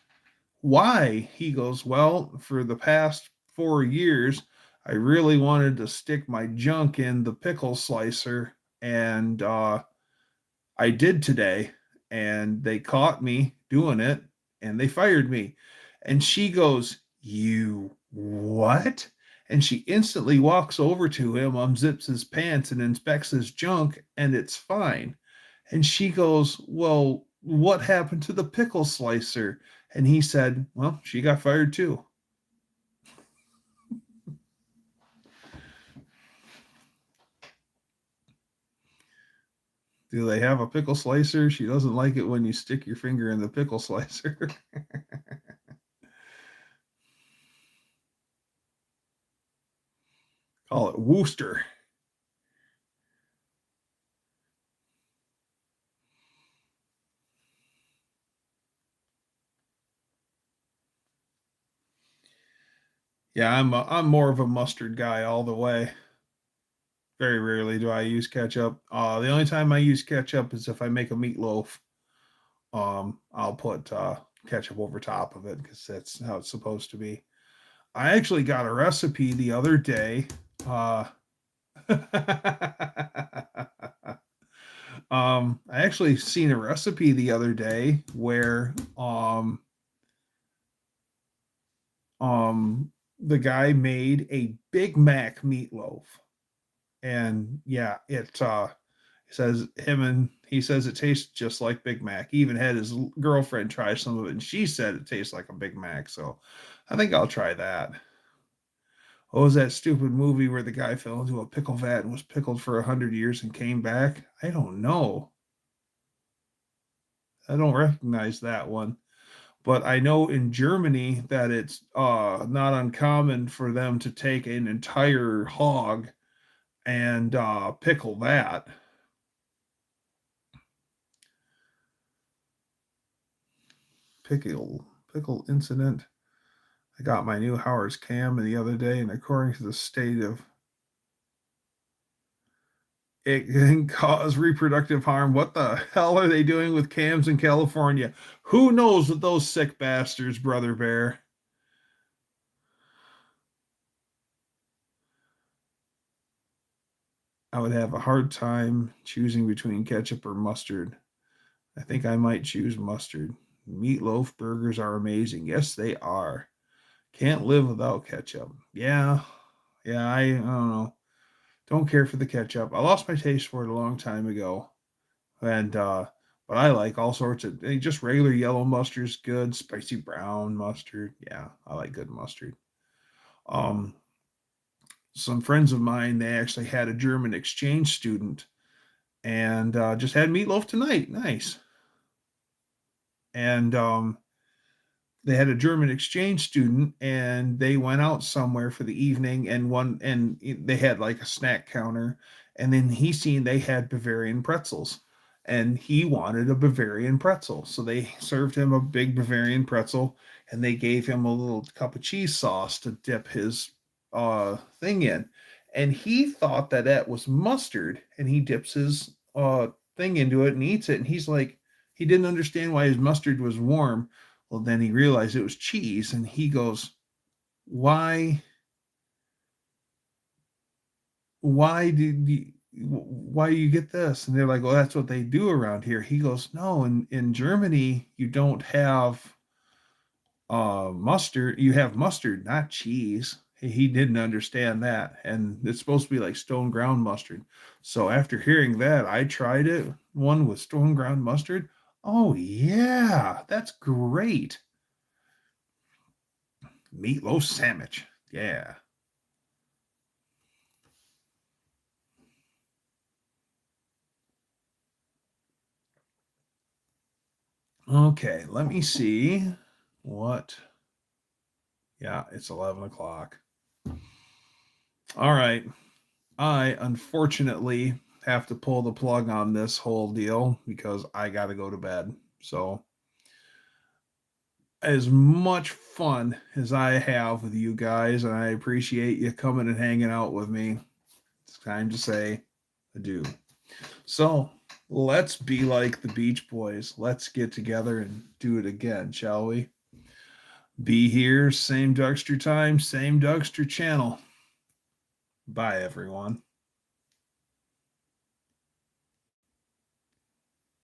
"Why?" He goes, "Well, for the past 4 years, I really wanted to stick my junk in the pickle slicer, and I did today, and they caught me doing it, and they fired me." And she goes, "You what?" And she instantly walks over to him, unzips his pants, and inspects his junk, and it's fine. And she goes, "Well, what happened to the pickle slicer?" And he said, "Well, she got fired too." Do they have a pickle slicer? She doesn't like it when you stick your finger in the pickle slicer. Call it Worcester. Yeah, I'm more of a mustard guy all the way. Very rarely do I use ketchup. The only time I use ketchup is if I make a meatloaf. I'll put ketchup over top of it because that's how it's supposed to be. I actually got a recipe the other day. I actually seen a recipe the other day where the guy made a Big Mac meatloaf. And yeah, it he says it tastes just like Big Mac. He even had his girlfriend try some of it and she said it tastes like a Big Mac. So I think I'll try that. What was that stupid movie where the guy fell into a pickle vat and was pickled for 100 years and came back? I don't know. I don't recognize that one. But I know in Germany that it's not uncommon for them to take an entire hog and pickle that. Pickle incident. I got my new Howard's cam the other day, and according to the state of it can cause reproductive harm. What the hell are they doing with cams in California? Who knows with those sick bastards, Brother Bear? I would have a hard time choosing between ketchup or mustard. I think I might choose mustard. Meatloaf burgers are amazing. Yes, they are. Can't live without ketchup. Yeah, yeah, I don't know. Don't care for the ketchup. I lost my taste for it a long time ago. And but I like all sorts of just regular yellow mustard is good, spicy brown mustard. Yeah, I like good mustard. Um some friends of mine, they actually had a German exchange student and just had meatloaf tonight. Nice. And they had a German exchange student and they went out somewhere for the evening and they had like a snack counter and then he seen they had Bavarian pretzels and he wanted a Bavarian pretzel. So they served him a big Bavarian pretzel and they gave him a little cup of cheese sauce to dip his thing in. And he thought that that was mustard and he dips his thing into it and eats it and He didn't understand why his mustard was warm. Well, then he realized it was cheese, and he goes, why why do you get this? And they're like, well, that's what they do around here. He goes, no, in Germany you don't have mustard. You have mustard, not cheese. He didn't understand that, and it's supposed to be like stone ground mustard. So after hearing that, I tried it, one with stone ground mustard. Oh yeah, that's great. Meatloaf sandwich. Yeah. Okay, let me see what. Yeah, it's 11 o'clock. All right. I unfortunately have to pull the plug on this whole deal because I got to go to bed. So, as much fun as I have with you guys, and I appreciate you coming and hanging out with me, it's time to say adieu. So, let's be like the Beach Boys. Let's get together and do it again, shall we? Be here, same Dougster time, same Dougster channel. Bye, everyone.